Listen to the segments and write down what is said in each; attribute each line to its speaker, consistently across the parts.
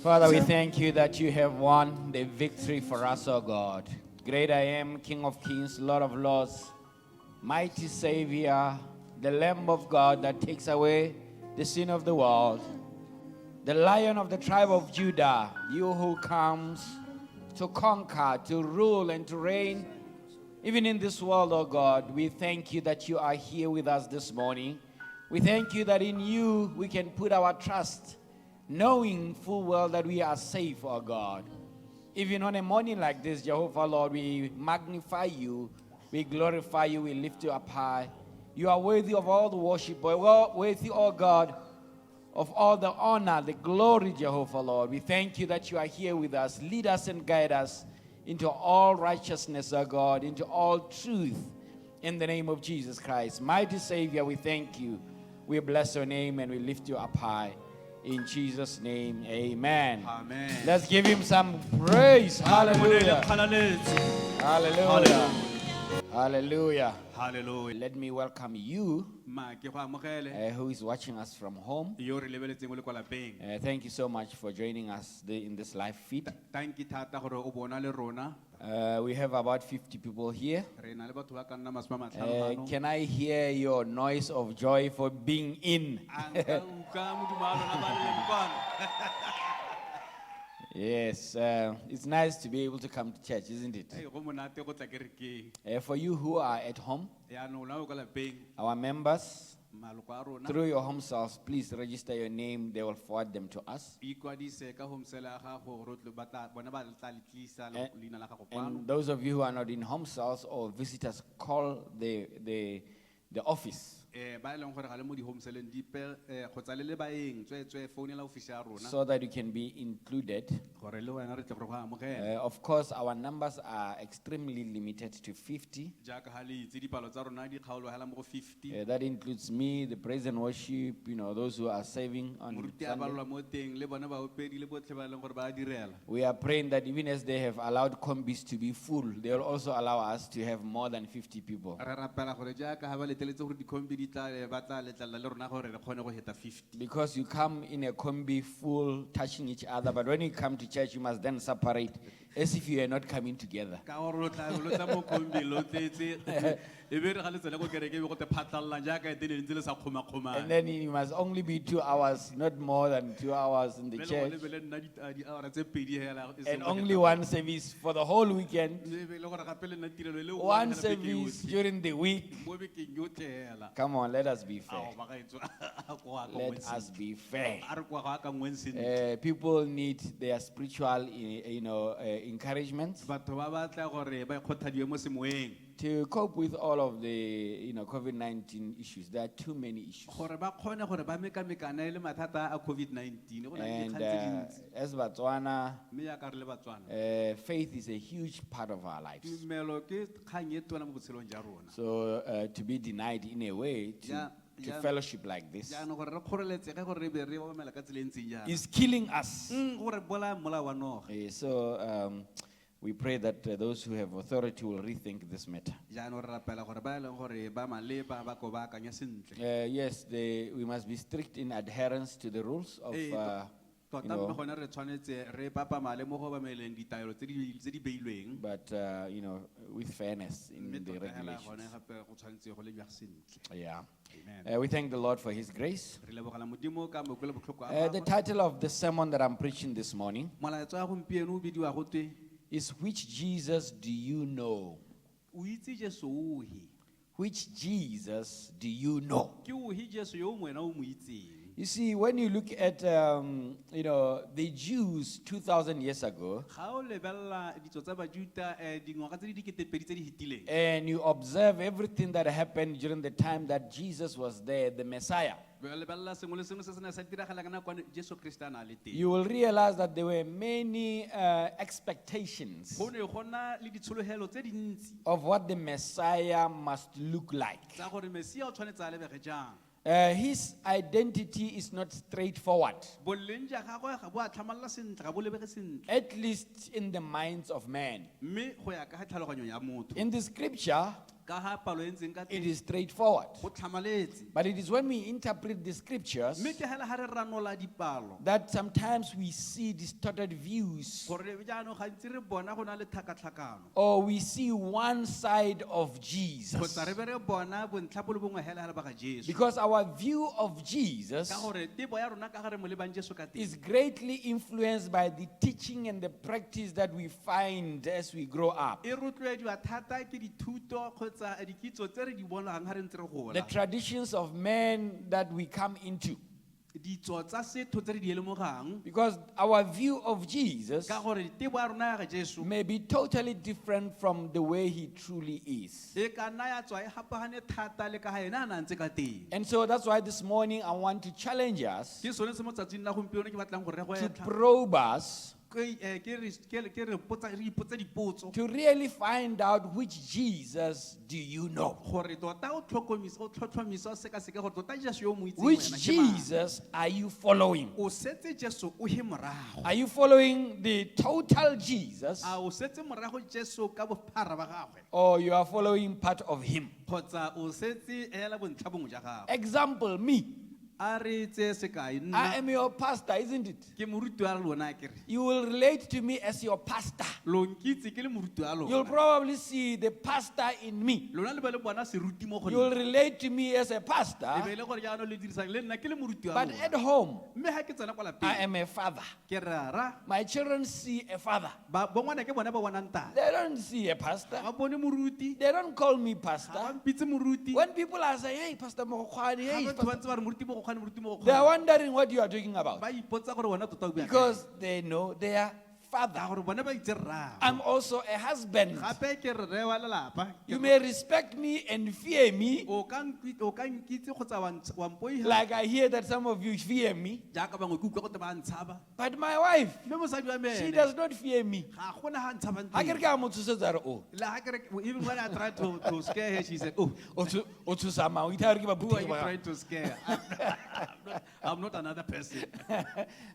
Speaker 1: Father, we thank you that you have won the victory for us, O God. Great I am, King of kings, Lord of lords, mighty Savior, the Lamb of God that takes away the sin of the world, the Lion of the tribe of Judah, you who comes to conquer, to rule, and to reign, even in this world, O God. We thank you that you are here with us this morning. We thank you that in you we can put our trust, knowing full well that we are safe, O God. Even on a morning like this, Jehovah, Lord, we magnify you, we glorify you, we lift you up high. You are worthy of all the worship, worthy, O God, of all the honor, the glory, Jehovah, Lord. We thank you that you are here with us. Lead us and guide us into all righteousness, O God, into all truth, in the name of Jesus Christ. Mighty Savior, we thank you. We bless your name and we lift you up high. In Jesus' name, amen.
Speaker 2: Amen.
Speaker 1: Let's give him some praise. Hallelujah.
Speaker 2: Hallelujah.
Speaker 1: Hallelujah. Hallelujah.
Speaker 2: Hallelujah.
Speaker 1: Let me welcome you
Speaker 2: Ke go amogele
Speaker 1: who is watching us from home.
Speaker 2: yo re lebeletseng o le kwa lapeng.
Speaker 1: Thank you so much for joining us in this live feed.
Speaker 2: Thank you thata gore o bona le rona.
Speaker 1: We have about 50 people here.
Speaker 2: Re na le batho ba ka nna masome a matlhano gano.
Speaker 1: Can I hear your noise of joy for being in?
Speaker 2: A nka utlwa modumo wa lona ba le kwana.
Speaker 1: Yes, it's nice to be able to come to church, isn't it?
Speaker 2: Go monate go tla kerekeng.
Speaker 1: For you who are at home,
Speaker 2: Yaanong la o kwa lapeng
Speaker 1: our members,
Speaker 2: maloko a rona
Speaker 1: through your home cells, please register your name. They will forward them to us.
Speaker 2: ikwadise ka home cell ya gago gore o tle ba tla bona ba tla le tlisa leina la gago kwano.
Speaker 1: And those of you who are not in home cells or visitors, call the office.
Speaker 2: Ba e leng gore ga le mo di home celleng di pe go tsa le le baeng tswe founela office ya rona
Speaker 1: So that you can be included.
Speaker 2: gore le wena re tle gore go amogela.
Speaker 1: Of course, our numbers are extremely limited to 50.
Speaker 2: Jaaka ga le itse dipalo tsa rona di kgaolo hela mo go 50.
Speaker 1: That includes me, the praise and worship, those who are serving on
Speaker 2: Moruti a
Speaker 1: Sunday.
Speaker 2: balwa mo teng le bona baopedi le botlhe ba e leng gore ba a direla.
Speaker 1: We are praying that even as they have allowed combis to be full, they will also allow us to have more than 50 people.
Speaker 2: Re rapela gore jaaka ga ba letleletse gore dikhombi di tla ba tla letlela le rona gore re kgone go heta 50.
Speaker 1: Because you come in a combi full, touching each other, but when you come to church, you must then separate as if you are not coming together.
Speaker 2: Ka gore lo tla mo khombi lo tletse e be re ga le tsena go kereke be go te phatlalla jaaka e tene ntse le sa khoma
Speaker 1: And then you must only be 2 hours, not more than 2 hours in the church. And only one service for the whole weekend. One service during the week. Come on, let us be fair. Let us be fair. People need their spiritual, encouragement to cope with all of the, COVID-19 issues. There are too many issues. And as Botswana, faith is a huge part of our lives. So to be denied in a way to fellowship like this is killing us. So we pray that those who have authority will rethink this matter. Yes, we must be strict in adherence to the rules of but with fairness in the regulations. Yeah. We thank the Lord for His grace. The title of the sermon that I'm preaching this morning is "Which Jesus do you know?" Which Jesus do you know? You see, when you look at the Jews 2,000 years ago, and you observe everything that happened during the time that Jesus was there, the Messiah, you will realize that there were many expectations of what the Messiah must look like. His identity is not straightforward, at least in the minds of man. In the scripture,
Speaker 2: ka ha palo e ntseng ka
Speaker 1: it
Speaker 2: teng
Speaker 1: is straightforward.
Speaker 2: go tlhamaletse.
Speaker 1: But it is when we interpret the scriptures
Speaker 2: Mme ke hela ha re ranola dipalo
Speaker 1: that sometimes we see distorted views,
Speaker 2: gore jaanong gantsi re bona go na le tlhakatlhakano
Speaker 1: or we see one side of Jesus.
Speaker 2: kgotsa re be re bona bontlha bo le bongwe hela ha re ba ga Jesu
Speaker 1: Because our view of Jesus
Speaker 2: ka gore tebo ya rona ka gare mo le bang Jesu ka teng
Speaker 1: is greatly influenced by the teaching and the practice that we find as we grow up.
Speaker 2: e rotloediwa thata ke dithuto kgotsa dikitso tse re di bonang ha re ntse re
Speaker 1: The
Speaker 2: gola
Speaker 1: traditions of men that we come into.
Speaker 2: ditso tsa setho tse re di elemogang
Speaker 1: Because our view of Jesus
Speaker 2: ka gore tebo ya rona ya ga Jesu
Speaker 1: may be totally different from the way he truly is.
Speaker 2: e ka nna ya tswa e gapagane thata le ka ga ena a na ntse ka teng
Speaker 1: And so that's why this morning I want to challenge us
Speaker 2: ke sone se mo tsatsing la gompieno ke batlang gore re go
Speaker 1: to
Speaker 2: etla
Speaker 1: probe us
Speaker 2: ke re ipotsa dipotso
Speaker 1: to really find out which Jesus do you know?
Speaker 2: gore tota o tlhotlhomisa o sekaseke gore tota Jesu yo o mo itseng
Speaker 1: Which
Speaker 2: wena ke mang?
Speaker 1: Jesus are you following?
Speaker 2: o setse Jesu o he morago
Speaker 1: Are you following the total Jesus,
Speaker 2: a o setse morago Jesu ka bophara ba gagwe
Speaker 1: or you are following part of him?
Speaker 2: kgotsa o setse hela bontlha bongwe ja gagwe
Speaker 1: Example, me.
Speaker 2: a re tse sekai
Speaker 1: I
Speaker 2: nna
Speaker 1: am your pastor, isn't it?
Speaker 2: ke moruti wa lona ke re
Speaker 1: You will relate to me as your pastor.
Speaker 2: lo nkitse ke le moruti wa
Speaker 1: You'll
Speaker 2: lona
Speaker 1: probably see the pastor in me.
Speaker 2: lona le ba le bona seruti mo go
Speaker 1: You'll
Speaker 2: nna
Speaker 1: relate to me as a
Speaker 2: e
Speaker 1: pastor,
Speaker 2: be le gore jaanong le dirisang le nna ke le moruti wa
Speaker 1: but
Speaker 2: lona
Speaker 1: at home,
Speaker 2: mme ga ke tsena kwa
Speaker 1: I
Speaker 2: lapeng
Speaker 1: am a father.
Speaker 2: ke rara
Speaker 1: My children see a father.
Speaker 2: bongwana ke bona ba bonang tata
Speaker 1: They don't see a pastor.
Speaker 2: ga bone moruti
Speaker 1: They don't call me
Speaker 2: ga
Speaker 1: pastor.
Speaker 2: ba mpitse moruti
Speaker 1: When people are saying, hey, Pastor Mokwani,
Speaker 2: ga
Speaker 1: hey,
Speaker 2: batho
Speaker 1: Pastor,
Speaker 2: ba ntse ba re moruti mo go kgwane moruti mo go
Speaker 1: they are
Speaker 2: kgwane
Speaker 1: wondering what you are talking about.
Speaker 2: ba ipotsa gore wena tota o bua kae.
Speaker 1: Because they know their
Speaker 2: ka
Speaker 1: father.
Speaker 2: gore bona ba itse rrago
Speaker 1: I'm also a husband.
Speaker 2: gape ke rre wa lelapa
Speaker 1: You may respect me and fear me,
Speaker 2: o ka nkitse kgotsa wa mpoiga
Speaker 1: like I hear that some of you fear me.
Speaker 2: jaaka bangwe ke utlwa gote ba ntshaba
Speaker 1: But my wife,
Speaker 2: mme mosadi wa
Speaker 1: she
Speaker 2: mene
Speaker 1: does not fear me.
Speaker 2: ga gona ga ntshaba
Speaker 1: Ha ke re ke a mo tshosetsa re, oh,
Speaker 2: le ha kere even when I tried to scare her she said oh
Speaker 1: o tshosa maoto, ita re ke ba
Speaker 2: who are
Speaker 1: boteng
Speaker 2: you
Speaker 1: ba gago.
Speaker 2: trying to scare I'm not another person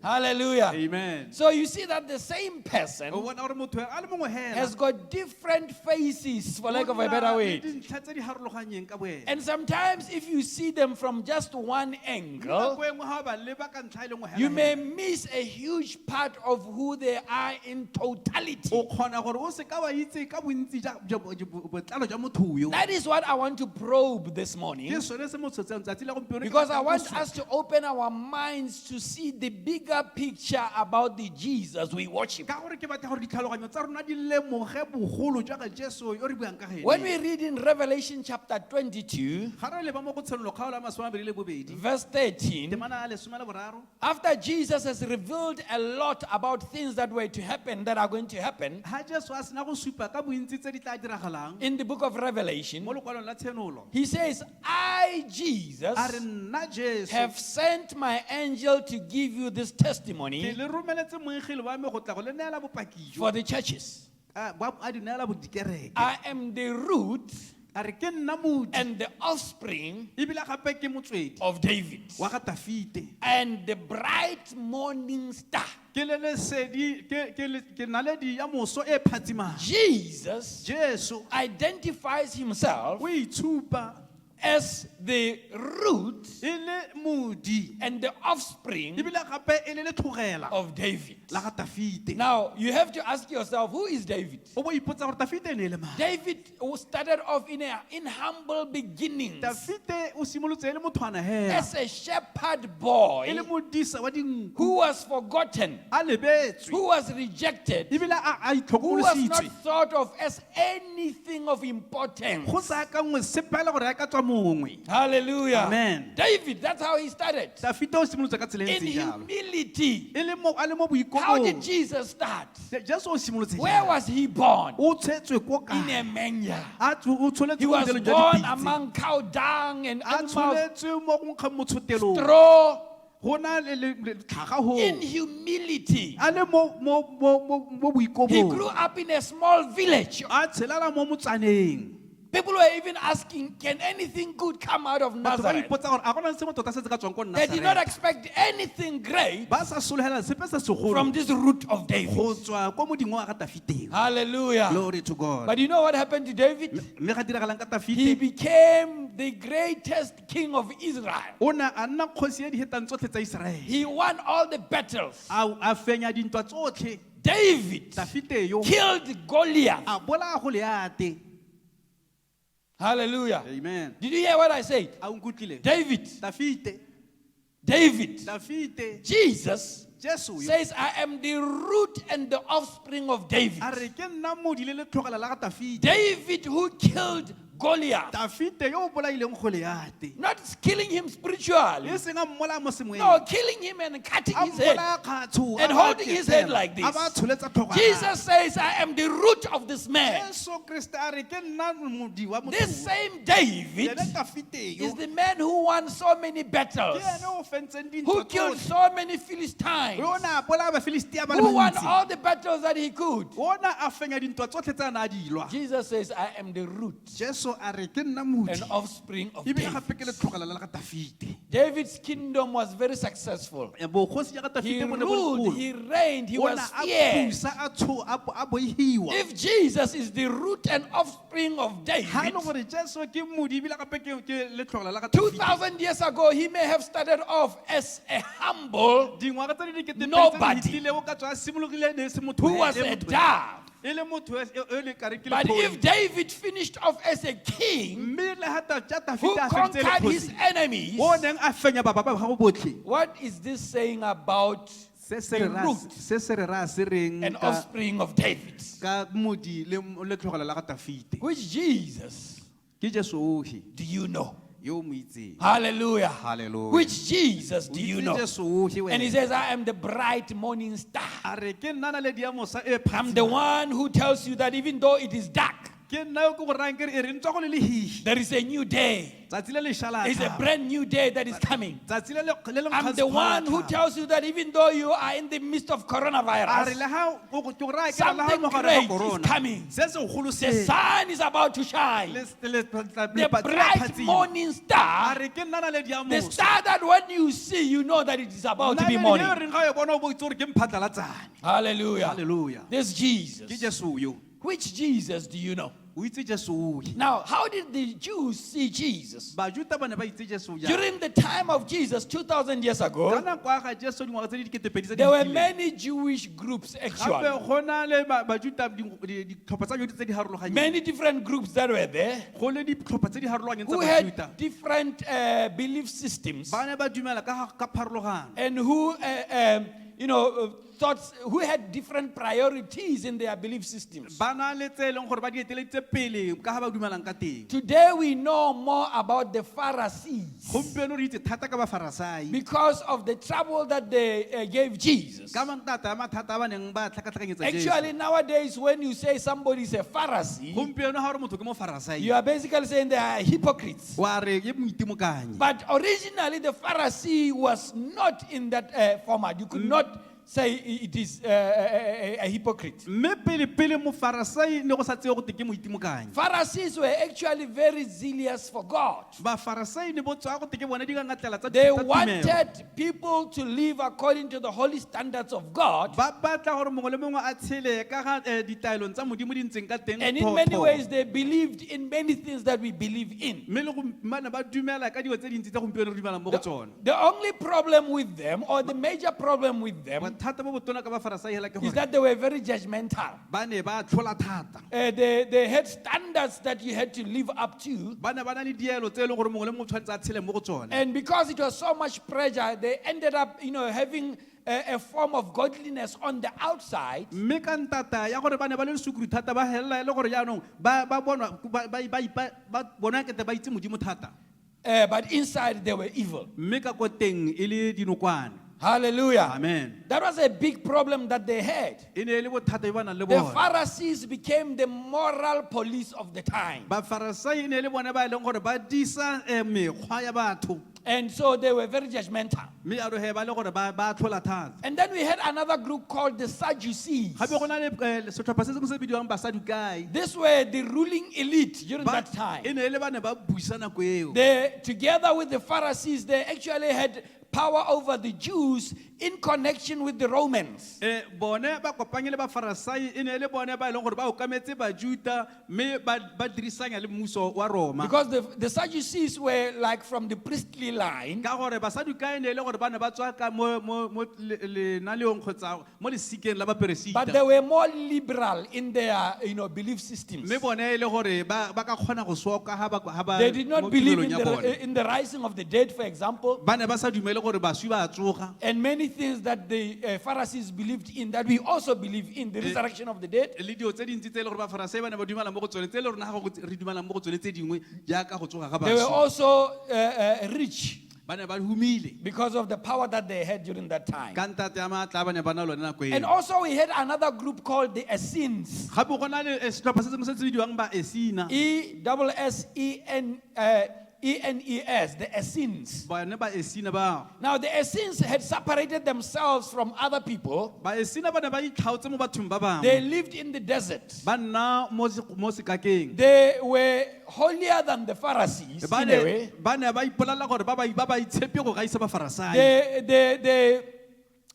Speaker 1: Hallelujah.
Speaker 2: amen
Speaker 1: So you see that the same person
Speaker 2: o bona gore motho a le mongwe hela
Speaker 1: has got different faces, for lack of a better
Speaker 2: o na le
Speaker 1: word.
Speaker 2: dintlha tse di harologanyeng ka boena
Speaker 1: And sometimes if you see them from just one angle,
Speaker 2: nako e nngwe ga o ba leba ka ntlha e le nngwe
Speaker 1: you
Speaker 2: hela
Speaker 1: may
Speaker 2: hela.
Speaker 1: miss a huge part of who they are in totality.
Speaker 2: o kgona gore o se ka wa itse ka bontsi botlalo jwa motho yo
Speaker 1: That is what I want to probe this morning,
Speaker 2: ke sone se mo tshotseng tsatsi la gompieno ke
Speaker 1: because I
Speaker 2: batlang go
Speaker 1: want
Speaker 2: supa.
Speaker 1: us to open our minds to see the bigger picture about the Jesus we worship.
Speaker 2: ka gore ke batla gore ditlhaloganyo tsa rona di lemoge bogolo jwa ga Jesu yo re buang ka
Speaker 1: When
Speaker 2: gene
Speaker 1: we read in Revelation chapter 22,
Speaker 2: ga re leba mo go tshololo kgaolo ya masome a mabedi le bobedi
Speaker 1: verse 13,
Speaker 2: temana a lesome le boraro
Speaker 1: after Jesus has revealed a lot about things that were to happen, that are going to happen,
Speaker 2: ga Jesu a sena go supa ka bontsi tse di tla diragalang
Speaker 1: in the book of Revelation,
Speaker 2: mo lekwalong la tshenolo
Speaker 1: he says, I, Jesus,
Speaker 2: a re nna Jesu
Speaker 1: have sent my angel to give you this
Speaker 2: ke
Speaker 1: testimony
Speaker 2: le romeletse moegile wa me go tla go le neela bopaki jo
Speaker 1: for the churches.
Speaker 2: a di neela bodikereke
Speaker 1: I am the root
Speaker 2: a re ke nna modi
Speaker 1: and the offspring
Speaker 2: ebile gape ke motswedi
Speaker 1: of David
Speaker 2: wa ga Dafite
Speaker 1: and the bright morning star.
Speaker 2: ke le lesedi ke naledi ya moso e phatsimang
Speaker 1: Jesus
Speaker 2: Jesu
Speaker 1: identifies himself
Speaker 2: o itshupa
Speaker 1: as the root
Speaker 2: e le modi
Speaker 1: and the offspring
Speaker 2: ebile gape e le letlhogela
Speaker 1: of David.
Speaker 2: la ga Dafite
Speaker 1: Now, you have to ask yourself, who is David?
Speaker 2: o bo ipotsa gore Dafite e ne e le mang
Speaker 1: David who started off in humble beginnings
Speaker 2: Dafite o simolotse e le mothwana hela
Speaker 1: as a shepherd
Speaker 2: e
Speaker 1: boy
Speaker 2: le modisa wa dinku
Speaker 1: who was forgotten,
Speaker 2: a lebetswe
Speaker 1: who was rejected,
Speaker 2: ebile a
Speaker 1: who was not
Speaker 2: itlhokomolositswe
Speaker 1: thought of as anything of importance.
Speaker 2: go sa ka nngwe sepela gore ya ka tswa mongwe
Speaker 1: Hallelujah.
Speaker 2: Amen.
Speaker 1: David, that's how he started.
Speaker 2: Dafite o simolotse ka tsela e
Speaker 1: In
Speaker 2: ntseng jalo
Speaker 1: humility.
Speaker 2: a le mo
Speaker 1: How did
Speaker 2: boikobong
Speaker 1: Jesus start?
Speaker 2: Jesu o simolotse
Speaker 1: Where
Speaker 2: jalo
Speaker 1: was he born?
Speaker 2: o tshetswe ko
Speaker 1: In a
Speaker 2: kae
Speaker 1: manger.
Speaker 2: o tsholetswe
Speaker 1: He
Speaker 2: mo
Speaker 1: was
Speaker 2: bodelong jwa
Speaker 1: born
Speaker 2: dipitse
Speaker 1: among cow dung and
Speaker 2: a
Speaker 1: animals,
Speaker 2: tsholetswe mo go nkgang motshotelong
Speaker 1: straw,
Speaker 2: go na le tlhaga go
Speaker 1: in humility.
Speaker 2: a le mo
Speaker 1: He grew
Speaker 2: boikobong
Speaker 1: up in a small village.
Speaker 2: a tshelela mo motsaneng
Speaker 1: People were even asking, can anything good come out of
Speaker 2: batho ba
Speaker 1: Nazareth?
Speaker 2: ipotsa gore a gona se mo tota se se ka tswang ko
Speaker 1: They did not
Speaker 2: Nazareth.
Speaker 1: expect anything great
Speaker 2: Ba sa sologela sepe se segolo
Speaker 1: from this root of David.
Speaker 2: go tswa ko modimo wa ga Dafite.
Speaker 1: Hallelujah.
Speaker 2: Glory to God.
Speaker 1: But you know what happened to David?
Speaker 2: Mme ga diragalang ka
Speaker 1: He
Speaker 2: Dafite
Speaker 1: became the greatest king of Israel.
Speaker 2: o ne a nna kgosi ya dihetang tsotlhe tsa Iseraele.
Speaker 1: He won all the battles.
Speaker 2: A fenya dintwa tsotlhe.
Speaker 1: David
Speaker 2: Dafite yo
Speaker 1: killed Goliath.
Speaker 2: a bolaya go leate.
Speaker 1: Hallelujah.
Speaker 2: Amen.
Speaker 1: Did you hear what I said?
Speaker 2: A o nkutlile.
Speaker 1: David,
Speaker 2: Dafite.
Speaker 1: David, Jesus
Speaker 2: Jesu yo.
Speaker 1: says, I am the root and the offspring of David.
Speaker 2: A re ke nna modi le letlogela la ga Dafite.
Speaker 1: David who killed Goliath.
Speaker 2: Dafite yo o bolaileng go leate.
Speaker 1: Not killing him spiritually.
Speaker 2: Le seng a mmola mo semoeng.
Speaker 1: No, killing him and cutting
Speaker 2: A
Speaker 1: his head.
Speaker 2: mmola kgatho,
Speaker 1: And
Speaker 2: a ba
Speaker 1: holding his head
Speaker 2: ketela,
Speaker 1: like this.
Speaker 2: a ba tsholetsa tlhogo ya
Speaker 1: Jesus
Speaker 2: gagwe.
Speaker 1: says, I am the root of this man.
Speaker 2: Jesu Kriste a re ke nna modi wa motho
Speaker 1: This
Speaker 2: o.
Speaker 1: same David
Speaker 2: Yena Dafite yo.
Speaker 1: is the man who won so many battles,
Speaker 2: Ke ene o fentseng
Speaker 1: who
Speaker 2: dintwa
Speaker 1: killed
Speaker 2: tsotlhe.
Speaker 1: so many Philistines,
Speaker 2: Yo na a bolaya Bafilistia ba le
Speaker 1: who won
Speaker 2: bantsi.
Speaker 1: all the battles that he could.
Speaker 2: Ona a fenya dintwa tsotlhe tse a na a di lwa.
Speaker 1: Jesus says, I am the root
Speaker 2: Jesu a re ke nna modi.
Speaker 1: and offspring of
Speaker 2: Ebile
Speaker 1: David.
Speaker 2: gape ke letlogela la ga Dafite.
Speaker 1: David's kingdom was very successful.
Speaker 2: Bogosi ja ga
Speaker 1: He
Speaker 2: Dafite bo ne bo le
Speaker 1: ruled,
Speaker 2: bogolo.
Speaker 1: he reigned, he
Speaker 2: Ona
Speaker 1: was
Speaker 2: a
Speaker 1: feared.
Speaker 2: thusa a boihiwa.
Speaker 1: If Jesus is the root and offspring of
Speaker 2: Ha
Speaker 1: David,
Speaker 2: le gore Jesu ke modi ebile gape ke letlogela la ga Dafite.
Speaker 1: 2,000 years ago, he may have started off as a humble
Speaker 2: Dingwaga tse di dikete
Speaker 1: Nobody.
Speaker 2: pedi tse di hitilego ka tswa a simologile ne se motho
Speaker 1: who was a dove.
Speaker 2: e le motho e le kare ke
Speaker 1: But
Speaker 2: lephoi.
Speaker 1: if David finished off as a king
Speaker 2: Mme le ha ja
Speaker 1: who
Speaker 2: Dafite a feditse e le
Speaker 1: conquered his
Speaker 2: kgosi,
Speaker 1: enemies,
Speaker 2: o neng a fenya ba gago botlhe.
Speaker 1: what is this saying about
Speaker 2: Se se
Speaker 1: the
Speaker 2: re ra-
Speaker 1: root
Speaker 2: se se re ra se reng
Speaker 1: and
Speaker 2: ka
Speaker 1: offspring of David?
Speaker 2: ka modi le letlogela la ga Dafite.
Speaker 1: Which Jesus
Speaker 2: Ke Jesu ohe
Speaker 1: do you know?
Speaker 2: yo o mo itseng.
Speaker 1: Hallelujah.
Speaker 2: Hallelujah.
Speaker 1: Which Jesus
Speaker 2: O
Speaker 1: do you
Speaker 2: itse
Speaker 1: know?
Speaker 2: Jesu ohe
Speaker 1: And he
Speaker 2: wena.
Speaker 1: says, I am the bright morning star.
Speaker 2: A re ke nna naledi ya mosa e
Speaker 1: I'm the
Speaker 2: phatsima.
Speaker 1: one who tells you that even though it is dark,
Speaker 2: Ke nna yo ke go rayang ke re e re ntwa go le lehihi.
Speaker 1: there is a new day.
Speaker 2: Tsatsi le lešwa la
Speaker 1: It's a
Speaker 2: tlhaba.
Speaker 1: brand new day that is coming.
Speaker 2: Tsatsi le le
Speaker 1: I'm the one who tells you that even though you are in the midst of
Speaker 2: a re
Speaker 1: coronavirus,
Speaker 2: le ha ke go raya ke re le ha
Speaker 1: something
Speaker 2: mogare wa
Speaker 1: great is
Speaker 2: corona.
Speaker 1: coming.
Speaker 2: Se segolo
Speaker 1: The
Speaker 2: se
Speaker 1: sun is about to shine. The
Speaker 2: the
Speaker 1: bright morning
Speaker 2: a
Speaker 1: star,
Speaker 2: re ke nna naledi ya
Speaker 1: the
Speaker 2: mosa.
Speaker 1: star that when you see, you know that it is about to be
Speaker 2: Naledi e
Speaker 1: morning.
Speaker 2: reng ga o e bona o bo itse gore ke mphatlalatsane.
Speaker 1: Hallelujah.
Speaker 2: Hallelujah.
Speaker 1: This
Speaker 2: Ke
Speaker 1: Jesus.
Speaker 2: Jesu yo.
Speaker 1: Which Jesus do you know?
Speaker 2: O itse Jesu ohe.
Speaker 1: Now, how did the Jews see Jesus?
Speaker 2: Bajuta ba ne ba itse Jesu jang.
Speaker 1: During the time of Jesus, 2,000 years
Speaker 2: Ka
Speaker 1: ago,
Speaker 2: nako ya ga Jesu dingwaga tse di dikete pedi tse di
Speaker 1: there were
Speaker 2: fetileng.
Speaker 1: many Jewish groups
Speaker 2: Gape
Speaker 1: actually.
Speaker 2: go na le Bajuta ditlhopha tsa Bajuta tse di harologaneng.
Speaker 1: Many different groups that were there
Speaker 2: Go le ditlhopha tse di harologaneng
Speaker 1: who
Speaker 2: tsa
Speaker 1: had
Speaker 2: Bajuta.
Speaker 1: different belief systems
Speaker 2: Ba ne ba dumela ka pharologano.
Speaker 1: and who, thoughts, who had different priorities in their belief systems.
Speaker 2: Ba na le tse e leng gore ba di eteleditse pele ka ga ba dumelang ka teng.
Speaker 1: Today we know more about the Pharisees
Speaker 2: Gompieno re itse thata ka Bafarisai.
Speaker 1: because of the trouble that they gave Jesus.
Speaker 2: Ka mantata ya mathata a ba neng ba tlhakatlhakanyetsa Jesu.
Speaker 1: Actually, nowadays, when you say somebody is a Pharisee,
Speaker 2: Gompieno ga o re motho ke mo Farisai.
Speaker 1: you are basically saying they are hypocrites.
Speaker 2: Wa re ke moitemokanyi.
Speaker 1: But originally, the Pharisee was not in that format. You could not say it is a hypocrite.
Speaker 2: Mme pele mo Farisai ne go sa tseye go te ke moitemokanyi.
Speaker 1: Pharisees were actually very zealous for God.
Speaker 2: Bafarisai ne bo tsaya go te ke bone di ka ngatlela tsa
Speaker 1: They
Speaker 2: tumelo.
Speaker 1: wanted people to live according to the holy standards of God.
Speaker 2: Ba batla gore mongwe le mongwe a tshele ka ga ditaelong tsa modimo di ntseng ka teng.
Speaker 1: And in many ways, they believed in many things that we believe in.
Speaker 2: Mme le go mana ba dumela ka dilo tse dintsi tsa gompieno re dumelang mo go tsone.
Speaker 1: The only problem with them, or the major problem with them,
Speaker 2: Bothata bo botona ka Bafarisai hela ke
Speaker 1: is
Speaker 2: gore
Speaker 1: that they were very judgmental.
Speaker 2: ba ne ba tlhola thata.
Speaker 1: They had standards that you had to live up to.
Speaker 2: Ba ne ba na le dielo tse e leng gore mongwe le mongwe o tshwanetse a tshele mo go tsone.
Speaker 1: And because it was so much pressure, they ended up, having a form of godliness on the outside.
Speaker 2: Mme ka ntata ya gore ba ne ba le lesukuru thata ba helela e le gore jaanong ba bona kete ba itse modimo thata.
Speaker 1: But inside they were evil.
Speaker 2: Mme ka ko teng e le dinokwane.
Speaker 1: Hallelujah.
Speaker 2: Amen.
Speaker 1: That was a big problem that they had.
Speaker 2: E ne e le bothata e ba nang le
Speaker 1: The
Speaker 2: bona.
Speaker 1: Pharisees became the moral police of the time.
Speaker 2: Bafarisai e ne e le bone ba e leng gore ba disa mekgwa ya batho.
Speaker 1: And so they were very judgmental.
Speaker 2: mme ya re he ba le gore ba tlhola thata
Speaker 1: And then we had another group called the Sadducees.
Speaker 2: gape go na le setlhopha se sengwe se bidiwang basadukai
Speaker 1: These were the ruling elite during that time.
Speaker 2: e ne e le ba ne ba buisa nako eo
Speaker 1: They, together with the Pharisees, they actually had power over the Jews in connection with the Romans.
Speaker 2: bone ba kopanye le bafarasai e ne e le bone ba e leng gore ba okametse bajuda mme ba dirisanya le mmuso wa Roma
Speaker 1: Because the Sadducees were like from the priestly line,
Speaker 2: ka gore basadukai e ne e le gore ba ne ba tswa ka mo lenaneong kgotsa mo lesikeng la
Speaker 1: but
Speaker 2: baperesita
Speaker 1: they were more liberal in their belief systems.
Speaker 2: mme bone e le gore ba ka kgona go soka ha ba
Speaker 1: They did not
Speaker 2: mo
Speaker 1: believe
Speaker 2: tirelong ya bone.
Speaker 1: in the rising of the dead, for example,
Speaker 2: ba ne ba sa dumele gore baswi ba tsoga
Speaker 1: and many things that the Pharisees believed in that we also believe in, the resurrection of the dead.
Speaker 2: le dio tse dintsi tse e le gore bafarasai ba ne ba dumela mo go tsone tse e le rona ga re dumelang mo go tsone tse dingwe jaaka go tsoga ga
Speaker 1: They were
Speaker 2: baswi
Speaker 1: also rich
Speaker 2: ba ne ba humile
Speaker 1: because of the power that they had during that time.
Speaker 2: ka ntate ya maatla ba ne ba na lone nako
Speaker 1: And
Speaker 2: eo
Speaker 1: also we had another group called the Essenes.
Speaker 2: gape go na le setlhopha se sengwe se se bidiwang ba esina
Speaker 1: ESSENES, the Essenes.
Speaker 2: bone ba esina bao
Speaker 1: Now the Essenes had separated themselves from other people.
Speaker 2: ba esina ba ne ba itlhaotse mo bathong ba bangwe
Speaker 1: They lived in the desert.
Speaker 2: ba nna mo sekakeng
Speaker 1: They were holier than the Pharisees
Speaker 2: ba
Speaker 1: in a way.
Speaker 2: ne ba ipolela gore ba ba itshepe go gaisa bafarasai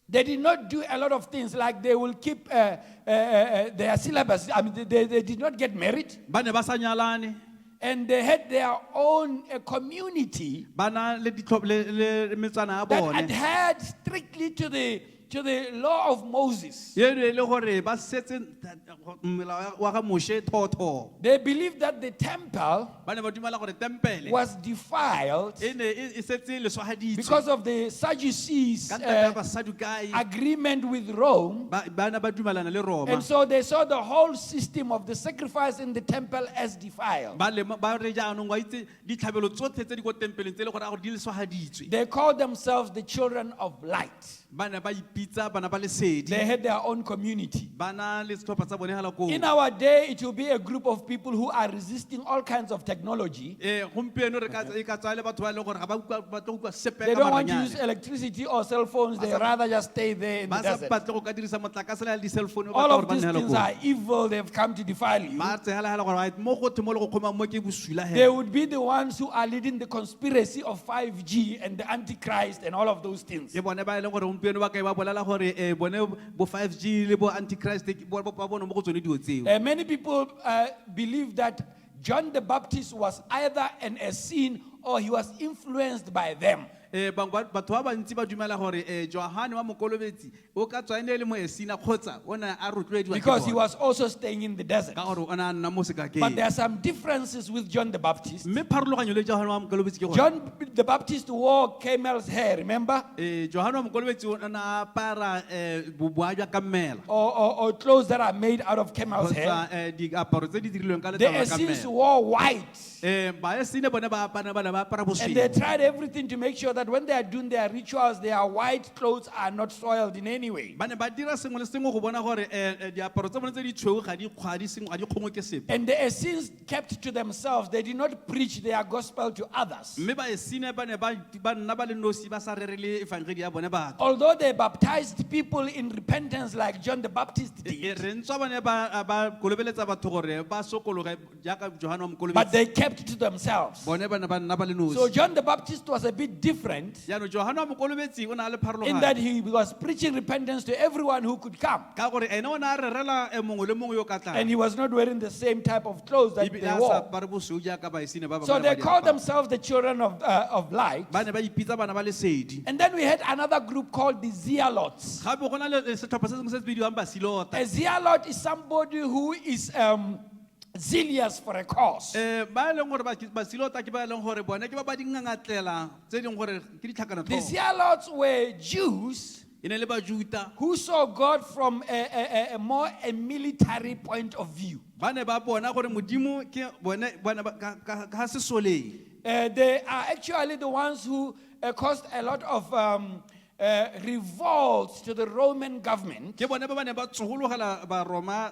Speaker 1: They did not do a lot of things like they will keep their syllabus. I mean, they did not get married.
Speaker 2: ba ne ba sa nyalane
Speaker 1: And they had their own community
Speaker 2: ba na le metsana ya
Speaker 1: that
Speaker 2: bone
Speaker 1: adhered strictly to the law of Moses.
Speaker 2: ye e le gore ba setse melao wa ga moshe thotho
Speaker 1: They believed that the temple
Speaker 2: ba ne ba dumela gore tempele
Speaker 1: was defiled
Speaker 2: e ne e setse leswahaditswe
Speaker 1: because of the Sadducees'
Speaker 2: ka ntate ya basadukai
Speaker 1: agreement with Rome.
Speaker 2: ba ne ba dumelana le Roma
Speaker 1: And so they saw the whole system of the sacrifice in the temple as defiled.
Speaker 2: ba re jaanong wa itse ditlhabelo tsotlhe tse di ko tempeleng tse e le gore a gore di leswahaditswe
Speaker 1: They called themselves the children of light.
Speaker 2: ba ne ba ipitsa bana ba lesedi
Speaker 1: They had their own community.
Speaker 2: ba na le setlhopha tsa bone hala koo
Speaker 1: In our day, it will be a group of people who are resisting all kinds of technology.
Speaker 2: gompieno e ka tsaya le batho ba e leng gore ga ba tlo utlwa sepe
Speaker 1: They
Speaker 2: ka
Speaker 1: don't want to use
Speaker 2: maranyane
Speaker 1: electricity or cell phones. They rather just stay there in the
Speaker 2: ba sa
Speaker 1: desert.
Speaker 2: batle go ka dirisa motlakase le di-cellphone
Speaker 1: All of these things are evil. They've come to defile you.
Speaker 2: ba tseela hala gore mo go the mo le go kgomang mo ke bosula
Speaker 1: They would be the ones who are leading the conspiracy of 5G and the Antichrist and all of those things.
Speaker 2: ke bone ba e leng gore gompieno ba kae ba bolela gore bone bo 5G le bo antichrist ba bone mo go tsone dio tseo
Speaker 1: Many people believe that John the Baptist was either an Essene or he was influenced by them.
Speaker 2: batho ba bantsi ba dumela gore Johane wa mokolobetsi o ka tswa ene le mo esina kgotsa o ne a rotloediwa ke
Speaker 1: Because he
Speaker 2: bona.
Speaker 1: was also staying in the desert.
Speaker 2: ka gore o ne a nna mo
Speaker 1: But
Speaker 2: sekakeng
Speaker 1: there are some differences with John the Baptist.
Speaker 2: mme pharologanyo le Johane wa mokolobetsi ke gore
Speaker 1: John the Baptist wore camel's hair, remember?
Speaker 2: Johane wa mokolobetsi o ne a apara boboa jwa ka mmela
Speaker 1: Or clothes that are made out of camel's hair.
Speaker 2: kgotsa diaparo tse di dirilweng ka
Speaker 1: The
Speaker 2: letlalo la ka
Speaker 1: Essenes
Speaker 2: mmela
Speaker 1: wore white.
Speaker 2: baesine bone ba apana ba ne ba apara
Speaker 1: And they
Speaker 2: bosweu
Speaker 1: tried everything to make sure that when they are doing their rituals, their white clothes are not soiled in any way.
Speaker 2: ba ne ba dira sengwe le sengwe go bona gore diaparo tsa bone tse di tshweu ga di kgongwe ke sepe
Speaker 1: And the Essenes kept to themselves. They did not preach their gospel to others.
Speaker 2: mme baesine ba ne ba nna ba le nosi ba sa rerele evangeli ya bone batho
Speaker 1: Although they baptized people in repentance like John the Baptist did,
Speaker 2: re ntswa ba ne ba kolobeletsa batho gore ba sokologe jaaka Johane wa
Speaker 1: but
Speaker 2: mokolobetsi
Speaker 1: they kept to themselves.
Speaker 2: bone ba ne ba nna ba le
Speaker 1: So
Speaker 2: nosi
Speaker 1: John the Baptist was a bit different
Speaker 2: yaanong Johane wa mokolobetsi o ne a le
Speaker 1: in that
Speaker 2: pharologano
Speaker 1: he was preaching repentance to everyone who could come.
Speaker 2: ka gore ene o ne a rerela mongwe le mongwe yo ka
Speaker 1: And
Speaker 2: tlang
Speaker 1: he was not wearing the same type of clothes that
Speaker 2: ebile
Speaker 1: they
Speaker 2: a sa
Speaker 1: wore.
Speaker 2: apare bosweu jaaka baesine ba bangwe
Speaker 1: So
Speaker 2: ba
Speaker 1: they
Speaker 2: di
Speaker 1: called
Speaker 2: apara.
Speaker 1: themselves the children of light.
Speaker 2: ba ne ba ipitsa bana ba lesedi
Speaker 1: And then we had another group called the Zealots.
Speaker 2: gape go na le setlhopha se sengwe se se bidiwang basilota
Speaker 1: A zealot is somebody who is zealous for a cause.
Speaker 2: ba e leng gore basilota ke ba e leng gore bone ke ba ba dingangatlela tse ding gore ke
Speaker 1: The
Speaker 2: ditlhakanatlhogo
Speaker 1: zealots were Jews
Speaker 2: e ne le bajuta
Speaker 1: who saw God from a more a military point of view.
Speaker 2: ba ne ba bona gore modimo ke bone ka sesoleng
Speaker 1: They are actually the ones who caused a lot of revolts to the Roman government,
Speaker 2: ke bone ba ne ba tsogologela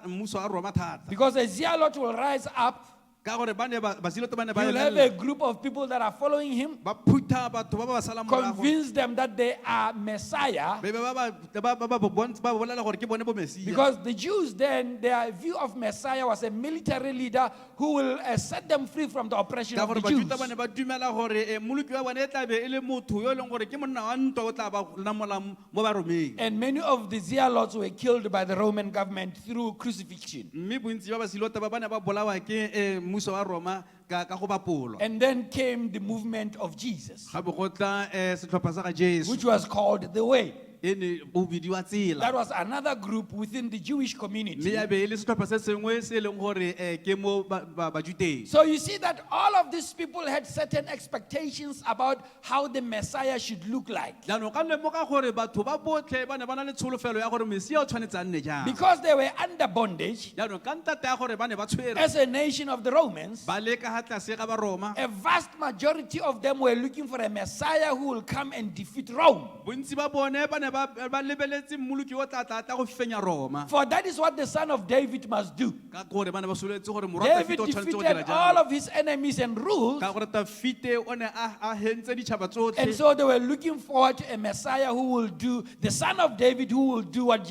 Speaker 2: mmuso wa Roma thata
Speaker 1: because a zealot will rise up
Speaker 2: ka gore ba ne basilota ba ne ba
Speaker 1: You'll have a group of people that are following him,
Speaker 2: ba phutha batho ba ba salang morago
Speaker 1: convince them that they are Messiah.
Speaker 2: be ba bolela gore ke bone bo Mesia
Speaker 1: Because the Jews then, their view of Messiah was a military leader who will set them free from the oppression
Speaker 2: ka
Speaker 1: of
Speaker 2: gore
Speaker 1: the Jews.
Speaker 2: bajuta ba ne ba dumela gore moloki wa bone e tla be e le motho yo e leng gore ke monna wa ntwa o tla ba lamola mo baromeng
Speaker 1: And many of the zealots were killed by the Roman government through crucifixion.
Speaker 2: mme bontsi ba basilota ba ne ba bolawa ke mmuso wa Roma ka go bapolwa
Speaker 1: And then came the movement of Jesus,
Speaker 2: ga bo go tla setlhopha sa ga Jesu
Speaker 1: which was called the Way.
Speaker 2: e ne o bidiwa tsela
Speaker 1: That was another group within the Jewish
Speaker 2: mme
Speaker 1: community.
Speaker 2: ya be e le setlhopha se sengwe se e leng gore ke mo bajuteng
Speaker 1: So you see that all of these people had certain expectations about how the Messiah should look like.
Speaker 2: jaanong ka lemoga gore batho ba botlhe ba ne ba na le tsholofelo ya gore Mesia o tshwanetse a nne jang
Speaker 1: Because they were under bondage
Speaker 2: jaanong ka ntate ya gore ba ne ba tshwere
Speaker 1: as a nation of the Romans,
Speaker 2: ba le ka ga tlase ga ba Roma
Speaker 1: a vast majority of them were looking for a Messiah who will come and defeat Rome.
Speaker 2: bontsi ba bone ba ne ba lebeletse mmoloki o tla go fenya Roma
Speaker 1: For that is what the son of David must do.
Speaker 2: ka gore ba ne ba soletse gore morwa
Speaker 1: David
Speaker 2: Dafite o tshwanetse go
Speaker 1: defeated
Speaker 2: dira
Speaker 1: all
Speaker 2: jang
Speaker 1: of his enemies and ruled.
Speaker 2: ka gore Dafite o ne a hentse ditšhaba
Speaker 1: And
Speaker 2: tsotlhe
Speaker 1: so they were looking forward to a Messiah who will do, the son of David who will do what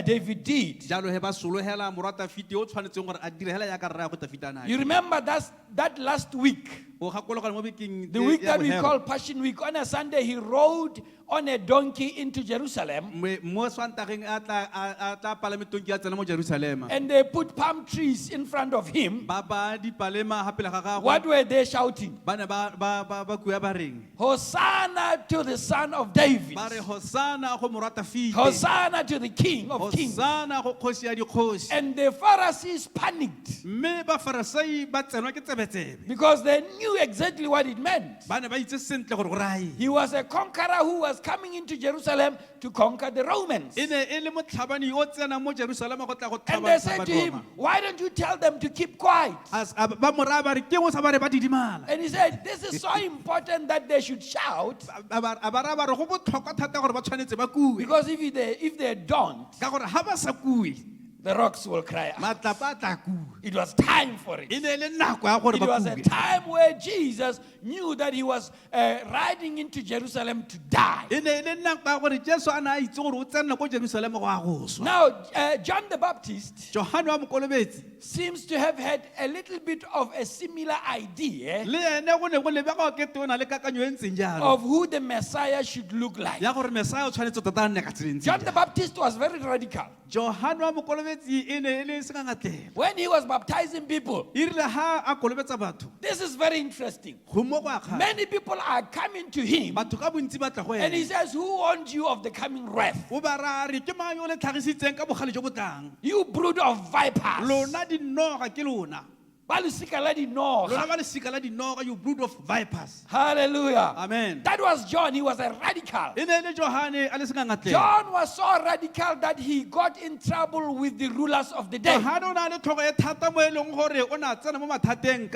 Speaker 1: David did.
Speaker 2: jalo he ba solohela morwa Dafite o tshwanetseng gore a dire hela ya ka rra go Dafitana
Speaker 1: You remember that last week,
Speaker 2: o gakologa mo bekeng
Speaker 1: the week
Speaker 2: ya
Speaker 1: that we
Speaker 2: Bohemo.
Speaker 1: call Passion Week, on a Sunday he rode on a donkey into Jerusalem,
Speaker 2: mo swantageng a tla palame tonki ya tsena mo Jerusalema
Speaker 1: and they put palm trees in front of him.
Speaker 2: ba di palema ha pele ga gagwe
Speaker 1: What were they shouting?
Speaker 2: ba ne ba kua ba reng
Speaker 1: Hosanna to the son of David.
Speaker 2: ba re hosana go morwa Dafite
Speaker 1: Hosanna to the King of Kings.
Speaker 2: hosana go kgosi ya dikgosi
Speaker 1: And the Pharisees panicked
Speaker 2: mme ba Farisai ba tsenwa ke tsebetsebe
Speaker 1: because they knew exactly what it meant.
Speaker 2: ba ne ba itse sentle gore go rae
Speaker 1: He was a conqueror who was coming into Jerusalem to conquer the Romans.
Speaker 2: e ne e le motlhabani o tsena mo Jerusalema go tla go
Speaker 1: And they said to him, why don't you tell them to keep quiet?
Speaker 2: ba moraya ba re ke go sa ba re ba didimala
Speaker 1: And he said, this is so important that they should shout,
Speaker 2: a ba raya ba re go botlhokwa thata gore ba tshwanetse ba kue
Speaker 1: because if they don't,
Speaker 2: ka gore ha ba sa kue
Speaker 1: the rocks will cry out.
Speaker 2: matlapa a tla kua
Speaker 1: It was time for it.
Speaker 2: e ne e le nako ya gore
Speaker 1: It
Speaker 2: ba
Speaker 1: was a
Speaker 2: kue
Speaker 1: time where Jesus knew that he was riding into Jerusalem to die.
Speaker 2: e ne e le nako ya gore Jesu a ne a itse gore o tsenna ko Jerusalema go a go swa
Speaker 1: Now, John the Baptist
Speaker 2: Johane wa Mokolobetsi
Speaker 1: seems to have had a little bit of a similar idea
Speaker 2: le ene go ne go lebega ke te o na le kakanyo e ntseng jalo
Speaker 1: of who the Messiah should look like.
Speaker 2: ya gore Mesaya o tshwanetse tota a nne ka tseleng
Speaker 1: John the Baptist was very radical.
Speaker 2: Johane wa Mokolobetsi e ne e le sengangatlhela
Speaker 1: When he was baptizing people,
Speaker 2: e rile ha a kolobetsa batho
Speaker 1: this is very interesting.
Speaker 2: go mo go a kgale
Speaker 1: Many people are coming to him,
Speaker 2: batho ka bontsi ba tla go
Speaker 1: and he
Speaker 2: ena
Speaker 1: says, who warned you of the coming wrath?
Speaker 2: o ba ra re ke mang yo le tlhagisitseng ka bogale jo bo tlang
Speaker 1: You brood of vipers.
Speaker 2: lona dinoga ke lona
Speaker 1: Ba losika la dinoga.
Speaker 2: lona ba lesika la dinoga you brood of vipers
Speaker 1: Hallelujah.
Speaker 2: amen
Speaker 1: That was John. He was a radical.
Speaker 2: e ne e le Johane a le sengangatlhela
Speaker 1: John was so radical that he got in trouble with the rulers of the day.
Speaker 2: Johane o na le tlhogo e thata mo e leng gore o na tsena mo mathateng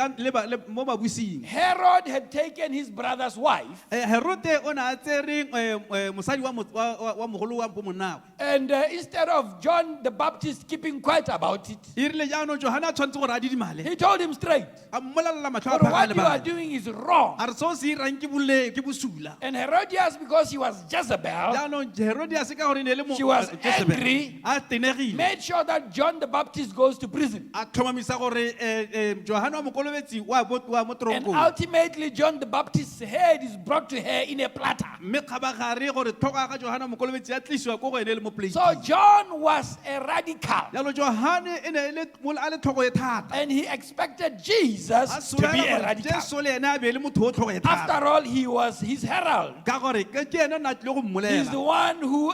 Speaker 2: mo mabusing
Speaker 1: Herod had taken his brother's wife,
Speaker 2: Herode o ne a tsere mosadi wa mogolo wa monnawe
Speaker 1: and instead of John the Baptist keeping quiet about it,
Speaker 2: e rile jaanong Johane a tshwanetse gore a didimale
Speaker 1: he told him straight,
Speaker 2: a mmolalela matlho
Speaker 1: "For
Speaker 2: a
Speaker 1: what
Speaker 2: phagale
Speaker 1: you are
Speaker 2: bana
Speaker 1: doing is wrong."
Speaker 2: a re seo se irang ke bosula
Speaker 1: And Herodias, because he was Jezebel,
Speaker 2: jaanong Herodias ka gore e ne e le mo
Speaker 1: She was
Speaker 2: Jezebel,
Speaker 1: angry.
Speaker 2: a tenegile
Speaker 1: made sure that John the Baptist goes to prison.
Speaker 2: a tlhomamisa gore Johane wa Mokolobetsi wa mo
Speaker 1: And
Speaker 2: toronkong
Speaker 1: ultimately, John the Baptist's head is brought to her in a platter.
Speaker 2: mme kgabagare gore tlhogo ya ga Johane wa Mokolobetsi ya tlisiwa ko go ene e le mo plate
Speaker 1: So John was a radical,
Speaker 2: jalo Johane e ne e le a le tlhogo e thata
Speaker 1: and he expected
Speaker 2: a
Speaker 1: Jesus to be
Speaker 2: solela
Speaker 1: a
Speaker 2: gore
Speaker 1: radical.
Speaker 2: Jesu le ene a be e le motho o tlhogo e thata
Speaker 1: After all, he was his herald.
Speaker 2: ka gore ke ene o ne a tlile go
Speaker 1: He's the
Speaker 2: mmolela
Speaker 1: one who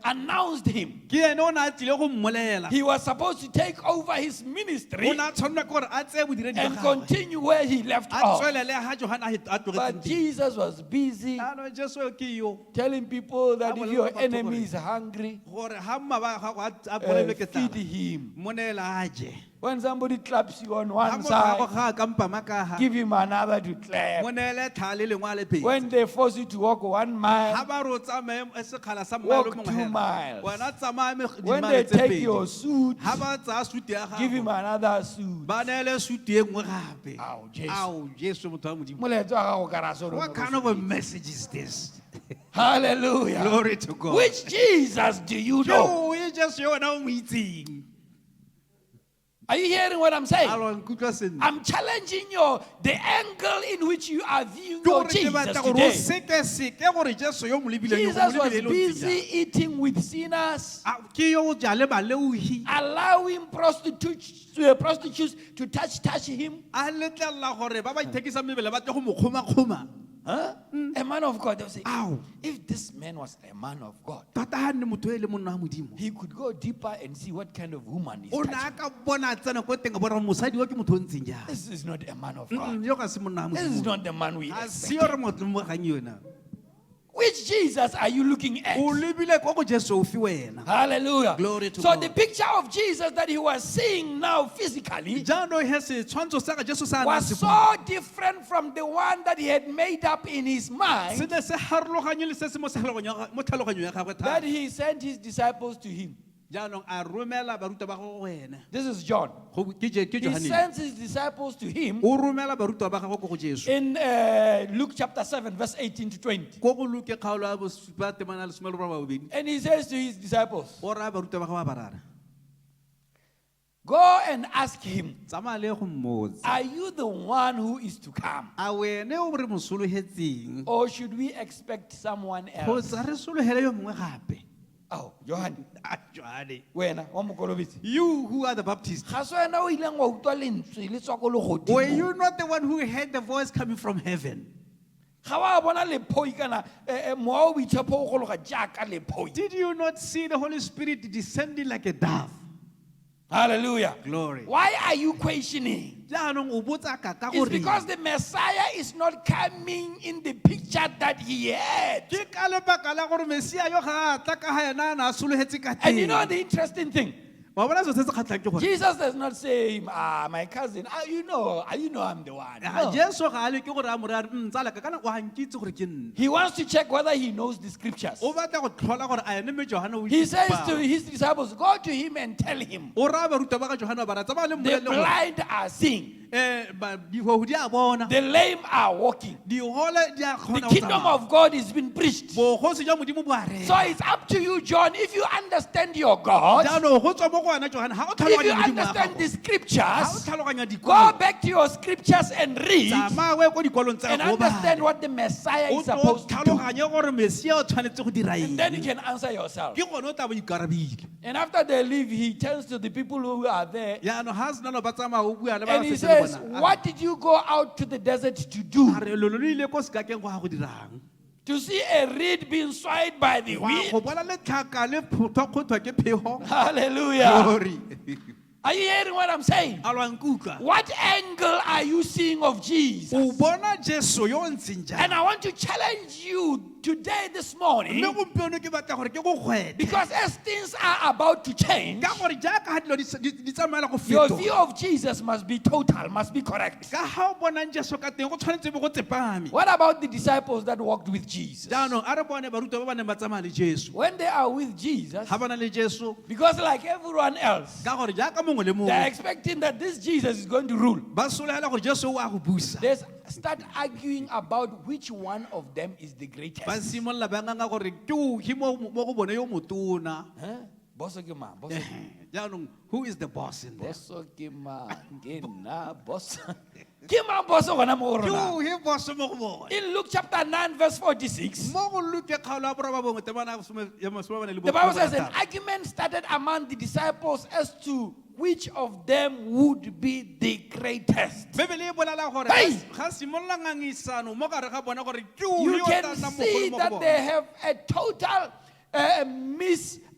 Speaker 1: announced him.
Speaker 2: ke ene o ne a tlile go mmolela
Speaker 1: He was supposed to take over his
Speaker 2: o
Speaker 1: ministry
Speaker 2: ne a tshwanela ke gore a tseye bodiredi ba
Speaker 1: and
Speaker 2: gagwe
Speaker 1: continue where he left
Speaker 2: a
Speaker 1: off.
Speaker 2: tswelele ha Johane a
Speaker 1: But
Speaker 2: tlogetseng teng
Speaker 1: Jesus was busy
Speaker 2: ano Jesu ke yo
Speaker 1: telling people that
Speaker 2: Ah,
Speaker 1: if
Speaker 2: well,
Speaker 1: your
Speaker 2: what about
Speaker 1: enemy
Speaker 2: Togore?
Speaker 1: is hungry,
Speaker 2: gore ha mma ba gago a bolailwe ke
Speaker 1: feed
Speaker 2: tlala
Speaker 1: him.
Speaker 2: mo neela a je
Speaker 1: When somebody claps you on
Speaker 2: Ha
Speaker 1: one
Speaker 2: motho a
Speaker 1: side,
Speaker 2: go ga ka mpama ka ha,
Speaker 1: give him another to clap.
Speaker 2: mo neele tlhaa le lengwe a le pedi.
Speaker 1: When they force you to walk 1
Speaker 2: Ha
Speaker 1: mile,
Speaker 2: ba re o tsamaye sekgala sa
Speaker 1: Walk
Speaker 2: mmala o mongwe
Speaker 1: 2
Speaker 2: hela,
Speaker 1: miles.
Speaker 2: wena tsamaya
Speaker 1: when
Speaker 2: dimile
Speaker 1: they
Speaker 2: tse
Speaker 1: take
Speaker 2: pedi.
Speaker 1: your suit,
Speaker 2: Ha ba tsaya suit ya
Speaker 1: give him
Speaker 2: gago,
Speaker 1: another suit.
Speaker 2: ba neele suit e nngwe gape.
Speaker 1: Ao, Jesu.
Speaker 2: Ao, Jesu motho wa Modimo.
Speaker 1: Moletlo wa gago ka ra so
Speaker 2: What kind of a message is this?
Speaker 1: Hallelujah.
Speaker 2: Glory to God.
Speaker 1: Which Jesus do you know?
Speaker 2: Yo, e just yo wena o mo itseng.
Speaker 1: Are you hearing what I'm saying?
Speaker 2: Alo, nkutlwa sentle.
Speaker 1: I'm challenging you the angle in which you are viewing
Speaker 2: Ke
Speaker 1: your
Speaker 2: gore ke
Speaker 1: Jesus
Speaker 2: batla gore o
Speaker 1: today.
Speaker 2: seke-seke gore Jesu yo o mo lebileng, yo o
Speaker 1: Jesus
Speaker 2: mo
Speaker 1: was
Speaker 2: lebile le o
Speaker 1: busy
Speaker 2: ntseng
Speaker 1: eating with sinners,
Speaker 2: jang. Ke yo o ja le baleuhi,
Speaker 1: allowing prostitutes to touch him.
Speaker 2: a letlelela gore ba ba ithekisa mebele ba tle go mo kgoma-kgoma.
Speaker 1: Huh? A man of God. They'll say,
Speaker 2: Ow.
Speaker 1: if this man was a man of God,
Speaker 2: Tota ha nne motho e le monna wa Modimo,
Speaker 1: he could go deeper and see what kind of woman he's
Speaker 2: o ne
Speaker 1: touching.
Speaker 2: a ka bona a tsena ko teng a bona mosadi yo ke motho o ntseng jang.
Speaker 1: This is not a man of God.
Speaker 2: Yo ka se monna wa
Speaker 1: This is
Speaker 2: Modimo.
Speaker 1: not the man we
Speaker 2: A se
Speaker 1: expect.
Speaker 2: yo re motho mo gang yona.
Speaker 1: Which Jesus are you looking at?
Speaker 2: O lebile ko go Jesu o fi wena.
Speaker 1: Hallelujah.
Speaker 2: Glory to
Speaker 1: So
Speaker 2: God.
Speaker 1: the picture of Jesus that he was seeing now physically
Speaker 2: Jaanong he setshwantsho sa ka Jesu sa nang
Speaker 1: was
Speaker 2: se
Speaker 1: so different from the one that he had made up in his
Speaker 2: se
Speaker 1: mind
Speaker 2: ne se harologanye le se se mo tlhaloganyong ya gagwe
Speaker 1: that
Speaker 2: thata.
Speaker 1: he sent his disciples to him.
Speaker 2: Jaanong a romela baruta ba go wena.
Speaker 1: This is John.
Speaker 2: Ke
Speaker 1: He
Speaker 2: Johane.
Speaker 1: sends his disciples to him
Speaker 2: O romela baruta ba gago ko go Jesu.
Speaker 1: in Luke chapter 7, verse 18 to 20.
Speaker 2: Ko go Luke kgaolo ya bosupa temana le some le borobedi.
Speaker 1: And he says to his disciples,
Speaker 2: O raya baruta ba gago ba barara.
Speaker 1: go and ask him,
Speaker 2: Tsamaya le go mmotsa.
Speaker 1: are you the one who is to come?
Speaker 2: A wene o re mo sologetseng?
Speaker 1: Or should we expect someone else?
Speaker 2: Kgotsa re sologele yo mongwe gape?
Speaker 1: Oh, Johan.
Speaker 2: Ah, Johanne.
Speaker 1: Wena wa mokolobetsi.
Speaker 2: You who are the Baptist.
Speaker 1: Ga se wena o ileng wa utlwa lentswe le tswa ko legodimo.
Speaker 2: Were you not the one who heard the voice coming from heaven?
Speaker 1: Ga wa bona lephoi kana mowa o boitshepo o gologa jaaka lephoi.
Speaker 2: Did you not see the Holy Spirit descending like a dove?
Speaker 1: Hallelujah.
Speaker 2: Glory.
Speaker 1: Why are you questioning?
Speaker 2: Jaanong o botsa ka ka
Speaker 1: It's
Speaker 2: gore
Speaker 1: because the Messiah is not coming in the picture that he had.
Speaker 2: ke ka lebaka la gore Mesia yo ga a tla ka ha yena a ne a sologetse ka
Speaker 1: And you know
Speaker 2: teng.
Speaker 1: the interesting thing,
Speaker 2: Wa bona se se kgatlhang ke gore
Speaker 1: Jesus does not say, my cousin, you know I'm the one. No.
Speaker 2: Jesu ga a le ke gore a mo re a re, tsala ka kana wa nkitse gore ke nna.
Speaker 1: He wants to check whether he knows the scriptures.
Speaker 2: O batla go tlhola gore a ene me Johane o
Speaker 1: He says
Speaker 2: itseng
Speaker 1: to
Speaker 2: ba.
Speaker 1: his disciples, go to him and tell him,
Speaker 2: O raya baruta ba ka Johane ba ra tsamaya le
Speaker 1: the
Speaker 2: mmolelle gore
Speaker 1: blind are seeing,
Speaker 2: dihohu di a bona,
Speaker 1: the lame are walking,
Speaker 2: digole di a
Speaker 1: the
Speaker 2: kgona go
Speaker 1: kingdom
Speaker 2: tsamaya.
Speaker 1: of God is being preached.
Speaker 2: Bogosi jwa Modimo bo a
Speaker 1: So
Speaker 2: rera.
Speaker 1: it's up to you, John, if you understand your God,
Speaker 2: Jaanong go tswa mo go wena Johane, ha o
Speaker 1: if you
Speaker 2: tlhaloganya Modimo wa
Speaker 1: understand
Speaker 2: gago,
Speaker 1: the
Speaker 2: ha o
Speaker 1: scriptures,
Speaker 2: tlhaloganya
Speaker 1: go
Speaker 2: dikolo,
Speaker 1: back to your scriptures and read
Speaker 2: tsamaya o ye ko dikolong tsa
Speaker 1: and
Speaker 2: gago o
Speaker 1: understand
Speaker 2: bale.
Speaker 1: what the Messiah
Speaker 2: O
Speaker 1: is
Speaker 2: tlo
Speaker 1: supposed to do.
Speaker 2: tlhaloganye gore Mesia o tshwanetse go dira
Speaker 1: And then you
Speaker 2: eng.
Speaker 1: can answer yourself.
Speaker 2: Ke gone o tla bo ikarabile.
Speaker 1: And after they leave, he turns to the people who are there
Speaker 2: Jaanong ha senano ba tsamaya o bua le ba
Speaker 1: and
Speaker 2: ba
Speaker 1: he
Speaker 2: setse le
Speaker 1: says,
Speaker 2: bona,
Speaker 1: what did you go out to the desert to do?
Speaker 2: a re lolo le ile ko sekakeng go ya go dirang?
Speaker 1: To see a reed being swayed by the
Speaker 2: Wa
Speaker 1: wind?
Speaker 2: go bona letlhaka le phothwa ke pheho.
Speaker 1: Hallelujah.
Speaker 2: Glory.
Speaker 1: Are you hearing what I'm saying?
Speaker 2: A lwa nkutlwa.
Speaker 1: What angle are you seeing of Jesus?
Speaker 2: O bona Jesu yo o ntseng jang.
Speaker 1: And I want to challenge you today, this morning,
Speaker 2: Mme gompieno ke batla gore ke go gwete.
Speaker 1: because as things are about to change,
Speaker 2: Ka gore jaaka ha dilo di tsamaela go
Speaker 1: your
Speaker 2: fetoga.
Speaker 1: view of Jesus must be total, must be correct.
Speaker 2: Ka ha o bonang Jesu ka teng go tshwanetse bo go tsepame.
Speaker 1: What about the disciples that walked with Jesus?
Speaker 2: Jaanong a re bone baruta ba ba neng ba tsamaya le Jesu.
Speaker 1: When they are with Jesus,
Speaker 2: Ha ba na le Jesu
Speaker 1: because like everyone else,
Speaker 2: ka gore jaaka mongwe le
Speaker 1: they're
Speaker 2: mongwe
Speaker 1: expecting that this Jesus is going to rule.
Speaker 2: ba sologela gore Jesu o a go busa.
Speaker 1: They start arguing about which one of them is the greatest.
Speaker 2: Ba simolola ba nganga gore ke o hi mo go bone yo motona.
Speaker 1: Huh? Boso ke mang? Boso-
Speaker 2: Jaanong who is the boss in there?
Speaker 1: boso ke mang? Ke nna, boso. Ke mang boso gona mo go
Speaker 2: Ke
Speaker 1: rona?
Speaker 2: o hi boss mo go bone.
Speaker 1: In Luke chapter 9, verse 46,
Speaker 2: Mo go Luke kgaolo ya boraba bongwe temana ya masome a mabane le
Speaker 1: the Bible says an
Speaker 2: borataro.
Speaker 1: argument started among the disciples as to which of them would be the greatest.
Speaker 2: Bebele e bolela gore
Speaker 1: Hey!
Speaker 2: ga simolola ngangisano mo gare ga bona gore ke o
Speaker 1: You
Speaker 2: yo
Speaker 1: can
Speaker 2: tla nna
Speaker 1: see
Speaker 2: mogolo mo go
Speaker 1: that
Speaker 2: bona.
Speaker 1: they have a total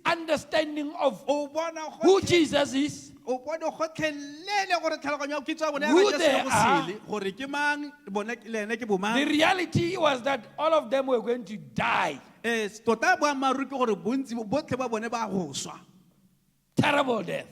Speaker 1: misunderstanding of
Speaker 2: O bona
Speaker 1: who
Speaker 2: gotlhe-
Speaker 1: Jesus is,
Speaker 2: o bone gotlhelele gore tlhaloganyo ya kitso ya bone ya
Speaker 1: Who
Speaker 2: ga
Speaker 1: they
Speaker 2: Jesu go
Speaker 1: are.
Speaker 2: sele gore ke mang bone le ene ke bo
Speaker 1: the
Speaker 2: mang.
Speaker 1: reality was that all of them were going to die.
Speaker 2: Tota boammaaruri ke gore bontsi botlhe ba bone ba go swa.
Speaker 1: Terrible death.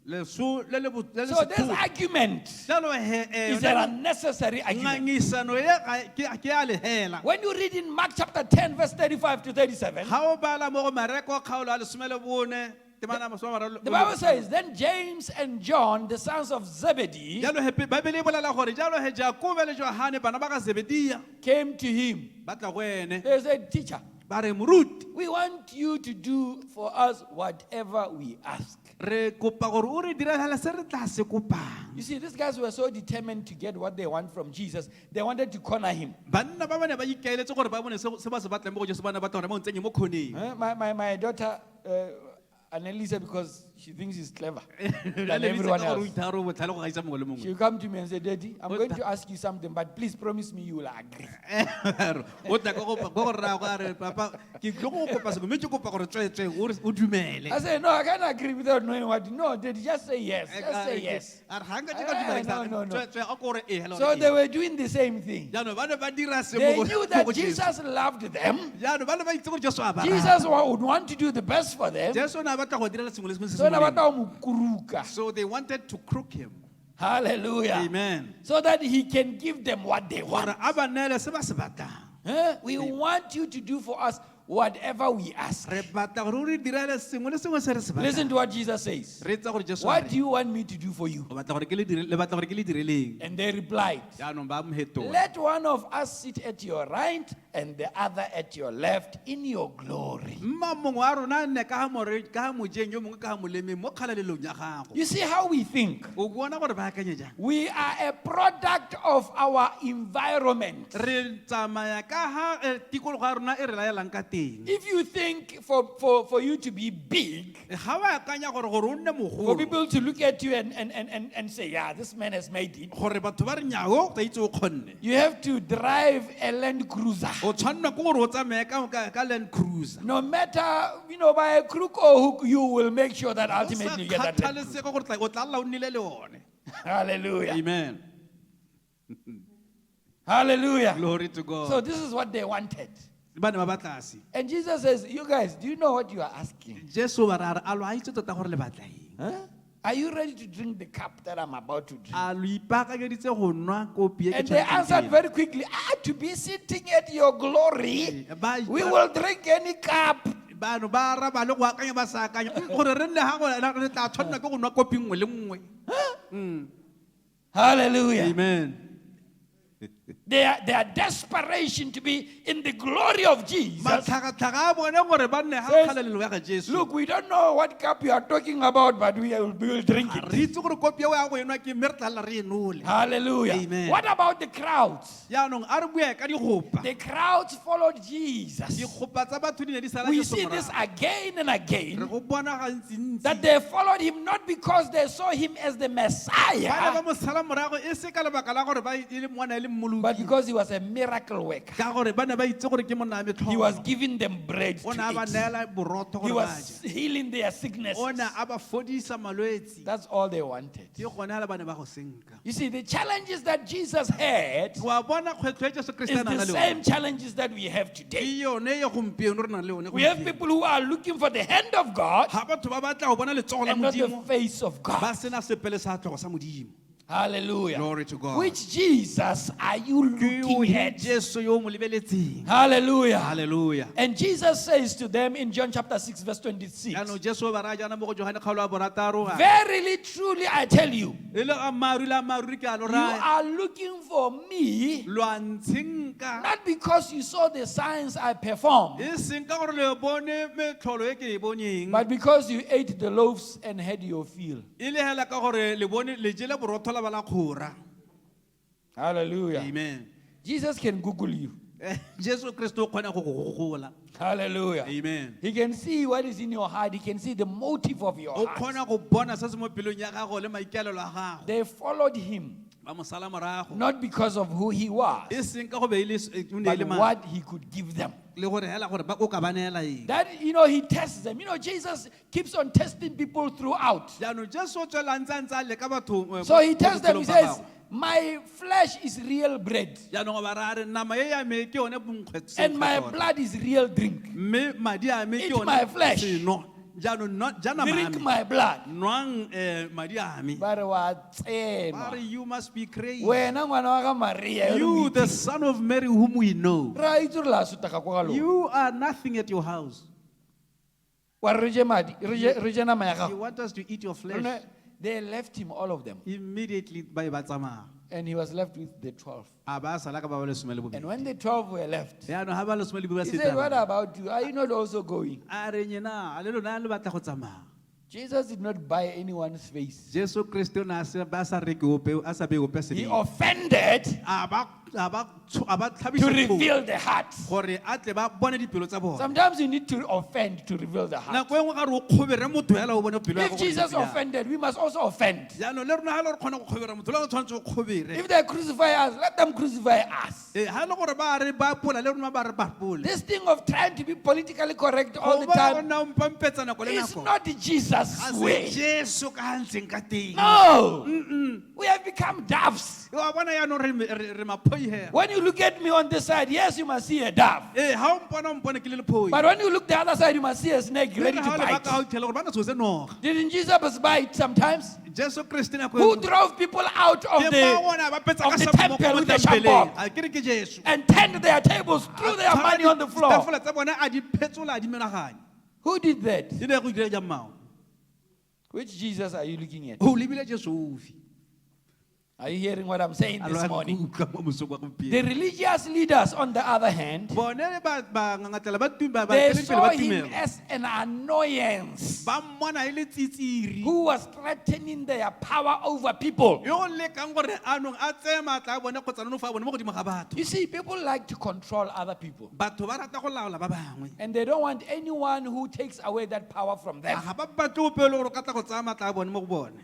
Speaker 2: leso le le
Speaker 1: So this argument
Speaker 2: jalo
Speaker 1: is an unnecessary argument.
Speaker 2: ngangisano ye ke a lehela
Speaker 1: When you read in Mark chapter 10, verse 35 to 37,
Speaker 2: ha o bala mo go mareko kgaolo a lesomele bone temana masoma
Speaker 1: the Bible says, then James and John, the sons of Zebedee,
Speaker 2: jalo he Bible e bolela gore jalo he Jakob le Johane bana ba ka Zebedia
Speaker 1: came to him.
Speaker 2: ba tla go ene
Speaker 1: They said, teacher,
Speaker 2: ba re moruti
Speaker 1: we want you to do for us whatever we ask.
Speaker 2: re kopa gore o re direla se re tla se kopang
Speaker 1: You see, these guys were so determined to get what they want from Jesus, they wanted to corner him.
Speaker 2: banna ba bane ba ikaeletse gore ba bone se ba se batlang mo go Jesu bana ba tla mo ntsenye mo khoneng
Speaker 1: My daughter, Annalisa, because she thinks she's clever than everyone else. She'll come to me and say, Daddy, I'm going to ask you something, but please promise me you will agree. I say, no, I can't agree without knowing what. No, Daddy, just say yes. Just say yes. No. So they were doing the same thing. They knew that Jesus loved them. Jesus would want to do the best for them.
Speaker 2: So they wanted to crook him.
Speaker 1: Hallelujah.
Speaker 2: Amen.
Speaker 1: So that he can give them what they want. We want you to do for us whatever we ask. Listen to what Jesus says. What do you want me to do for you? And they replied, let one of us sit at your right and the other at your left in your glory. You see how we think? We are a product of our environment. If you think for you to be big, for people to look at you and say, yeah, this man has made it, you have to drive a Land Cruiser. No matter, by a crook or hook, you will make sure that ultimately you get that Land Cruiser. Hallelujah.
Speaker 2: Amen.
Speaker 1: Hallelujah.
Speaker 2: Glory to God.
Speaker 1: So this is what they wanted. And Jesus says, you guys, do you know what you are asking? Huh? Are you ready to drink the cup that I'm about to drink? And they answered very quickly, to be sitting at your glory, we will drink any cup. Hallelujah.
Speaker 2: Amen.
Speaker 1: Their desperation to be in the glory of Jesus. Says, look, we don't know what cup you are talking about, but we will drink it. Hallelujah.
Speaker 2: Amen.
Speaker 1: What about the crowds? The crowds followed Jesus. We see this again and again, that they followed him not because they saw him as the Messiah, but because he was a miracle worker. He was giving them bread to eat. He was healing their sickness. That's all they wanted. You see, the challenges that Jesus had is the same challenges that we have today. We have people who are looking for the hand of God and not the face of God. Hallelujah.
Speaker 2: Glory to God.
Speaker 1: Which Jesus are you looking at? Hallelujah.
Speaker 2: Hallelujah.
Speaker 1: And Jesus says to them in John chapter 6 verse 26, verily, truly, I tell you, you are looking for me not because you saw the signs I performed, but because you ate the loaves and had your fill. Hallelujah.
Speaker 2: Amen.
Speaker 1: Jesus can Google you. Hallelujah.
Speaker 2: Amen.
Speaker 1: He can see what is in your heart. He can see the motive of your heart. They followed him not because of who he was, but what he could give them. That, he tests them. Jesus keeps on testing people throughout. So he tells them, he says, my flesh is real bread, and my blood is real drink. Eat my flesh
Speaker 2: jaanong ja nama ya
Speaker 1: drink
Speaker 2: me,
Speaker 1: my blood.
Speaker 2: nwang madi a me.
Speaker 1: Ba re wa
Speaker 2: Ba
Speaker 1: tsenwa.
Speaker 2: re, you must be crazy.
Speaker 1: Wena ngwana wa ga Maria,
Speaker 2: You, the son of Mary whom we know,
Speaker 1: ra itse re la suta ka kwa ga lona.
Speaker 2: you are nothing at your house.
Speaker 1: Wa re je madi, re je nama ya
Speaker 2: You
Speaker 1: gago.
Speaker 2: want us to eat your flesh.
Speaker 1: Lona, they left him, all of them.
Speaker 2: Immediately ba tsamaya.
Speaker 1: And he was left with the 12.
Speaker 2: A ba sala ka ba ba lesome le bobedi.
Speaker 1: And when the 12 were left,
Speaker 2: Yaanong ha ba lesome le bobedi ba
Speaker 1: he said, what
Speaker 2: setse
Speaker 1: about you? Are you not also going?
Speaker 2: a re nyena le lona le batla go tsamaya.
Speaker 1: Jesus did not buy anyone's face.
Speaker 2: Jesu Kristo na se ba sa reke ope a sa be ope se
Speaker 1: He
Speaker 2: di.
Speaker 1: offended
Speaker 2: A ba
Speaker 1: to
Speaker 2: tlhabisa
Speaker 1: reveal the heart.
Speaker 2: gore a tle ba bone dipelo tsa bona.
Speaker 1: Sometimes you need to offend to reveal the heart.
Speaker 2: Nako engwe ga re o kgobere motho hela o bone pelo ya
Speaker 1: If Jesus offended, we must also offend.
Speaker 2: jaanong le rona ha le re kgona go kgobera motho le go tshwanetse o kgobere.
Speaker 1: If they crucify us, let them crucify us.
Speaker 2: Ha le gore ba re ba pola le rona ba re ba pole.
Speaker 1: This thing of trying to be politically correct all the
Speaker 2: Go ba
Speaker 1: time
Speaker 2: gona o mpampetsa nako le
Speaker 1: is
Speaker 2: nako.
Speaker 1: not Jesus'
Speaker 2: Ga se
Speaker 1: way.
Speaker 2: Jesu ka ha ntseng ka teng.
Speaker 1: No. We have become doves.
Speaker 2: Wa bona yaanong re maphoi hela.
Speaker 1: When you look at me on this side, yes, you must see a dove.
Speaker 2: Ha o mpona o mpone ke le lephoi.
Speaker 1: But when you look the other side, you must see a snake ready to
Speaker 2: Ha o le ba ka
Speaker 1: bite.
Speaker 2: ga o itlhela gore ba na tshotse noga.
Speaker 1: Didn't Jesus bite sometimes?
Speaker 2: Jesu Kriste nako
Speaker 1: Who drove people out of
Speaker 2: Ke ba
Speaker 1: the
Speaker 2: bona ba petsa ka
Speaker 1: of the
Speaker 2: sapo mo
Speaker 1: temple
Speaker 2: mo
Speaker 1: with the
Speaker 2: tempeleng.
Speaker 1: shambok
Speaker 2: A ke re ke Jesu.
Speaker 1: and turned their tables, threw their money on the floor?
Speaker 2: Ditafola tsa bona a di phetsola a di menaganya.
Speaker 1: Who did that?
Speaker 2: Di ne go ile ja mmao.
Speaker 1: Which Jesus are you looking at?
Speaker 2: O lebile Jesu ofi.
Speaker 1: Are you hearing what I'm saying this morning?
Speaker 2: Ka mo mosoko wa gompieno.
Speaker 1: The religious leaders, on the other hand,
Speaker 2: Bone ba ngangatela ba tumba ba
Speaker 1: they
Speaker 2: pele
Speaker 1: saw
Speaker 2: ba
Speaker 1: him
Speaker 2: tumelo.
Speaker 1: as an annoyance
Speaker 2: Ba mmona e le tsitsiri.
Speaker 1: who was threatening their power over people.
Speaker 2: Yo le kang gore anong a tsaya matla a bone kgotsa no fa bone mo godimo ga batho.
Speaker 1: You see, people like to control other people.
Speaker 2: Batho ba rata go laola ba bangwe.
Speaker 1: And they don't want anyone who takes away that power from them.
Speaker 2: Ga ba batle o pele gore ka tla go tsaya matla a bone mo go bone.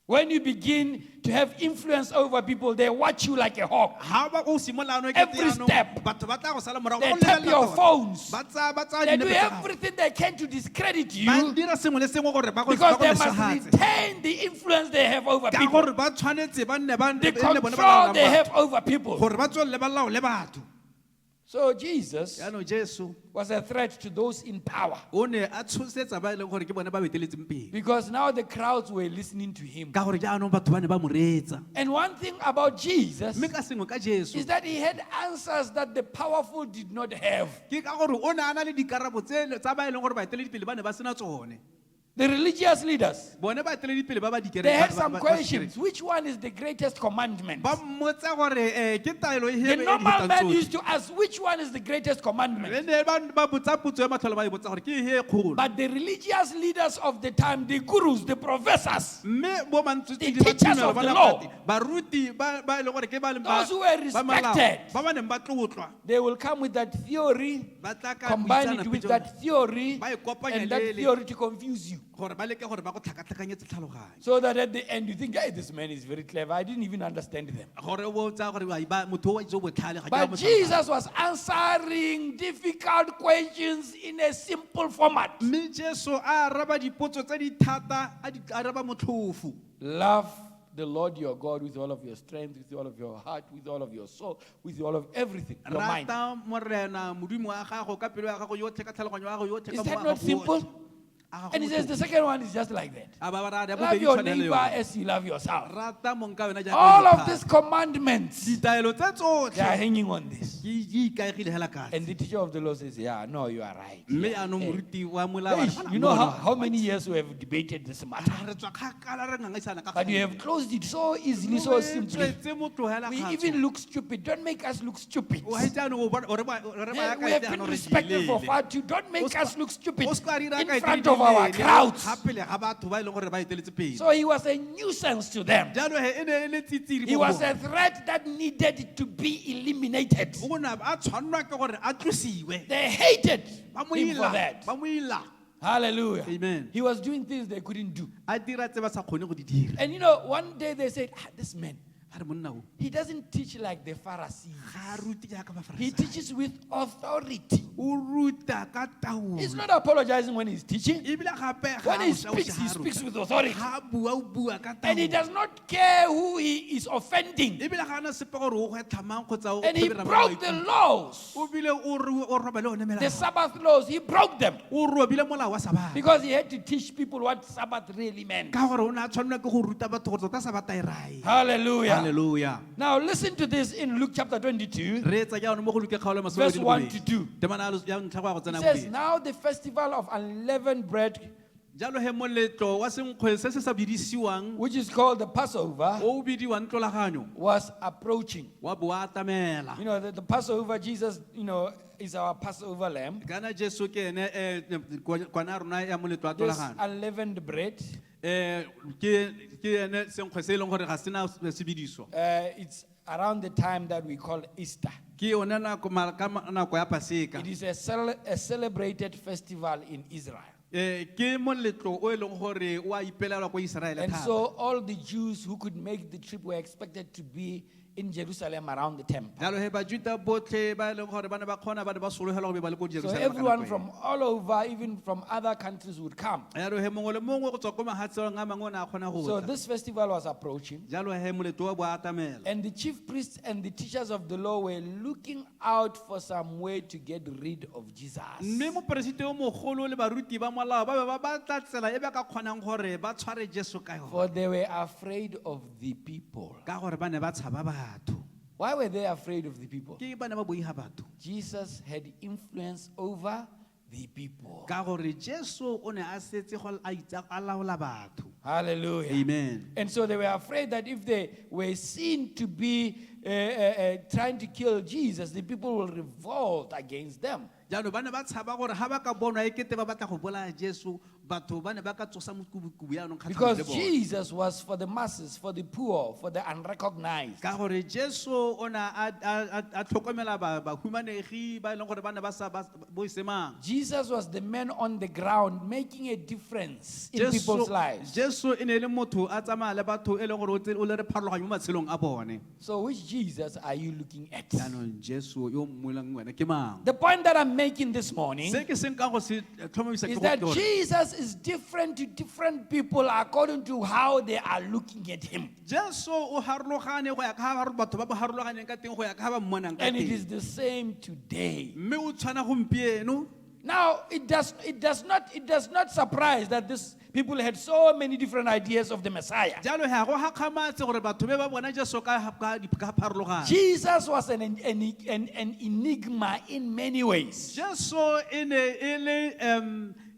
Speaker 1: When you begin to have influence over people, they watch you like a hawk.
Speaker 2: Ha ba go simola no
Speaker 1: Every step.
Speaker 2: batho ba tla go sala morago.
Speaker 1: They tap your phones.
Speaker 2: Ba tsaya
Speaker 1: They do
Speaker 2: dinepe tsa gago.
Speaker 1: everything they can to discredit
Speaker 2: Ba
Speaker 1: you
Speaker 2: dira sengwe le sengwe gore ba go
Speaker 1: because they
Speaker 2: sa
Speaker 1: must
Speaker 2: hatse.
Speaker 1: retain the influence they have over
Speaker 2: Ka
Speaker 1: people,
Speaker 2: gore ba tshwanetse ba nne ba
Speaker 1: the
Speaker 2: nne bone ba
Speaker 1: control
Speaker 2: laolang
Speaker 1: they
Speaker 2: batho.
Speaker 1: have over people.
Speaker 2: Gore ba tswelle ba laole batho.
Speaker 1: So Jesus
Speaker 2: Yaanong Jesu
Speaker 1: was a threat to those in power
Speaker 2: o ne a tshosetsa ba e leng gore ke bone ba beteletseng pele.
Speaker 1: because now the crowds were listening to him.
Speaker 2: Ka gore jaanong batho ba ne ba mo reetsa.
Speaker 1: And one thing about Jesus
Speaker 2: Mme ka sengwe ka Jesu
Speaker 1: is that he had answers that the powerful did not have.
Speaker 2: ke ka gore o ne a na le dikarabo tsa ba e leng gore baeteledipele ba ne ba sena tsone.
Speaker 1: The religious leaders,
Speaker 2: Bone baeteledipele ba ba
Speaker 1: they had
Speaker 2: dikereke
Speaker 1: some questions. Which one is the greatest commandment?
Speaker 2: ba mmotsa gore ke taelo e
Speaker 1: The
Speaker 2: hebe e
Speaker 1: normal
Speaker 2: fetang
Speaker 1: man
Speaker 2: tsohle.
Speaker 1: used to ask, which one is the greatest commandment?
Speaker 2: Le ne ba botsa potso ya matlholo ba e botsa gore ke he e kgolo.
Speaker 1: But the religious leaders of the time, the gurus, the professors,
Speaker 2: Mme bo
Speaker 1: The
Speaker 2: mantswetsedi ba
Speaker 1: teachers
Speaker 2: tumelo
Speaker 1: of
Speaker 2: ba
Speaker 1: the
Speaker 2: le
Speaker 1: law,
Speaker 2: kgate, baruti ba e leng gore ke ba leng
Speaker 1: those who were
Speaker 2: ba molao,
Speaker 1: respected,
Speaker 2: ba ba neng ba tlotlwa
Speaker 1: they will come with that theory,
Speaker 2: ba tla ka
Speaker 1: combine it
Speaker 2: boitseanape
Speaker 1: with
Speaker 2: jona,
Speaker 1: that theory,
Speaker 2: ba e kopanya
Speaker 1: and
Speaker 2: le
Speaker 1: that
Speaker 2: le-
Speaker 1: theory to confuse you.
Speaker 2: gore ba leke gore ba go tlhakatlhakanyetse tlhaloganyo.
Speaker 1: So that at the end you think, hey, this man is very clever. I didn't even understand them.
Speaker 2: Gore o bo tsa gore motho o wa itse o botlhale ga ke a
Speaker 1: But
Speaker 2: mo tlhaloganya.
Speaker 1: Jesus was answering difficult questions in a simple format.
Speaker 2: Mme Jesu a araba dipotso tse di thata a di araba motlhofo.
Speaker 1: Love the Lord your God with all of your strength, with all of your heart, with all of your soul, with all of everything, your mind.
Speaker 2: Rata morena modimo wa gago ka pelo ya gago yotlhe ka tlhaloganyo ya gago yotlhe
Speaker 1: Is
Speaker 2: ka
Speaker 1: that
Speaker 2: moya
Speaker 1: not
Speaker 2: gago
Speaker 1: simple?
Speaker 2: yotlhe. A ga go
Speaker 1: And he says the
Speaker 2: motlhofo.
Speaker 1: second one is just like that.
Speaker 2: A ba ba rata, ya
Speaker 1: Love
Speaker 2: bobedi
Speaker 1: your
Speaker 2: tshwana le
Speaker 1: neighbor
Speaker 2: yone.
Speaker 1: as you love yourself.
Speaker 2: Rata mong ka wena jaaka
Speaker 1: All
Speaker 2: o
Speaker 1: of
Speaker 2: ithata.
Speaker 1: these commandments,
Speaker 2: Ditaelo tse
Speaker 1: they are
Speaker 2: tsotlhe
Speaker 1: hanging on this.
Speaker 2: di ikaegile hela ka.
Speaker 1: And the teacher of the law says, yeah, no, you are right.
Speaker 2: Mme
Speaker 1: Yeah.
Speaker 2: anong
Speaker 1: Hey.
Speaker 2: moruti wa molao
Speaker 1: Hey, you know how many years we have debated this matter?
Speaker 2: re tswa kgakala re ngangisana ka
Speaker 1: But you have closed it so easily, so simply.
Speaker 2: tswetse motho hela
Speaker 1: We
Speaker 2: kgatso.
Speaker 1: even look stupid. Don't make us look stupid.
Speaker 2: O haitse anong o bona- o re ba- o re ba
Speaker 1: Hey,
Speaker 2: yaka
Speaker 1: we have
Speaker 2: ete
Speaker 1: been
Speaker 2: anong re
Speaker 1: respected for
Speaker 2: dilele.
Speaker 1: far too. Don't make
Speaker 2: ska-
Speaker 1: us look stupid
Speaker 2: O ska dira
Speaker 1: in
Speaker 2: ka
Speaker 1: front
Speaker 2: ete
Speaker 1: of our
Speaker 2: dilele,
Speaker 1: crowds.
Speaker 2: ga pele ga batho ba e leng gore ba eteletse pele.
Speaker 1: So he was a nuisance to them.
Speaker 2: Jalo he, e ne e le tsitsiri
Speaker 1: He
Speaker 2: mo
Speaker 1: was
Speaker 2: go
Speaker 1: a threat that needed to be eliminated.
Speaker 2: bona. A tshwanelwa ke gore a tlosiwe.
Speaker 1: They hated
Speaker 2: Ba mo
Speaker 1: him for
Speaker 2: ila,
Speaker 1: that.
Speaker 2: ba mo ila.
Speaker 1: Hallelujah.
Speaker 2: Amen.
Speaker 1: He was doing things they couldn't do.
Speaker 2: A dira tse ba sa kgone go di dira.
Speaker 1: And you know, one day they said, this man,
Speaker 2: a re monna o
Speaker 1: he doesn't teach like the Pharisees.
Speaker 2: ga a rute jaaka
Speaker 1: He
Speaker 2: bafarisai
Speaker 1: teaches with authority.
Speaker 2: o ruta ka taolo
Speaker 1: He's not apologizing when he's teaching.
Speaker 2: ebile gape
Speaker 1: When he speaks with authority.
Speaker 2: ga a bua o bua ka
Speaker 1: And he
Speaker 2: taolo
Speaker 1: does not care who he is offending.
Speaker 2: ebile ga ana sepe gore o go tlhamang kgotsa o
Speaker 1: And he
Speaker 2: kgobera ba
Speaker 1: broke the
Speaker 2: maikutlo.
Speaker 1: laws,
Speaker 2: o bile o roba le one
Speaker 1: the
Speaker 2: melao
Speaker 1: Sabbath laws. He broke them
Speaker 2: o robile molao wa sabata
Speaker 1: because he had to teach people what Sabbath really meant.
Speaker 2: ka gore o ne a tshwanelwa ke go ruta batho gore tota sabata e rae
Speaker 1: Hallelujah.
Speaker 2: halleluja
Speaker 1: Now listen to this in Luke chapter 22.
Speaker 2: re etsa jaanong mo go luke kgaolo
Speaker 1: Verse 1 to 2.
Speaker 2: temana ya ntlha go ya go
Speaker 1: It
Speaker 2: tsena
Speaker 1: says,
Speaker 2: bobedi.
Speaker 1: now the festival of unleavened bread,
Speaker 2: jalo he moletlo wa senkgwe se se sa bidisiwang
Speaker 1: which is called the Passover,
Speaker 2: o o bidiwang tlolaganyo
Speaker 1: was approaching.
Speaker 2: wa bo a atamela
Speaker 1: You know, the Passover, Jesus, is our Passover lamb.
Speaker 2: kana jesu ke ene kwana rona ya moletlo wa
Speaker 1: This
Speaker 2: tlolagano
Speaker 1: unleavened bread,
Speaker 2: ke ene senkgwe se e leng gore ga sena sebediswa
Speaker 1: it's around the time that we call Easter.
Speaker 2: ke yone ka nako ya paseka
Speaker 1: It is a celebrated festival in Israel.
Speaker 2: ke moletlo o e leng gore o a ipelelwa ko Iseraele
Speaker 1: And
Speaker 2: thata
Speaker 1: so all the Jews who could make the trip were expected to be in Jerusalem around the temple.
Speaker 2: jalo he bajuta botlhe ba e leng gore ba ne ba kgona ba ne ba sologelwa go be ba le ko
Speaker 1: So
Speaker 2: Jerusalem ka
Speaker 1: everyone
Speaker 2: nako
Speaker 1: from all over, even from other countries, would come.
Speaker 2: e. jalo he mongwe le mongwe go tswa ko mahatselong a mangwe o ne a kgona go
Speaker 1: So
Speaker 2: tla
Speaker 1: this festival was approaching.
Speaker 2: jalo he moletlo wa bo a atamela
Speaker 1: And the chief priests and the teachers of the law were looking out for some way to get rid of Jesus.
Speaker 2: mme moporesite o mogolo le baruti ba molao ba be ba batla tsela e ba ka kgonang gore ba tshware jesu ka
Speaker 1: For
Speaker 2: yone
Speaker 1: they were afraid of the people.
Speaker 2: ka gore ba ne ba tshaba batho
Speaker 1: Why were they afraid of the people?
Speaker 2: ke ba ne ba boiga batho
Speaker 1: Jesus had influence over the people.
Speaker 2: ka gore jesu o ne a setse go a itsa a laola batho
Speaker 1: Hallelujah.
Speaker 2: amen
Speaker 1: And so they were afraid that if they were seen to be trying to kill Jesus, the people will revolt against them.
Speaker 2: jalo ba ne ba tshaba gore ga ba ka bonwa e kete ba batla go bolaya jesu batho ba ne ba ka tsosa mokubukubu yaanong kgatlhanong
Speaker 1: Because
Speaker 2: le bone.
Speaker 1: Jesus was for the masses, for the poor, for the unrecognized.
Speaker 2: ka gore jesu o ne a tlhokomela bahumanegi ba e leng gore ba ne ba sa boisemang
Speaker 1: Jesus was the man on the ground making a difference in people's lives.
Speaker 2: jesu e ne e le motho a tsamaya le batho e leng gore o le re pharologanyo mo matshelong a bone
Speaker 1: So which Jesus are you looking at?
Speaker 2: jaanong jesu yo mmolang wena ke mang
Speaker 1: The point that I'm making this morning
Speaker 2: se ke seng ka go se tlhomamisa
Speaker 1: is
Speaker 2: ke
Speaker 1: that
Speaker 2: gore
Speaker 1: Jesus is different to different people according to how they are looking at him.
Speaker 2: jesu o harologane go ya ka batho ba ba harologaneng ka teng go ya ka ba mmonang ka
Speaker 1: And it
Speaker 2: teng
Speaker 1: is the same today.
Speaker 2: mme o tshwana gompieno
Speaker 1: Now, it does not surprise that these people had so many different ideas of the Messiah.
Speaker 2: jalo ga go gakgamatse gore batho be ba bona jesu ka pharologano
Speaker 1: Jesus was an enigma in many ways.
Speaker 2: jesu e ne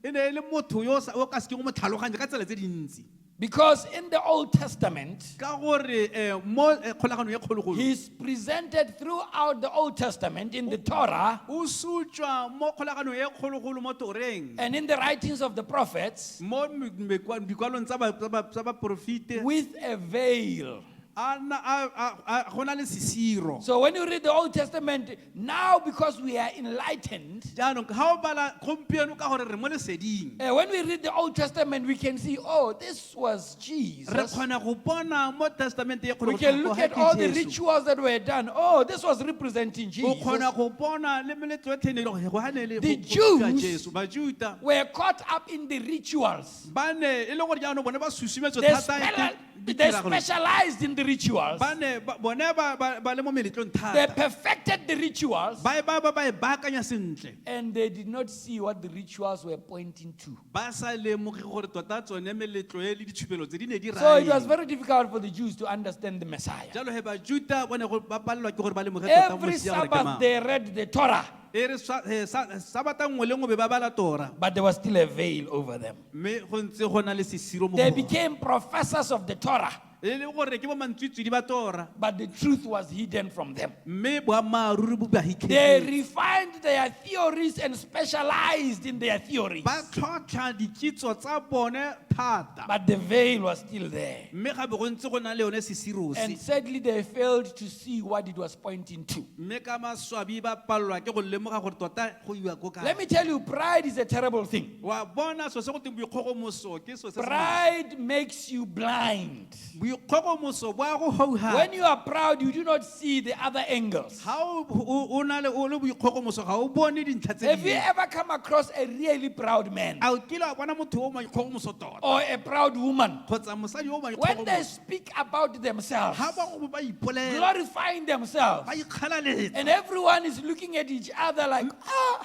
Speaker 2: e le motho yo o ka se ke go mo tlhaloganya ka tsela tse dintsi
Speaker 1: Because in the Old Testament,
Speaker 2: ka gore mo kgolagano ye kgologolo
Speaker 1: he's presented throughout the Old Testament in the Torah
Speaker 2: o sutswa mo kgolagano ye kgologolo mo toreng
Speaker 1: and in the writings of the prophets
Speaker 2: mo dikwalong tsa baporofite
Speaker 1: with a veil.
Speaker 2: go na le sesiro
Speaker 1: So when you read the Old Testament, now because we are enlightened,
Speaker 2: jaanong ga o bala gompieno ka gore re mo leseding
Speaker 1: when we read the Old Testament, we can see, oh, this was
Speaker 2: re
Speaker 1: Jesus.
Speaker 2: kgona go bona mo testamente ye
Speaker 1: We can look at all the rituals that were done. Oh, this was representing
Speaker 2: o
Speaker 1: Jesus.
Speaker 2: kgona go bona le meletlo e thene go gane le
Speaker 1: The
Speaker 2: go ruta
Speaker 1: Jews
Speaker 2: jesu bajuta
Speaker 1: Were caught up in the rituals.
Speaker 2: ba ne e le gore jaanong bone ba susumetswe
Speaker 1: They,
Speaker 2: thata
Speaker 1: they specialized in the rituals.
Speaker 2: ba ne bone ba le mo meletlong
Speaker 1: They
Speaker 2: thata
Speaker 1: perfected the rituals.
Speaker 2: ba e baakanya sentle
Speaker 1: And they did not see what the rituals were pointing to.
Speaker 2: ba sa lemoge gore tota tsone meletlo e le ditshupelo tse di ne di
Speaker 1: So it was
Speaker 2: rae
Speaker 1: very difficult for the Jews to understand the Messiah.
Speaker 2: jalo he bajuta bone ba palelwa ke gore ba lemoge tota
Speaker 1: Every
Speaker 2: mosia gore ke
Speaker 1: Sabbath
Speaker 2: mang
Speaker 1: they read the Torah,
Speaker 2: e re sabata nngwe le nngwe be ba bala tora
Speaker 1: but there was still a veil over them.
Speaker 2: mme go ntse go na le sesiro mo
Speaker 1: They
Speaker 2: go bona.
Speaker 1: became professors of the Torah,
Speaker 2: e le gore ke bo mantswitswidi ba tora
Speaker 1: but the truth was hidden from them.
Speaker 2: mme boammaaruri bo ba
Speaker 1: They
Speaker 2: hitlhetse
Speaker 1: refined their theories and specialized in their theories,
Speaker 2: ba tlhotlha dikitso tsa bone thata
Speaker 1: but the veil was still there.
Speaker 2: mme gape go ntse go na le yone sesiro
Speaker 1: And
Speaker 2: se
Speaker 1: sadly, they failed to see what it was pointing to.
Speaker 2: mme ka maswabi ba palelwa ke go lemoga gore tota go iwa ko
Speaker 1: Let
Speaker 2: kae
Speaker 1: me tell you, pride is a terrible thing.
Speaker 2: wa bona so se go teng boikgogomoso ke so se se maswe.
Speaker 1: Pride makes you blind.
Speaker 2: boikgogomoso bo a go hauha.
Speaker 1: When you are proud, you do not see the other angles.
Speaker 2: Ha o na le boikgogomoso ga o bone dintlha tse
Speaker 1: Have you
Speaker 2: dingwe.
Speaker 1: ever come across a really proud man
Speaker 2: A o kile wa bona motho o maikgogomoso tota
Speaker 1: or a proud woman?
Speaker 2: kgotsa mosadi o
Speaker 1: When they
Speaker 2: maikgogomoso
Speaker 1: speak about themselves,
Speaker 2: ha ba go ba ipolela
Speaker 1: glorifying themselves,
Speaker 2: ba ikgalaletsa
Speaker 1: and everyone is looking at each other like,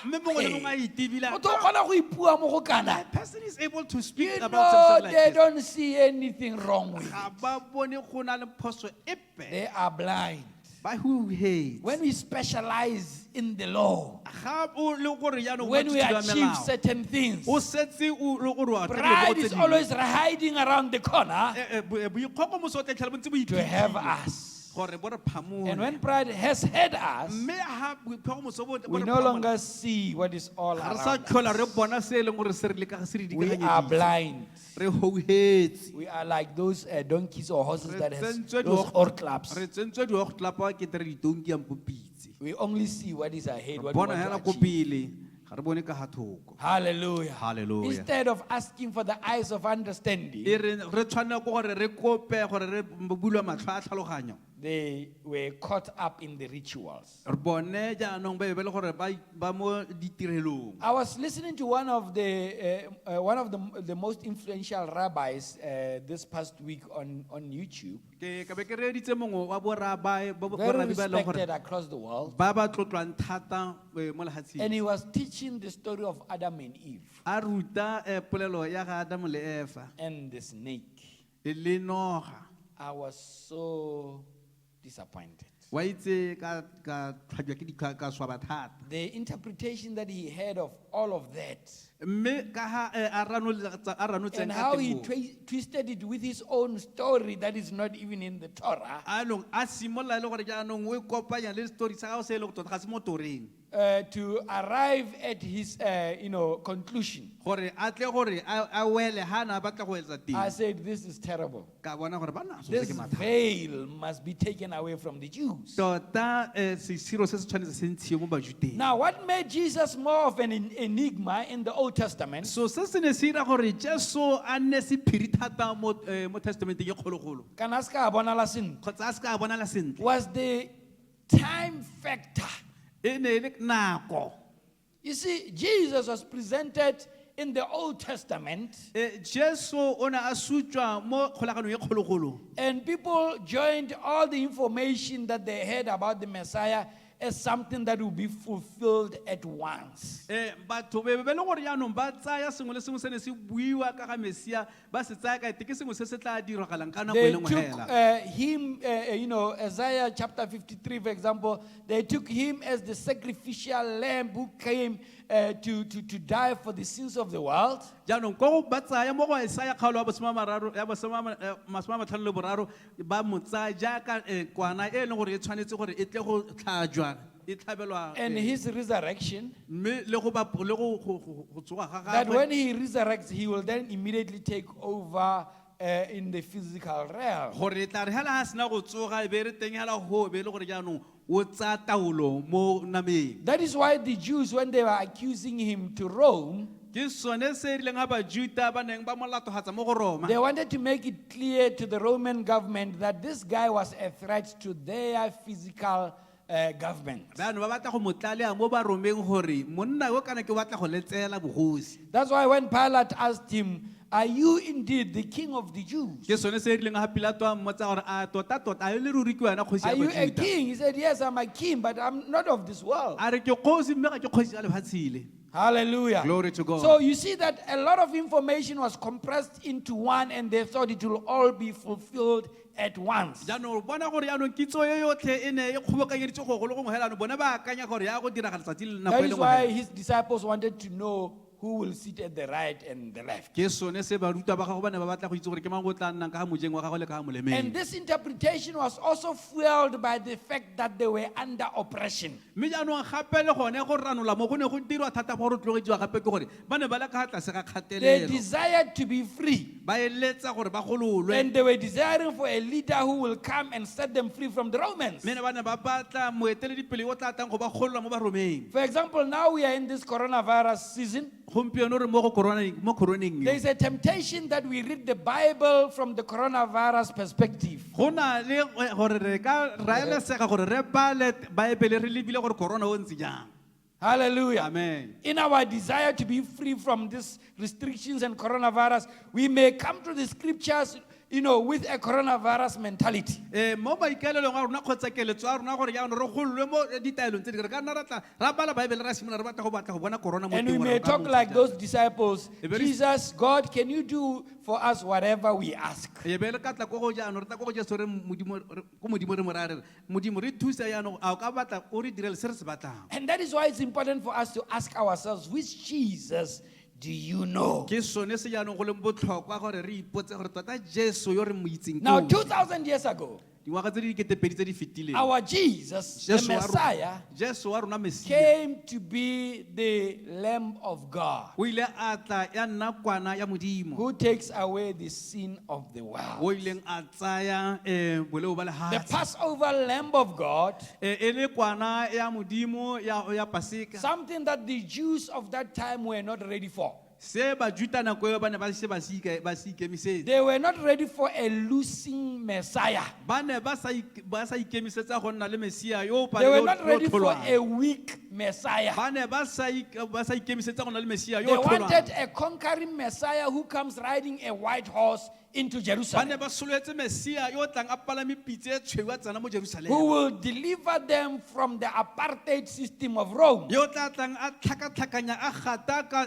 Speaker 2: mme mongwe le mongwe a
Speaker 1: hey.
Speaker 2: itebila.
Speaker 1: Motho o kgona go ipua mo go kana.
Speaker 2: That person is able to speak
Speaker 1: You
Speaker 2: about
Speaker 1: know,
Speaker 2: themselves like
Speaker 1: they
Speaker 2: this.
Speaker 1: don't see anything wrong with it.
Speaker 2: Ga ba bone go na le phoso epe.
Speaker 1: They are blind.
Speaker 2: Ba who hates.
Speaker 1: When we specialize in the law,
Speaker 2: Ga o le gore yaanong
Speaker 1: when
Speaker 2: o
Speaker 1: we
Speaker 2: tutula
Speaker 1: achieve
Speaker 2: melao,
Speaker 1: certain things,
Speaker 2: o setse o le gore wa
Speaker 1: pride is always hiding around the corner
Speaker 2: boikgogomoso o tla bontse bo
Speaker 1: to have
Speaker 2: iphitlhile
Speaker 1: us.
Speaker 2: gore bo re phamole.
Speaker 1: And when pride has had us,
Speaker 2: mme ha boikgogomoso bo
Speaker 1: we
Speaker 2: re
Speaker 1: no
Speaker 2: phamola,
Speaker 1: longer see what is all
Speaker 2: ga re sa
Speaker 1: around
Speaker 2: tlhola
Speaker 1: us.
Speaker 2: re bona se e leng gore se re leka se re
Speaker 1: We are
Speaker 2: dikaganyeditse.
Speaker 1: blind.
Speaker 2: Re houhetse.
Speaker 1: We are like those donkeys or horses
Speaker 2: Re
Speaker 1: that has
Speaker 2: tsentswe
Speaker 1: those
Speaker 2: di-
Speaker 1: orclaps.
Speaker 2: re tsentswe dioglapa ke tere ditonki yang popitse.
Speaker 1: We only see what is ahead, what we
Speaker 2: Bona
Speaker 1: want
Speaker 2: hela
Speaker 1: to
Speaker 2: ko
Speaker 1: achieve.
Speaker 2: pele ga re bone ka ga thoko.
Speaker 1: Hallelujah.
Speaker 2: Hallelujah.
Speaker 1: Instead of asking for the eyes of understanding,
Speaker 2: E re tshwanela ko gore re kope gore re bulwe matlho a tlhaloganyo.
Speaker 1: they were caught up in the rituals.
Speaker 2: Re bone jaanong ba be le gore ba mo ditirelong.
Speaker 1: I was listening to one of the most influential rabbis this past week on YouTube,
Speaker 2: Ke ka be ke reditse mongwe wa
Speaker 1: very
Speaker 2: borabi ba e leng
Speaker 1: respected
Speaker 2: gore
Speaker 1: across the world,
Speaker 2: ba ba tlotlwang thata mo
Speaker 1: and
Speaker 2: lehatsheng.
Speaker 1: he was teaching the story of Adam and Eve
Speaker 2: A ruta polelo ya ga Adamu le Eva
Speaker 1: and the snake.
Speaker 2: le noga.
Speaker 1: I was so disappointed.
Speaker 2: Wa itse ka tlhabiwa ke ka swaba thata.
Speaker 1: The interpretation that he had of all of that,
Speaker 2: Mme ka ha a ranotseng
Speaker 1: and
Speaker 2: ka
Speaker 1: how he
Speaker 2: teng moo.
Speaker 1: twisted it with his own story that is not even in the Torah,
Speaker 2: Anong a simolla e le gore jaanong o e kopanya le story sa gago se e le gore tota ga se mo toreng.
Speaker 1: to arrive at his conclusion.
Speaker 2: Gore a tle gore a wele ha na batla go etsa
Speaker 1: I
Speaker 2: teng.
Speaker 1: said, this is terrible.
Speaker 2: Ka bona gore ba naso se
Speaker 1: This
Speaker 2: ke mathata.
Speaker 1: veil must be taken away from the Jews.
Speaker 2: Tota sesiro se se tshwanetse se ntshiwe mo bajuteng.
Speaker 1: Now, what made Jesus more of an enigma in the Old Testament
Speaker 2: So se se ne se dira gore Jesu a nne sephiri thata mo testamenteng e kgologolo.
Speaker 1: kana ska bonala sentle,
Speaker 2: Kgotsa a se ka bonala sentle.
Speaker 1: was the time factor.
Speaker 2: E ne e le nako.
Speaker 1: You see, Jesus was presented in the Old Testament,
Speaker 2: Jesu o ne a sutswa mo kgolaganong e kgologolo.
Speaker 1: and people joined all the information that they heard about the Messiah as something that will be fulfilled at once.
Speaker 2: Batho be le gore jaanong ba tsaya sengwe le sengwe se ne se buiwa ka ga Mesia ba se tsaya ka ete ke sengwe se se tla diragalang ka nako e
Speaker 1: They
Speaker 2: lengwe
Speaker 1: took
Speaker 2: hela.
Speaker 1: him, Isaiah chapter 53, for example, they took him as the sacrificial lamb who came to die for the sins of the world.
Speaker 2: Jaanong ko ba tsaya mo go Isaiah kgaolo ya masome a matlhano le boraro ba mo tsaya jaaka kwana e leng gore e tshwanetse gore e tle go tlhajwa e tlhabelwa
Speaker 1: And his resurrection,
Speaker 2: mme le go tsoga ga
Speaker 1: that
Speaker 2: gagwe.
Speaker 1: when he resurrects, he will then immediately take over in the physical realm.
Speaker 2: Gore e tla re hela a sena go tsoga e be re teng hela ho be le gore jaanong o tsaya taolo mo nameng.
Speaker 1: That is why the Jews, when they were accusing him to Rome,
Speaker 2: Ke sone se rileng ga bajuta ba neng ba mo latogatsa mo go Roma.
Speaker 1: they wanted to make it clear to the Roman government that this guy was a threat to their physical government.
Speaker 2: Baano ba batla go mo tlalea mo ba Romeng gore monna yo kana ke batla go letsela bogosi.
Speaker 1: That's why when Pilate asked him, "Are you indeed the king of the Jews?
Speaker 2: Ke sone se rileng ga Pilato a mmotsa gore a tota a le ruri ke wena kgosi
Speaker 1: Are
Speaker 2: ya
Speaker 1: you a
Speaker 2: bajuta.
Speaker 1: king?" He said, "Yes, I'm a king, but I'm not of this world."
Speaker 2: A re ke kgosi mme ga ke kgosi ya lefatshele.
Speaker 1: Hallelujah.
Speaker 2: Glory to God.
Speaker 1: So you see that a lot of information was compressed into one, and they thought it will all be fulfilled at once.
Speaker 2: Jaanong bona gore jaanong kitso e yotlhe e ne e kgobokanyeditse go gongwe hela bona ba akanya gore ya go diraga letsatsi le nako
Speaker 1: That
Speaker 2: e
Speaker 1: is
Speaker 2: le
Speaker 1: why
Speaker 2: ngwe.
Speaker 1: his disciples wanted to know who will sit at the right and the left.
Speaker 2: Ke sone se baruta ba gago ba ne ba batla go itse gore ke mang go tla nnang ka ga mojeng wa gago le ka ga
Speaker 1: And
Speaker 2: molemeng.
Speaker 1: this interpretation was also fueled by the fact that they were under oppression.
Speaker 2: Mme jaanong gape le gone go ranola mo go ne go dirwa thata go rotloediwa gape ke gore ba ne ba le ka tlase ga
Speaker 1: They
Speaker 2: kgatelelo.
Speaker 1: desired to be free,
Speaker 2: Ba eletsa gore ba gololwe.
Speaker 1: and they were desiring for a leader who will come and set them free from the Romans.
Speaker 2: Mme ba ne ba batla moeteledipele o tla tlang go ba golola mo ba Romeng.
Speaker 1: For example, now we are in this coronavirus season.
Speaker 2: gompieno re mo coroneng
Speaker 1: There's a temptation that we read the Bible from the coronavirus perspective.
Speaker 2: go na le gore re ka raelesega gore re bale baebele re lebile gore corona o ntse jang.
Speaker 1: Hallelujah.
Speaker 2: Amen.
Speaker 1: In our desire to be free from these restrictions and coronavirus, we may come to the scriptures, with a coronavirus mentality.
Speaker 2: Mo maikaelelong a rona kgotsa keletso a rona gore jaanong re gollwe mo ditaelong tse di re ka nna ra bala baebele ra simolola re batla go bona corona mo
Speaker 1: And we
Speaker 2: teng,
Speaker 1: may
Speaker 2: gore ka
Speaker 1: talk
Speaker 2: mo
Speaker 1: like
Speaker 2: ntse
Speaker 1: those disciples,
Speaker 2: very-
Speaker 1: Jesus, God, can you do for us whatever we ask?
Speaker 2: jang. Be le ka tla ko go jaanong re tla ko go Jesu re modimo re mo raya re re, modimo re thusa jaanong a o ka batla o re direle se re se batlang.
Speaker 1: And that is why it's important for us to ask ourselves, which Jesus do you know?
Speaker 2: Ke sone se jaanong go leng botlhokwa gore re ipotse gore tota Jesu yo re mo itseng ke
Speaker 1: Now,
Speaker 2: ong.
Speaker 1: 2,000 years ago,
Speaker 2: Dingwaga tse di diketepedi tse di fetileng,
Speaker 1: our Jesus, the
Speaker 2: Jesu wa rona-
Speaker 1: Messiah,
Speaker 2: Jesu wa rona Mesia
Speaker 1: came to be the Lamb of God
Speaker 2: o ile a tla ya nna kwana ya modimo
Speaker 1: who takes away the sin of the
Speaker 2: o
Speaker 1: world.
Speaker 2: ileng a tsaya boleo ba
Speaker 1: The
Speaker 2: lehatshe
Speaker 1: Passover Lamb of God,
Speaker 2: e le kwana ya modimo ya paseka
Speaker 1: something that the Jews of that time were not ready for.
Speaker 2: se bajuta nako eo ba ne ba se ikemisetsa
Speaker 1: They were not ready for a losing Messiah.
Speaker 2: ba ne ba sa ikemisetsa go nna le Mesia yo
Speaker 1: They were not ready for a weak Messiah.
Speaker 2: ba ne ba sa ikemisetsa go nna le Mesia
Speaker 1: They
Speaker 2: yo
Speaker 1: wanted a conquering Messiah who comes riding a white horse into
Speaker 2: ba
Speaker 1: Jerusalem,
Speaker 2: ne ba soletse Mesia yo tlang a palame pitse e tshweu a tsena mo Jerusalem
Speaker 1: who will deliver them from the apartheid system of Rome.
Speaker 2: yo tla tlang a tlhakatlhakanya a gata ka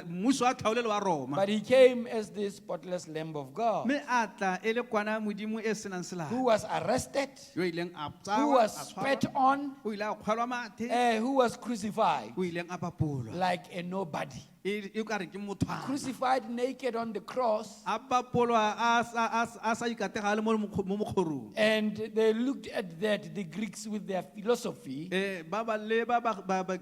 Speaker 2: mmuso a tlhaolelo wa Roma
Speaker 1: But he came as the spotless Lamb of God,
Speaker 2: mme a tla e le kwana modimo e senang selao
Speaker 1: who was arrested,
Speaker 2: yo ileng a
Speaker 1: who
Speaker 2: tsawa
Speaker 1: was
Speaker 2: a
Speaker 1: spat
Speaker 2: tshwarwa
Speaker 1: on,
Speaker 2: o ile a kgwelwa mathe
Speaker 1: who was crucified
Speaker 2: o ileng a bapolwa
Speaker 1: like a nobody.
Speaker 2: e ka re ke mothwana
Speaker 1: Crucified naked on the cross,
Speaker 2: a bapolwa a sa ikatega a le mo mokgorong
Speaker 1: and they looked at that, the Greeks with their philosophy,
Speaker 2: ba ba leba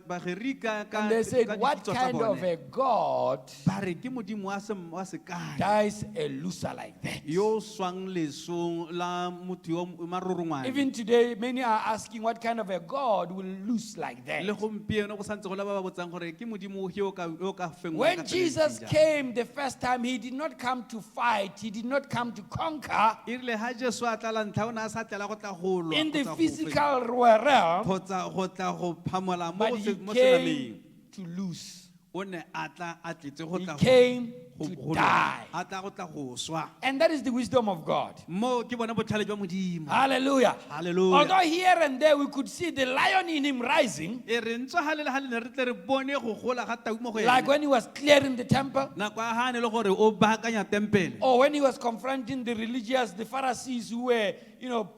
Speaker 2: bagerika ka
Speaker 1: and they said,
Speaker 2: ka
Speaker 1: what
Speaker 2: dikitso tsa
Speaker 1: kind of
Speaker 2: bone.
Speaker 1: a God
Speaker 2: ba re ke modimo wa sekae
Speaker 1: dies a loser like that?
Speaker 2: yo swang lesong la motho yo marorongwane
Speaker 1: Even today, many are asking what kind of a God will lose like that.
Speaker 2: le gompieno go santse go le ba ba botsang gore ke modimo yo ka fengwa
Speaker 1: When Jesus came the first time, he did not come to fight, he did not come to conquer.
Speaker 2: irile ha Jesu a tla la ntlha o ne a sa tlela go tla go lwa
Speaker 1: In the
Speaker 2: kgotsa go
Speaker 1: physical realm,
Speaker 2: kgotsa go tla go phamola mo
Speaker 1: but he
Speaker 2: mo
Speaker 1: came
Speaker 2: senameng
Speaker 1: to lose.
Speaker 2: o ne a tla a tletse go
Speaker 1: He
Speaker 2: tla
Speaker 1: came
Speaker 2: go
Speaker 1: to
Speaker 2: lwa.
Speaker 1: die.
Speaker 2: a tla go tla go swa
Speaker 1: And that is the wisdom of God.
Speaker 2: mo ke bona botlhale jwa modimo
Speaker 1: Hallelujah.
Speaker 2: Hallelujah.
Speaker 1: Although here and there we could see the lion in him rising,
Speaker 2: e re ntse ga le ne re tle re bone go gola ga tau mo go
Speaker 1: like
Speaker 2: ena
Speaker 1: when he was clearing the temple,
Speaker 2: nako a ga ne le gore o baakanya tempele
Speaker 1: or when he was confronting the religious, the Pharisees who were,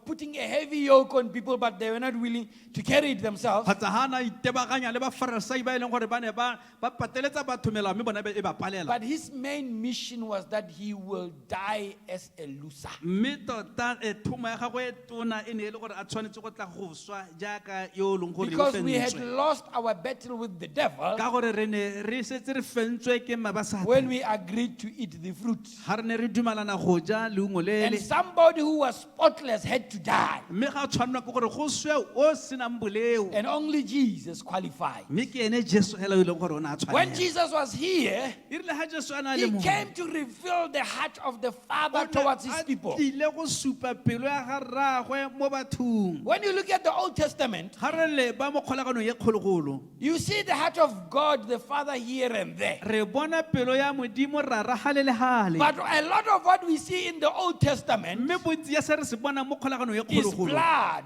Speaker 1: putting a heavy yoke on people, but they were not willing to carry it themselves.
Speaker 2: kgotsa ga na itebaganya le bafarisai ba e leng gore ba ne ba pateletsa batho melao mme bona e ba palela
Speaker 1: But his main mission was that he will die as a loser.
Speaker 2: mme tota thomo ya gagwe e tona e ne e le gore a tshwanetse go tla go swa jaaka yo o leng gore o
Speaker 1: Because we had
Speaker 2: fentswe
Speaker 1: lost our battle with the devil
Speaker 2: ka gore re ne re setse re fentswe ke mabasata
Speaker 1: when we agreed to eat the fruit.
Speaker 2: ga re ne re dumalana go ja leungo le
Speaker 1: And
Speaker 2: le
Speaker 1: somebody who was spotless had to die.
Speaker 2: mme ga tshwanelwa ke gore go swe o senang boleo
Speaker 1: And only Jesus qualified.
Speaker 2: mme ke ene Jesu hela o e leng gore o ne a
Speaker 1: When
Speaker 2: tshwanela
Speaker 1: Jesus was here,
Speaker 2: e rile ga Jesu a na le
Speaker 1: he
Speaker 2: mo
Speaker 1: came to reveal the heart of the Father towards his people.
Speaker 2: tlile go supa pelo ya ga rragwe mo bathong
Speaker 1: When you look at the Old Testament,
Speaker 2: ga re leba mo kgolaganong ye kgologolo
Speaker 1: you see the heart of God the Father here and there.
Speaker 2: re bona pelo ya modimo ra gale le gale
Speaker 1: But a lot of what we see in the Old Testament
Speaker 2: mme bontsi ya se re se bona mo kgolaganong ye
Speaker 1: is
Speaker 2: kgologolo
Speaker 1: blood.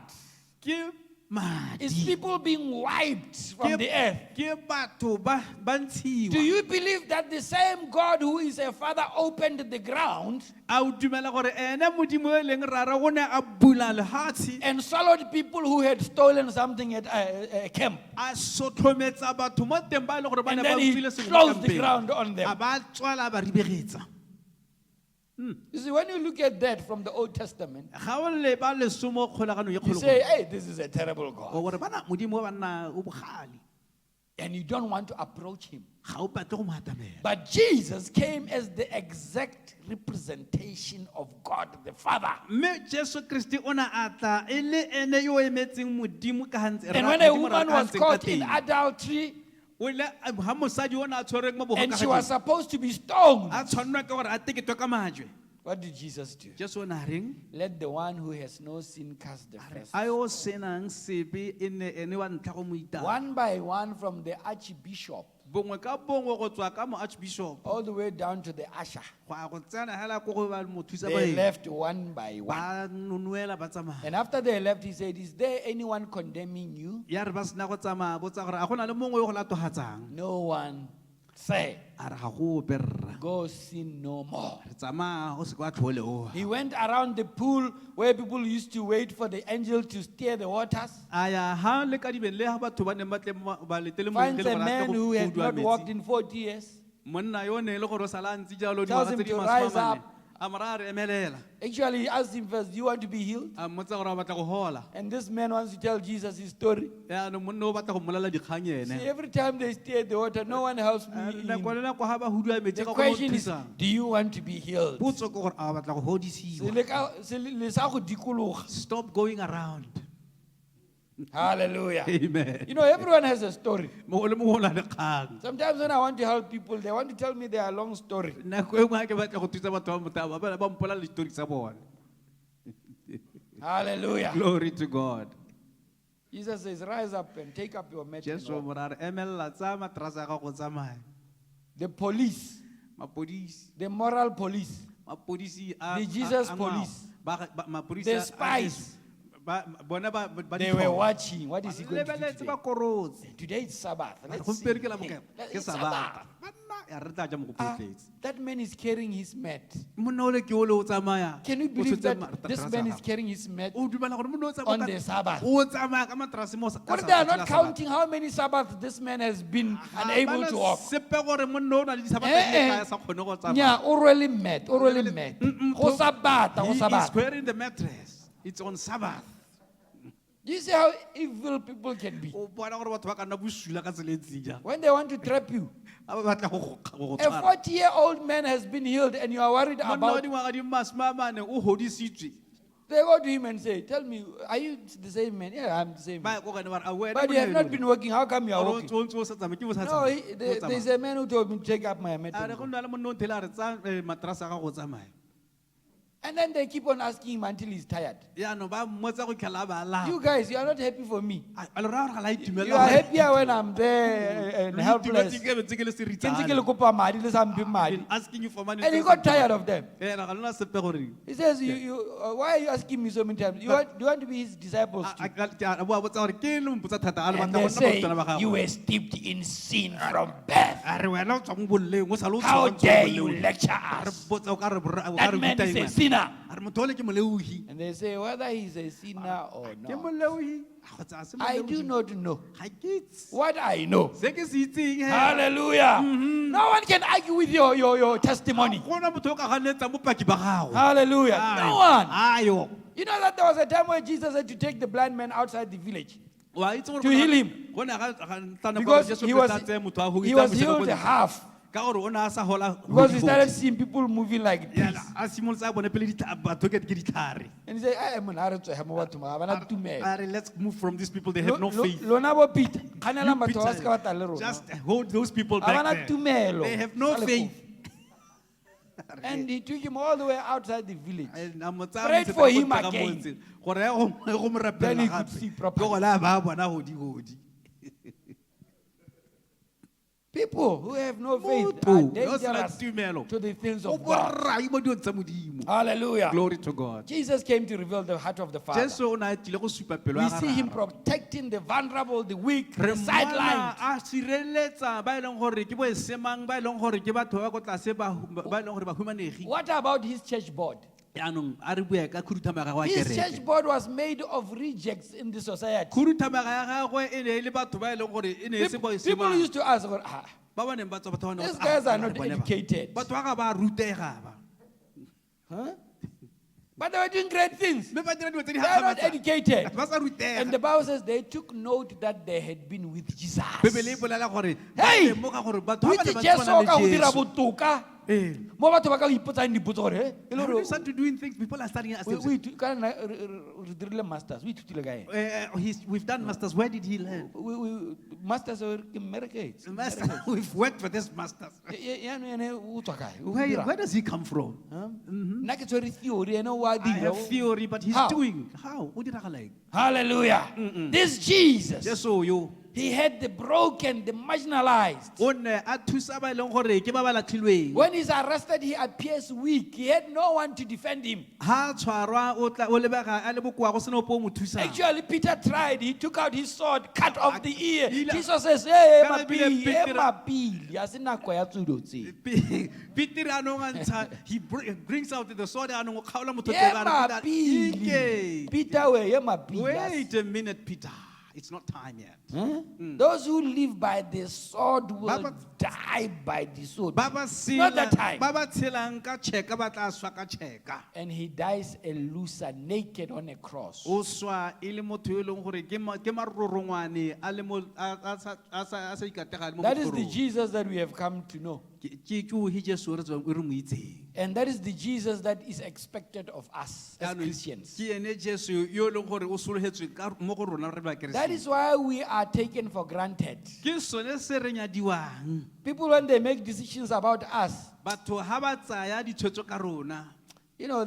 Speaker 2: ke
Speaker 1: It's
Speaker 2: madi
Speaker 1: people being wiped from the earth.
Speaker 2: ke batho ba
Speaker 1: Do
Speaker 2: ntshiwa
Speaker 1: you believe that the same God who is a father opened the ground
Speaker 2: a o dumela gore ene modimo e leng rara o ne a bula lehatshe
Speaker 1: and swallowed people who had stolen something at a camp?
Speaker 2: a sotlhometsa batho mo teng ba e leng gore ba
Speaker 1: And
Speaker 2: ne ba
Speaker 1: then he
Speaker 2: utlwile sengwe
Speaker 1: closed
Speaker 2: ka
Speaker 1: the
Speaker 2: mpeng.
Speaker 1: ground on
Speaker 2: a
Speaker 1: them.
Speaker 2: ba tswala a ba ribegetsa
Speaker 1: You see, when you look at that from the Old Testament,
Speaker 2: ga o leba leso mo kgolaganong ye
Speaker 1: you say,
Speaker 2: kgologolo
Speaker 1: hey, this is a terrible
Speaker 2: o
Speaker 1: God.
Speaker 2: gore bana modimo ba nna o bogale
Speaker 1: And you don't want to approach him.
Speaker 2: ga o batle go mo atamela
Speaker 1: But Jesus came as the exact representation of God the Father.
Speaker 2: mme Jesu Kristi o ne a tla e le ene yo o emetseng modimo ka
Speaker 1: And when a woman was caught in adultery,
Speaker 2: O ile ha mosadi ona a tshwereng mo
Speaker 1: And she
Speaker 2: bogakgading,
Speaker 1: was supposed to be stoned.
Speaker 2: a tshwanelwa ke gore a teketwe ka majwe.
Speaker 1: What did Jesus do?
Speaker 2: Jesu o ne a reng?
Speaker 1: Let the one who has no sin cast the first.
Speaker 2: A yo senang sepe e ne ene wa ntlha go mo itana.
Speaker 1: One by one, from the archbishop
Speaker 2: Bongwe ka bongwe go tswa ka mo archbishop
Speaker 1: all the way down to the usher,
Speaker 2: go a go tsena hela ko go ba mo thusa
Speaker 1: they
Speaker 2: ba
Speaker 1: left one by one.
Speaker 2: ba nonoela ba tsamaya.
Speaker 1: And after they left, he said, "Is there anyone condemning you?"
Speaker 2: Ya re ba sena go tsamaya botsa gore a gona le mongwe yo go latogatsang.
Speaker 1: No one said,
Speaker 2: A re ga go berra.
Speaker 1: "Go sin no more."
Speaker 2: Re tsamaya o se kwa tlhole o.
Speaker 1: He went around the pool where people used to wait for the angel to stir the waters.
Speaker 2: Aya ha le ka dibeng le ha batho ba neng ba tle ba letele mo
Speaker 1: Finds
Speaker 2: le
Speaker 1: a
Speaker 2: gore a
Speaker 1: man
Speaker 2: tle
Speaker 1: who
Speaker 2: go
Speaker 1: had
Speaker 2: fudwa
Speaker 1: not walked
Speaker 2: metsi.
Speaker 1: in 40 years.
Speaker 2: Monna yo ne le gore o sala ntse jalo
Speaker 1: Tells
Speaker 2: dingwaga
Speaker 1: him
Speaker 2: tse di
Speaker 1: to
Speaker 2: masome
Speaker 1: rise
Speaker 2: a mane.
Speaker 1: up.
Speaker 2: A mora a re emelela.
Speaker 1: Actually, he asked him first, "Do you want to be healed?"
Speaker 2: A mmotsa gore a batla go hola.
Speaker 1: And this man wants to tell Jesus his story.
Speaker 2: Ya no monna o batla go mmolela dikgang
Speaker 1: See,
Speaker 2: ene.
Speaker 1: every time they stir the water, no one helps me.
Speaker 2: Nako
Speaker 1: in.
Speaker 2: le nako ha ba hudwa metsi
Speaker 1: The
Speaker 2: ka go mo
Speaker 1: question is,
Speaker 2: thusa.
Speaker 1: do you want to be healed?
Speaker 2: Potso ke gore a batla go hodisiwa.
Speaker 1: Le sa go dikologa.
Speaker 2: Stop going around.
Speaker 1: Hallelujah.
Speaker 2: Amen.
Speaker 1: You know, everyone has a story.
Speaker 2: Mo le mo o na le kgang.
Speaker 1: Sometimes when I want to help people, they want to tell me their long story.
Speaker 2: Nako e nngwe ha ke batla go thusa batho ba motaba ba mpola le story tsa bona.
Speaker 1: Hallelujah.
Speaker 2: Glory to God.
Speaker 1: Jesus says, "Rise up and take up your mat." and
Speaker 2: Jesu
Speaker 1: walk."
Speaker 2: mora re emelela tsa matrasa ga go tsamaya.
Speaker 1: The police,
Speaker 2: Mapodisi,
Speaker 1: the moral police,
Speaker 2: mapodisi
Speaker 1: The Jesus police.
Speaker 2: mapodisi
Speaker 1: the spies,
Speaker 2: bona ba
Speaker 1: they were watching. What is he going to do
Speaker 2: lebeletse
Speaker 1: today?
Speaker 2: ba korotse.
Speaker 1: Today is Sabbath. Let's see.
Speaker 2: Gompieno ke la
Speaker 1: Hey,
Speaker 2: bokana ke
Speaker 1: it's
Speaker 2: sabata.
Speaker 1: Sabbath.
Speaker 2: Banna ya re tla ja mo go
Speaker 1: Ah,
Speaker 2: petletse.
Speaker 1: that man is carrying his mat.
Speaker 2: Monna o le ke o le o tsamaya.
Speaker 1: Can you
Speaker 2: O
Speaker 1: believe
Speaker 2: tshotse
Speaker 1: that this
Speaker 2: matrasa
Speaker 1: man
Speaker 2: a
Speaker 1: is
Speaker 2: gago.
Speaker 1: carrying his mat?
Speaker 2: O dumela gore monna o tsamaya
Speaker 1: On
Speaker 2: ka-
Speaker 1: the Sabbath.
Speaker 2: o tsamaya ka matrase mo sa- ka
Speaker 1: But they are
Speaker 2: Sabbath la
Speaker 1: not
Speaker 2: Sabbath.
Speaker 1: counting how many Sabbaths this man has been
Speaker 2: Ha
Speaker 1: unable
Speaker 2: bana
Speaker 1: to walk.
Speaker 2: sepe gore monna o na le disabata
Speaker 1: Eh,
Speaker 2: di le
Speaker 1: eh.
Speaker 2: kae sa kgone go tsamaya.
Speaker 1: Yeah, already met, already met. Go Sabbath, go
Speaker 2: He is
Speaker 1: Sabbath.
Speaker 2: wearing the mattress. It's on Sabbath.
Speaker 1: Do you see how evil people can be?
Speaker 2: O bona gore batho ba ka nna bosula ka tsela e ntseng jang.
Speaker 1: When they want to trap you,
Speaker 2: Ha ba batla go go
Speaker 1: a
Speaker 2: tshwara.
Speaker 1: 40-year-old man has been healed and you are worried
Speaker 2: Monna wa
Speaker 1: about.
Speaker 2: dingwaga di masome a mane o hodisitswe.
Speaker 1: They go to him and say, "Tell me, are you the same man?" "Yeah, I'm the same
Speaker 2: Ba
Speaker 1: man."
Speaker 2: ya ko gane ba re, "A wena
Speaker 1: "But you have
Speaker 2: monna
Speaker 1: not
Speaker 2: eno."
Speaker 1: been working. How come you are
Speaker 2: Gore o
Speaker 1: working?"
Speaker 2: ntse o sa tsamaye, ke bo sa
Speaker 1: "No,
Speaker 2: tsamaye. O
Speaker 1: there's
Speaker 2: tsamaya.
Speaker 1: a man who told me to take up my mat."
Speaker 2: A
Speaker 1: and
Speaker 2: re go
Speaker 1: go."
Speaker 2: nna le monna o nthele a re tsa matrasa a gago o tsamaya.
Speaker 1: And then they keep on asking him until he's tired.
Speaker 2: Yaanong ba mmotsa go tlhela a ba lapa.
Speaker 1: You guys, you are not happy for me.
Speaker 2: A le raya gore ga la itumela
Speaker 1: You are
Speaker 2: gore-
Speaker 1: happier when I'm there and
Speaker 2: Re
Speaker 1: helpless.
Speaker 2: itumetse ke be ntse ke le
Speaker 1: Ke ntse
Speaker 2: seritsana.
Speaker 1: ke le kopa madi, le sa mphe
Speaker 2: I've
Speaker 1: madi.
Speaker 2: been asking you for money.
Speaker 1: And he got tired of them.
Speaker 2: Eh, ra ga lona sepe gore-
Speaker 1: He says, "Why are you asking me so many times? Do you want to be his disciples too?"
Speaker 2: a bo a botsa gore ke le mpotsa thata a le
Speaker 1: And
Speaker 2: batla
Speaker 1: they
Speaker 2: go nna
Speaker 1: say,
Speaker 2: barutwana ba gago.
Speaker 1: "You were steeped in sin from birth.
Speaker 2: A re wena o tswa mo bolleng, o sa le o
Speaker 1: How
Speaker 2: tswa mo
Speaker 1: dare
Speaker 2: bolleng.
Speaker 1: you lecture
Speaker 2: A re
Speaker 1: us?
Speaker 2: botsa, o ka re o ka
Speaker 1: That
Speaker 2: re
Speaker 1: man
Speaker 2: ruta
Speaker 1: is a
Speaker 2: eng wena?
Speaker 1: sinner."
Speaker 2: A re motho ole ke moleuhi.
Speaker 1: And they say, whether he's a sinner or
Speaker 2: Ke
Speaker 1: not,
Speaker 2: moleuhi. Kgotsa ha se
Speaker 1: I
Speaker 2: moleuhi.
Speaker 1: do not know.
Speaker 2: Ga ke itse.
Speaker 1: What I know.
Speaker 2: Se ke se itseng he.
Speaker 1: Hallelujah. No one can argue with your testimony.
Speaker 2: Go na motho o ka ganetsang bopaki ba gago.
Speaker 1: Hallelujah. No one.
Speaker 2: Ayo.
Speaker 1: You know that there was a time where Jesus had to take the blind man outside the village
Speaker 2: Wa itse gore
Speaker 1: to heal him.
Speaker 2: go na ga ntana
Speaker 1: because
Speaker 2: Jesu
Speaker 1: he
Speaker 2: Kriste
Speaker 1: was,
Speaker 2: a tseye motho a go
Speaker 1: he
Speaker 2: itsa
Speaker 1: was
Speaker 2: mosego
Speaker 1: healed
Speaker 2: ko-
Speaker 1: half
Speaker 2: ka gore o ne a sa hola
Speaker 1: because he
Speaker 2: hodi-hodi.
Speaker 1: started seeing people moving like this.
Speaker 2: Yana, a simolotse a bone pele batho ke ditlhare.
Speaker 1: And he said, "Hey, man, I don't know how to have not too many."
Speaker 2: A re, let's move from these people, they have no faith.
Speaker 1: Lona bo Peter,
Speaker 2: You,
Speaker 1: kganela batho ba
Speaker 2: Peter,
Speaker 1: ska batla le rona.
Speaker 2: just hold those people
Speaker 1: Ha
Speaker 2: back
Speaker 1: bana
Speaker 2: there.
Speaker 1: tumelo.
Speaker 2: They have no
Speaker 1: Sa
Speaker 2: faith.
Speaker 1: And he took him all the way outside the village.
Speaker 2: A mo tsaya
Speaker 1: Prayed
Speaker 2: motse
Speaker 1: for
Speaker 2: ka
Speaker 1: him
Speaker 2: ka
Speaker 1: again.
Speaker 2: motse, gore ya go mo rapela
Speaker 1: Then he could
Speaker 2: gape.
Speaker 1: see
Speaker 2: Ke
Speaker 1: properly.
Speaker 2: gore a ba bona hodi-hodi.
Speaker 1: People who have no faith are
Speaker 2: Motho yo se na
Speaker 1: dangerous
Speaker 2: tumelo.
Speaker 1: to the things
Speaker 2: O
Speaker 1: of God.
Speaker 2: borai mo dilong tsa Modimo.
Speaker 1: Hallelujah.
Speaker 2: Glory to God.
Speaker 1: Jesus came to reveal the heart of the Father.
Speaker 2: Jesu o ne a tlile go supa pelo
Speaker 1: We
Speaker 2: ya
Speaker 1: see him
Speaker 2: gararo.
Speaker 1: protecting the vulnerable, the weak,
Speaker 2: Re
Speaker 1: the
Speaker 2: mmona
Speaker 1: sidelined.
Speaker 2: a sireletsa ba e leng gore ke bo esemang, ba e leng gore ke batho ba ko tlase ba e leng gore ba humanegi.
Speaker 1: What about his church board?
Speaker 2: Yaanong a re bua ka khuduthamaga ya gagwe ya
Speaker 1: His
Speaker 2: kereke.
Speaker 1: church board was made of rejects in the society.
Speaker 2: Khuduthamaga ya gagwe e ne e le batho ba e leng gore e ne e se bo
Speaker 1: People
Speaker 2: esemang.
Speaker 1: used to ask,
Speaker 2: Ba ba neng ba tswa batho ba neng
Speaker 1: these
Speaker 2: ba-
Speaker 1: guys are
Speaker 2: ah,
Speaker 1: not
Speaker 2: bone ba.
Speaker 1: educated.
Speaker 2: Batho ba ga ba rutega ba.
Speaker 1: Huh? But they were doing great things.
Speaker 2: Mme ba dira dilo tse di
Speaker 1: They are not
Speaker 2: gagamatsa.
Speaker 1: educated.
Speaker 2: Batho ba sa rutega.
Speaker 1: And the Bible says they took note that they had been with Jesus.
Speaker 2: Bebele e bolela gore ba
Speaker 1: Hey!
Speaker 2: lemoga gore batho ba ba
Speaker 1: Which
Speaker 2: ne ba
Speaker 1: Jesu
Speaker 2: tshwana
Speaker 1: ka go
Speaker 2: le
Speaker 1: dira
Speaker 2: Jesu.
Speaker 1: botoka.
Speaker 2: Eh.
Speaker 1: Mo batho ba ka ipotsang dipotso gore e le
Speaker 2: When
Speaker 1: gore
Speaker 2: you start to doing things, people are starting asking,
Speaker 1: ka nna re dirile masters o ithutile ka ene
Speaker 2: we've done masters. Where did he learn?
Speaker 1: masters ke mmerekates
Speaker 2: Master, we've worked for this masters.
Speaker 1: yaanong ene o tswa kae O
Speaker 2: Where
Speaker 1: dirang?
Speaker 2: does he come from?
Speaker 1: nna ke tshwere theory ene o a
Speaker 2: I
Speaker 1: dira
Speaker 2: have theory, but he's
Speaker 1: How?
Speaker 2: doing. How? What did I
Speaker 1: hallelujah this Jesus
Speaker 2: Just so you.
Speaker 1: he had the broken the marginalized
Speaker 2: When
Speaker 1: when he's arrested he appears weak he had no one to defend him actually Peter tried he took out his sword cut off the ear Jesus says hey mapili a se nako ya tsudo tse
Speaker 2: he brings out the sword and
Speaker 1: mapili Peter we mapili
Speaker 2: Wait a minute, Peter. It's not time yet.
Speaker 1: those who live by the sword will
Speaker 2: Baba-
Speaker 1: die by the sword
Speaker 2: Baba
Speaker 1: not the time
Speaker 2: time.
Speaker 1: and he dies a loser naked on a cross
Speaker 2: That
Speaker 1: that is the Jesus that we have come to know and that is the Jesus that is expected of us as Christians. That is why we are taken for granted. People, when they make decisions about us,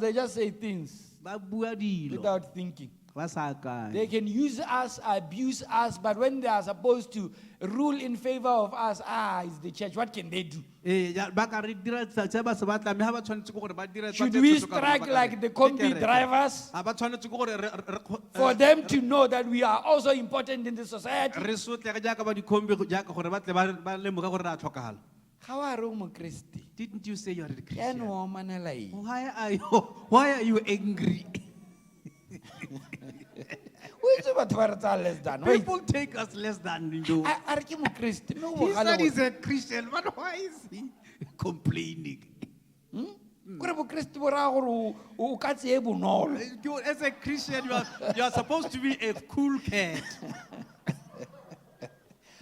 Speaker 1: they just say things without thinking. They can use us, abuse us, but when they are supposed to rule in favor of us, it's the church. What can they do? Should we strike like the combi drivers for them to know that we are also important in the society?
Speaker 2: Didn't you say you're a
Speaker 1: Ke
Speaker 2: Christian?
Speaker 1: no manela eng?
Speaker 2: Why are you angry?
Speaker 1: O itse batho ba re tsaya less than. Wait.
Speaker 2: People take us less than you.
Speaker 1: A re ke mokreste, mme o
Speaker 2: He
Speaker 1: bogale
Speaker 2: said he's
Speaker 1: gore-
Speaker 2: a Christian, but why is he complaining?
Speaker 1: kore bokreste bo raya gore o ka tseye bonolo.
Speaker 2: As a Christian, you are supposed to be a cool cat.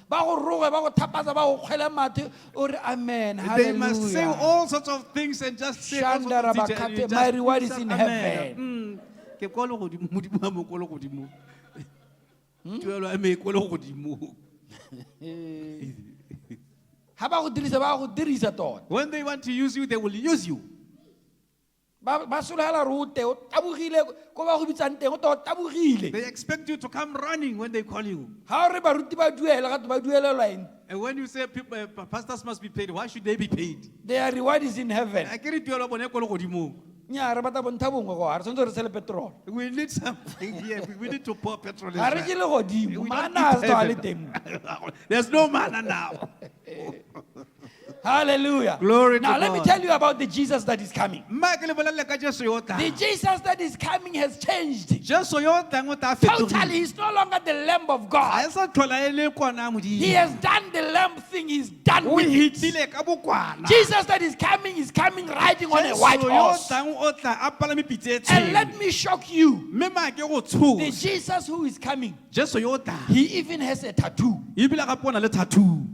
Speaker 1: Ba go roge, ba go thapatsa, ba go kgwele mathe, o re amen,
Speaker 2: They must say
Speaker 1: hallelujah.
Speaker 2: all sorts of things and just say all sorts of things. and you
Speaker 1: Shandarabakate,
Speaker 2: just
Speaker 1: my reward is
Speaker 2: say
Speaker 1: in
Speaker 2: amen.
Speaker 1: heaven.
Speaker 2: Ke kwa le godimo, Modimo a mo kwa le godimo. Tuelo a me kwa le godimo.
Speaker 1: Ha ba go dirisa tota.
Speaker 2: When they want to use you, they will use you.
Speaker 1: Ba sologela re o te, o tabogile, ko ba go bitsang teng, o te o tabogile.
Speaker 2: They expect you to come running when they call you.
Speaker 1: Ha o re baruti ba duela, gatwe ba duelelwa eng?
Speaker 2: And when you say people, pastors must be paid, why should they be paid?
Speaker 1: Their reward is in heaven.
Speaker 2: I get it, tuelo bone kwa le godimo.
Speaker 1: Nya re batla bontsha bongwe go, ha re tshwanetse re tshele petrol.
Speaker 2: We need something here. We need to pour petrol.
Speaker 1: Ha re je le godimo,
Speaker 2: We don't
Speaker 1: mana a
Speaker 2: eat
Speaker 1: se tloga le
Speaker 2: heaven.
Speaker 1: teng.
Speaker 2: There's no manna now.
Speaker 1: Hallelujah.
Speaker 2: Glory to
Speaker 1: Now let me
Speaker 2: God.
Speaker 1: tell you about the Jesus that is coming.
Speaker 2: Mma ke le bolelle ka Jesu yo tla.
Speaker 1: The Jesus that is coming has changed.
Speaker 2: Jesu yo tlang o tla
Speaker 1: Totally,
Speaker 2: fetogile.
Speaker 1: he's no longer the Lamb of
Speaker 2: Ha
Speaker 1: God.
Speaker 2: e sa tlhola e le kwana
Speaker 1: He
Speaker 2: modimo.
Speaker 1: has done the lamb thing, he's done
Speaker 2: O
Speaker 1: with it.
Speaker 2: hitile ka bokwana.
Speaker 1: Jesus that is coming riding on a white
Speaker 2: Jesu yo
Speaker 1: horse.
Speaker 2: tlang o tla a palame pitse e
Speaker 1: And let
Speaker 2: tshweu.
Speaker 1: me shock you.
Speaker 2: Mme ma ke go
Speaker 1: The
Speaker 2: tshosa.
Speaker 1: Jesus who is coming,
Speaker 2: Jesu yo tla.
Speaker 1: he even has a tattoo.
Speaker 2: Ebile gape o na le tattoo.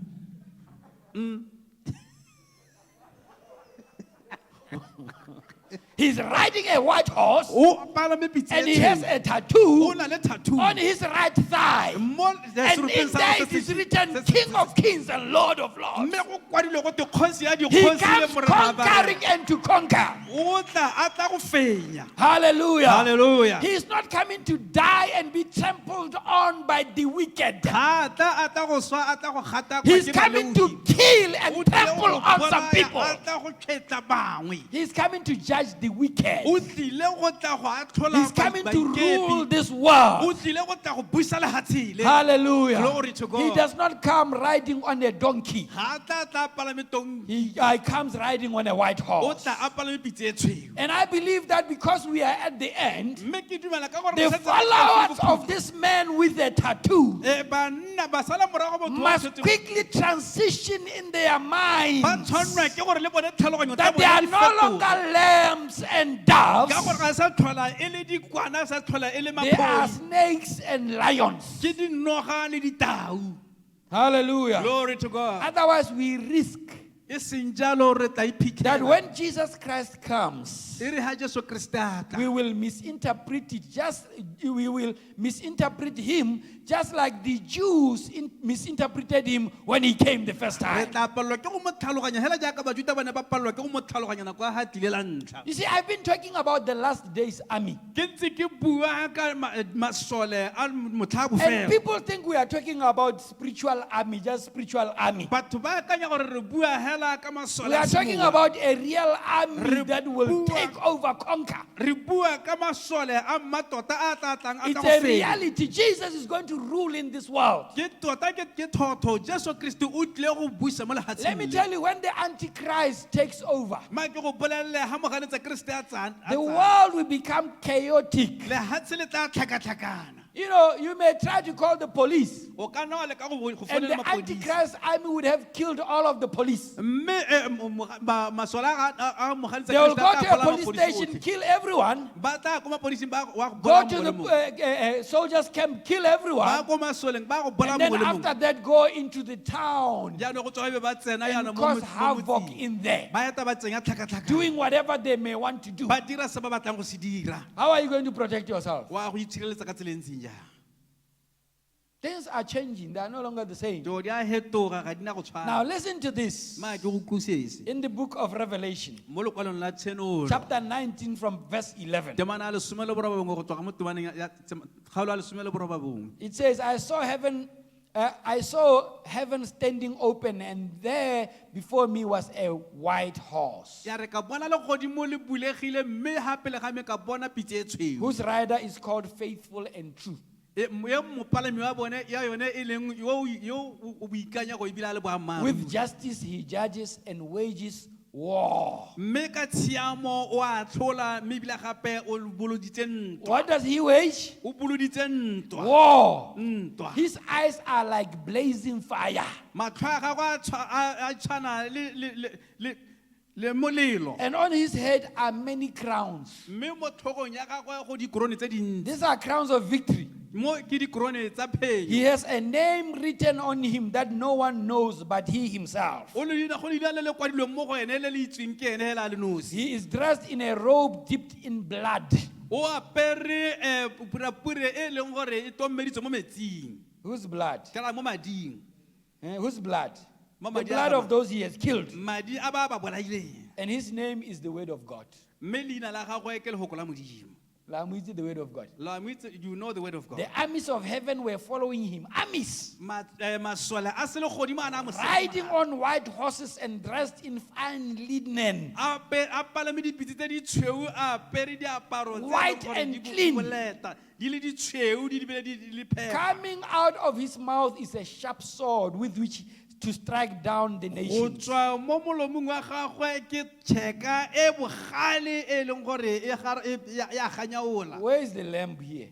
Speaker 1: He's riding a white horse
Speaker 2: O palame pitse
Speaker 1: and
Speaker 2: e
Speaker 1: he has
Speaker 2: tshweu.
Speaker 1: a tattoo
Speaker 2: O na le tattoo.
Speaker 1: on his right thigh.
Speaker 2: Mo
Speaker 1: And in there it is written King of Kings and Lord of Lords.
Speaker 2: Mme go kwadilwe go te kgosi ya
Speaker 1: He
Speaker 2: dikgosi le
Speaker 1: comes
Speaker 2: morena ba
Speaker 1: conquering and to conquer.
Speaker 2: o tla a tla go fenya.
Speaker 1: Hallelujah.
Speaker 2: Hallelujah.
Speaker 1: He is not coming to die and be trampled on by the wicked.
Speaker 2: Ha tla a tla go swa a tla go gata
Speaker 1: He's coming to kill
Speaker 2: O
Speaker 1: and
Speaker 2: tlile
Speaker 1: trample
Speaker 2: go
Speaker 1: on some
Speaker 2: bolaya,
Speaker 1: people.
Speaker 2: a tla go kgetla bangwe.
Speaker 1: He's coming to judge the wicked.
Speaker 2: O tlile go tla go atlhola
Speaker 1: He's coming to
Speaker 2: baikepi.
Speaker 1: rule this
Speaker 2: O
Speaker 1: world.
Speaker 2: tlile go tla go busa lehatshele.
Speaker 1: Hallelujah.
Speaker 2: Glory to God.
Speaker 1: He does not come riding on a donkey.
Speaker 2: Ha tla palame tonki.
Speaker 1: He comes riding on a white
Speaker 2: O
Speaker 1: horse.
Speaker 2: tla a palame pitse e tshweu.
Speaker 1: And I believe that because we are at the end,
Speaker 2: Mme ke dumela ka gore
Speaker 1: the
Speaker 2: re setse re
Speaker 1: followers
Speaker 2: tshwere
Speaker 1: of this man with a tattoo
Speaker 2: banna ba sala morago motho wa
Speaker 1: must
Speaker 2: setse-
Speaker 1: quickly transition in their
Speaker 2: ba
Speaker 1: minds
Speaker 2: tshwanelwa ke gore le bone tlhaloganyo tsa
Speaker 1: that they
Speaker 2: bone
Speaker 1: are
Speaker 2: di
Speaker 1: no
Speaker 2: fetoge.
Speaker 1: longer lambs and doves.
Speaker 2: Ka gore ga sa tlhola e le dikwana sa tlhola e le
Speaker 1: They are
Speaker 2: maphodi
Speaker 1: snakes and lions.
Speaker 2: ke dinoga le ditau.
Speaker 1: Hallelujah.
Speaker 2: Glory to God.
Speaker 1: Otherwise, we risk
Speaker 2: e seng jalo re tla
Speaker 1: that
Speaker 2: iphitlhela
Speaker 1: when Jesus Christ comes,
Speaker 2: e re ha Jesu Kriste a tla,
Speaker 1: we will misinterpret it we will misinterpret him just like the Jews misinterpreted him when he came the first
Speaker 2: re
Speaker 1: time.
Speaker 2: tla palelwa ke go mo tlhaloganya hela jaaka bajuda ba ne ba palelwa ke go mo tlhaloganya nako ya ha tlile la ntlha.
Speaker 1: You see, I've been talking about the last days army.
Speaker 2: Ke ntse ke bua ka masole a motlha
Speaker 1: And
Speaker 2: bofelo.
Speaker 1: people think we are talking about spiritual army, just spiritual army.
Speaker 2: Batho ba akanya gore re bua hela ka masole
Speaker 1: We
Speaker 2: a
Speaker 1: are talking
Speaker 2: semowa.
Speaker 1: about a real army that will
Speaker 2: Rebua.
Speaker 1: take over, conquer.
Speaker 2: Re bua ka masole a mmatota a tla tlang a
Speaker 1: It's
Speaker 2: tla
Speaker 1: a
Speaker 2: go fela.
Speaker 1: reality. Jesus is going to rule in this world.
Speaker 2: Ke tota ke thotho Jesu Kriste o tlile go buisa mo lehatsheng
Speaker 1: Let me
Speaker 2: le.
Speaker 1: tell you, when the Antichrist takes over,
Speaker 2: Ma ke go bolelle ha moganetsa Kriste a tsana.
Speaker 1: the world will become chaotic.
Speaker 2: Lehatshe le tla tlhakatlhakana.
Speaker 1: You know, you may try to call the police,
Speaker 2: O ka nna wa leka go
Speaker 1: and
Speaker 2: founela
Speaker 1: the
Speaker 2: mapodisa.
Speaker 1: Antichrist army would have killed all of the police.
Speaker 2: Mme masole a moganetsa
Speaker 1: They will
Speaker 2: Kriste
Speaker 1: go
Speaker 2: a
Speaker 1: to
Speaker 2: tla
Speaker 1: a
Speaker 2: bolaya
Speaker 1: police
Speaker 2: mapodisa
Speaker 1: station,
Speaker 2: otlhe.
Speaker 1: kill everyone.
Speaker 2: Ba tla ko mapodiseng ba wa go
Speaker 1: Go
Speaker 2: bolaya
Speaker 1: to
Speaker 2: mongwe le mongwe.
Speaker 1: the soldiers' camp, kill
Speaker 2: Ba
Speaker 1: everyone.
Speaker 2: ko masoleng ba go bolaya
Speaker 1: And then
Speaker 2: mongwe le
Speaker 1: after
Speaker 2: mongwe.
Speaker 1: that, go into the town
Speaker 2: Jaanong go tswa ebe ba tsena
Speaker 1: and
Speaker 2: yana mo
Speaker 1: cause
Speaker 2: mo
Speaker 1: havoc
Speaker 2: motseng.
Speaker 1: in there,
Speaker 2: Ba eta ba tsenya tlhakatlhakana.
Speaker 1: doing whatever they may want to do.
Speaker 2: Ba dira se ba batlang go se dira.
Speaker 1: How are you going to protect yourself?
Speaker 2: Wa go itshireletsa ka tsela e ntseng jang.
Speaker 1: Things are changing. They are no longer the same.
Speaker 2: Dilo di a hetoga ga di na go
Speaker 1: Now
Speaker 2: tshwana.
Speaker 1: listen to this.
Speaker 2: Ma ke go kusese.
Speaker 1: In the book of Revelation,
Speaker 2: Mo lekwalong la tshenono.
Speaker 1: chapter 19 from verse 11,
Speaker 2: Temana a lesome le borobongwe go tswa ka mo temaneng ya kgaolo a lesome le borobongwe.
Speaker 1: it says, I saw heaven standing open, and there before me was a white horse,
Speaker 2: Ya re ka bona legodimo le bulegile mme hape le ga me ka bona pitse e tshweu.
Speaker 1: whose rider is called Faithful and True.
Speaker 2: Mopalami wa bone ya yone e leng yo o boikanya go ebile a le boammaaruri.
Speaker 1: With justice he judges and wages war.
Speaker 2: Mme ka tshiamo o a tlhola mme ebile gape o boloditse ntwa.
Speaker 1: What does he wage?
Speaker 2: O boloditse ntwa.
Speaker 1: War.
Speaker 2: Ntwa.
Speaker 1: His eyes are like blazing fire,
Speaker 2: Matlho a gagwe a tshwana le molelo.
Speaker 1: and on his head are many crowns.
Speaker 2: Mme mo tlhogong ya gagwe go dikorone tse dintsi.
Speaker 1: These are crowns of victory.
Speaker 2: Mo ke dikorone tsa phenyo.
Speaker 1: He has a name written on him that no one knows but he himself.
Speaker 2: Go leina le le kwadilweng mo go ene le le itsweng ke ene hela a le nosi.
Speaker 1: He is dressed in a robe dipped in blood.
Speaker 2: O apere purapure e leng gore e tommeditswe mo metsing.
Speaker 1: Whose blood?
Speaker 2: Ka mo mading.
Speaker 1: Whose blood? The
Speaker 2: Mama
Speaker 1: blood
Speaker 2: diaba.
Speaker 1: of those he has killed.
Speaker 2: Madi a ba bolaileng.
Speaker 1: And his name is the word of God.
Speaker 2: Mme leina la gagwe ke lehoko la modimo.
Speaker 1: Lamwitsi, the word of God.
Speaker 2: You know the word of God.
Speaker 1: The armies of heaven were following him. Armies.
Speaker 2: Masole a se le godimo a na mo
Speaker 1: Riding on white horses and dressed in fine linen.
Speaker 2: a palame dipitse tse di tshweu a apere diaparo tse e leng
Speaker 1: White
Speaker 2: gore
Speaker 1: and
Speaker 2: di
Speaker 1: clean.
Speaker 2: boleta. Di le ditshweu di bile di le phepa.
Speaker 1: Coming out of his mouth is a sharp sword with which to strike down the
Speaker 2: Go
Speaker 1: nations.
Speaker 2: tswa mo molomong wa gagwe ke tšheka e bogale e leng gore ya ganyaola.
Speaker 1: Where is the lamb here?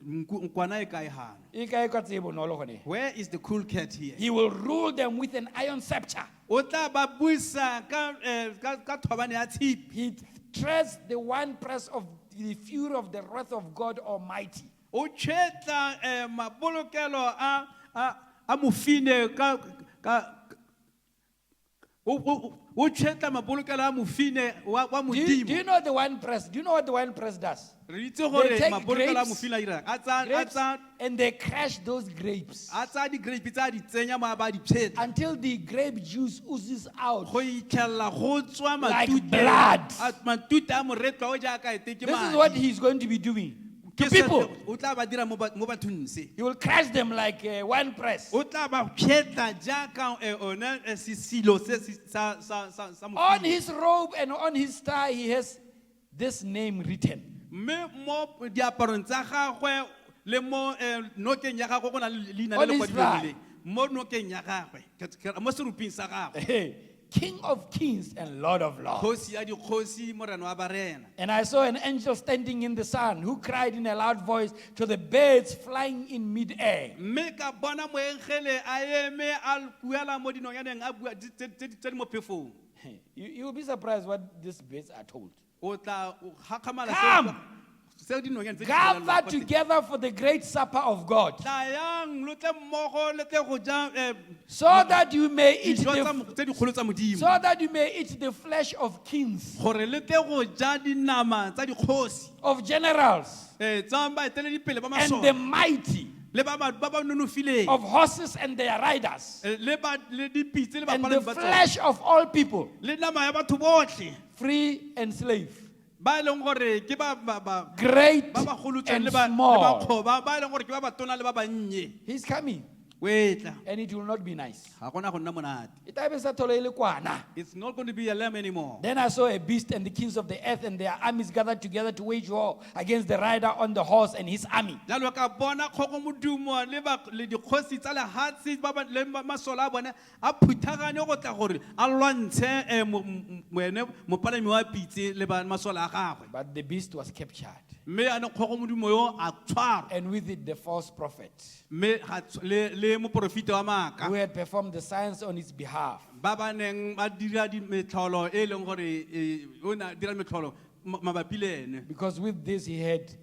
Speaker 2: Nkwana e kae hana?
Speaker 1: E kae ka tsebo nolo gone?
Speaker 2: Where is the cool cat here?
Speaker 1: He will rule them with an iron scepter.
Speaker 2: O tla ba buisa ka thobane ya tshipi.
Speaker 1: He treads the winepress of the fury of the wrath of God Almighty.
Speaker 2: O tšhetla mabolokelo a mofine o tšhetla mabolokelo a mofine wa
Speaker 1: Do you
Speaker 2: modimo.
Speaker 1: know the winepress? Do you know what the winepress does?
Speaker 2: Re itse gore
Speaker 1: They take
Speaker 2: mabolokelo a
Speaker 1: grapes,
Speaker 2: mofine a dirang.
Speaker 1: Grapes, and they crash those grapes
Speaker 2: A tsa di-grape tsa di tsenya mo a ba di pšhetla.
Speaker 1: until the grape juice oozes out.
Speaker 2: Go itlhelela go tswa
Speaker 1: Like blood.
Speaker 2: matute a moretlwa o jaaka ete ke
Speaker 1: This is what
Speaker 2: madi.
Speaker 1: he's going to be doing
Speaker 2: Ke
Speaker 1: to
Speaker 2: se-
Speaker 1: people.
Speaker 2: O tla ba dira mo bathong se.
Speaker 1: He will crash them like a winepress.
Speaker 2: O tla ba pšhetla jaaka one sesilo se sa
Speaker 1: On
Speaker 2: mofine.
Speaker 1: his robe and on his thigh, he has this name written.
Speaker 2: Mme mo diaparong tsa gagwe le mo nokeng ya gagwe go na le leina
Speaker 1: On
Speaker 2: le le
Speaker 1: his
Speaker 2: kwadilweng
Speaker 1: thigh.
Speaker 2: le mo nokeng ya gagwe mo seruping sa gagwe
Speaker 1: King of kings and Lord of lords.
Speaker 2: kgosi ya dikgosi morena wa barena.
Speaker 1: And I saw an angel standing in the sun who cried in a loud voice to the birds flying in midair.
Speaker 2: Mme ka bona moengele a eme a kuela mo dinongyaneng a bua tse di mo phefong.
Speaker 1: You'll be surprised what these birds are told.
Speaker 2: O tla o gakgamala
Speaker 1: Come!
Speaker 2: Seo dinonyane tse di
Speaker 1: gather
Speaker 2: bolelwang ko teng.
Speaker 1: together for the great supper of God,
Speaker 2: Tlayang lo tle mmogo le tle go ja
Speaker 1: so that you may eat
Speaker 2: dijo
Speaker 1: the,
Speaker 2: tse dikgolo tsa Modimo.
Speaker 1: so that you may eat the flesh of kings,
Speaker 2: Gore le tle go ja dinama tsa dikgosi.
Speaker 1: of generals,
Speaker 2: Tsa baeteledipele ba
Speaker 1: and the
Speaker 2: masole.
Speaker 1: mighty,
Speaker 2: Le ba nonofileng.
Speaker 1: of horses and their riders,
Speaker 2: Le dipitse le
Speaker 1: and the
Speaker 2: bapalami ba tsona.
Speaker 1: flesh of all people,
Speaker 2: Le nama ya batho botlhe.
Speaker 1: free and slave,
Speaker 2: Ba e leng gore ke ba
Speaker 1: great
Speaker 2: bagolotsang
Speaker 1: and
Speaker 2: le ba
Speaker 1: small.
Speaker 2: kgoba, ba e leng gore ke ba batona le ba bannye.
Speaker 1: He's coming,
Speaker 2: O etla.
Speaker 1: and it will not be nice.
Speaker 2: Ga gona go nna monate.
Speaker 1: E tla be sa tlhole e le kwana.
Speaker 2: It's not going to be a lamb anymore.
Speaker 1: Then I saw a beast, and the kings of the earth and their armies gathered together to wage war against the rider on the horse and his army.
Speaker 2: Jalo ka bona kgogo modumo le dikgosi tsa lehatshe ba le masole a bone a phuthagane go tla gore a lwantshe moene mopalami wa pitse le ba masole a gagwe.
Speaker 1: But the beast was captured,
Speaker 2: Mme a ne kgogo modumo yo a tshwarwa.
Speaker 1: and with it the false prophet,
Speaker 2: Mme le moporofite wa maaka
Speaker 1: who had performed the signs on his behalf.
Speaker 2: ba ba neng ba dira metlholo e leng gore o na dira metlholo mabapi le ene.
Speaker 1: Because with this he had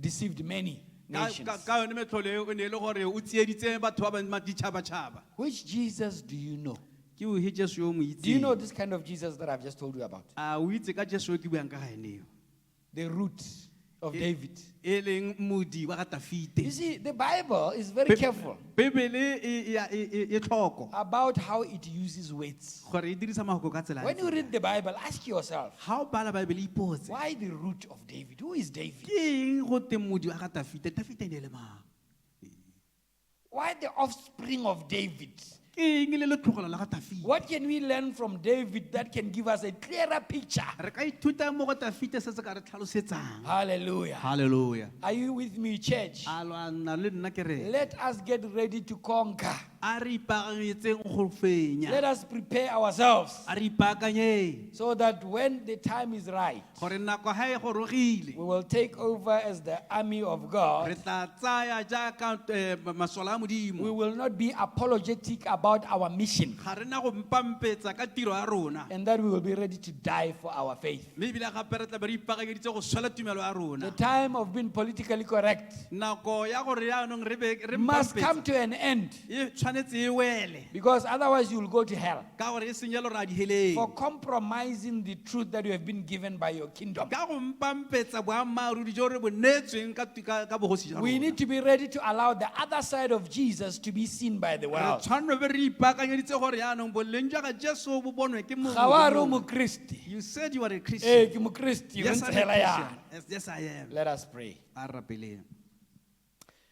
Speaker 1: deceived many nations.
Speaker 2: Ka yone metlholo e o ne e le gore o tsieditse batho ba ditšhabatšhaba.
Speaker 1: Which Jesus do you know?
Speaker 2: Ke o he Jesu yo mo
Speaker 1: Do you know
Speaker 2: itseng.
Speaker 1: this kind of Jesus that I've just told you about?
Speaker 2: A o itse ka Jesu yo ke buang ka ga ene yo.
Speaker 1: The root of David.
Speaker 2: E leng modi wa ga
Speaker 1: You
Speaker 2: Dafite.
Speaker 1: see, the Bible is very careful
Speaker 2: Bebele e tlhoko
Speaker 1: about how it uses words.
Speaker 2: gore e dirisa mahoko ka tsela.
Speaker 1: When you read the Bible, ask yourself,
Speaker 2: Ha o bala Bible ipotse.
Speaker 1: why the root of David? Who is David?
Speaker 2: Ke eng go teng modi wa ga Dafite? Dafite ne le mang?
Speaker 1: Why the offspring of David?
Speaker 2: Ke eng le letlogolo la ga Dafite?
Speaker 1: What can we learn from David that can give us a clearer picture?
Speaker 2: Re ka ithuta mo go Dafite se se ka re tlhalosetsang.
Speaker 1: Hallelujah.
Speaker 2: Hallelujah.
Speaker 1: Are you with me, church?
Speaker 2: A lwana le nna ke re.
Speaker 1: Let us get ready to conquer.
Speaker 2: A re ipaakanyetseng go fenya.
Speaker 1: Let us prepare ourselves
Speaker 2: A re ipaakanye
Speaker 1: so that when the time is right,
Speaker 2: gore nako ha e gorogile.
Speaker 1: we will take over as the army of
Speaker 2: Re
Speaker 1: God.
Speaker 2: tla tsaya jaaka masole a
Speaker 1: We
Speaker 2: Modimo.
Speaker 1: will not be apologetic about our mission,
Speaker 2: Ga rena go mpampetsa ka tiro ya rona.
Speaker 1: and that we will be ready to die for our faith.
Speaker 2: Mme ebile gape re tla be re ipaakanyeditse go swela tumelo ya
Speaker 1: The
Speaker 2: rona.
Speaker 1: time of being politically correct
Speaker 2: Nako ya gore yaanong re
Speaker 1: must come
Speaker 2: mpampetsa
Speaker 1: to an end,
Speaker 2: e tshwanetse e wele
Speaker 1: because otherwise you will go to hell
Speaker 2: ka gore e senya lora a diheleng.
Speaker 1: for compromising the truth that you have been given by your kingdom.
Speaker 2: Ka go mpampetsa boammaaruri jo re bo neetsweng ka bogosi jwa
Speaker 1: We
Speaker 2: rona.
Speaker 1: need to be ready to allow the other side of Jesus to be seen by the
Speaker 2: Re
Speaker 1: world.
Speaker 2: tshwanelo be re ipaakanyeditse gore yaanong boleng jwa ga Jesu bo bonwe ke mo-
Speaker 1: Ga wa re o mokristi?
Speaker 2: You said you are a Christian.
Speaker 1: Eh, ke mokristi, o
Speaker 2: Yes, I'm a
Speaker 1: ntshela yang.
Speaker 2: Christian. Yes, I am.
Speaker 1: Let us pray.
Speaker 2: A rapeleng.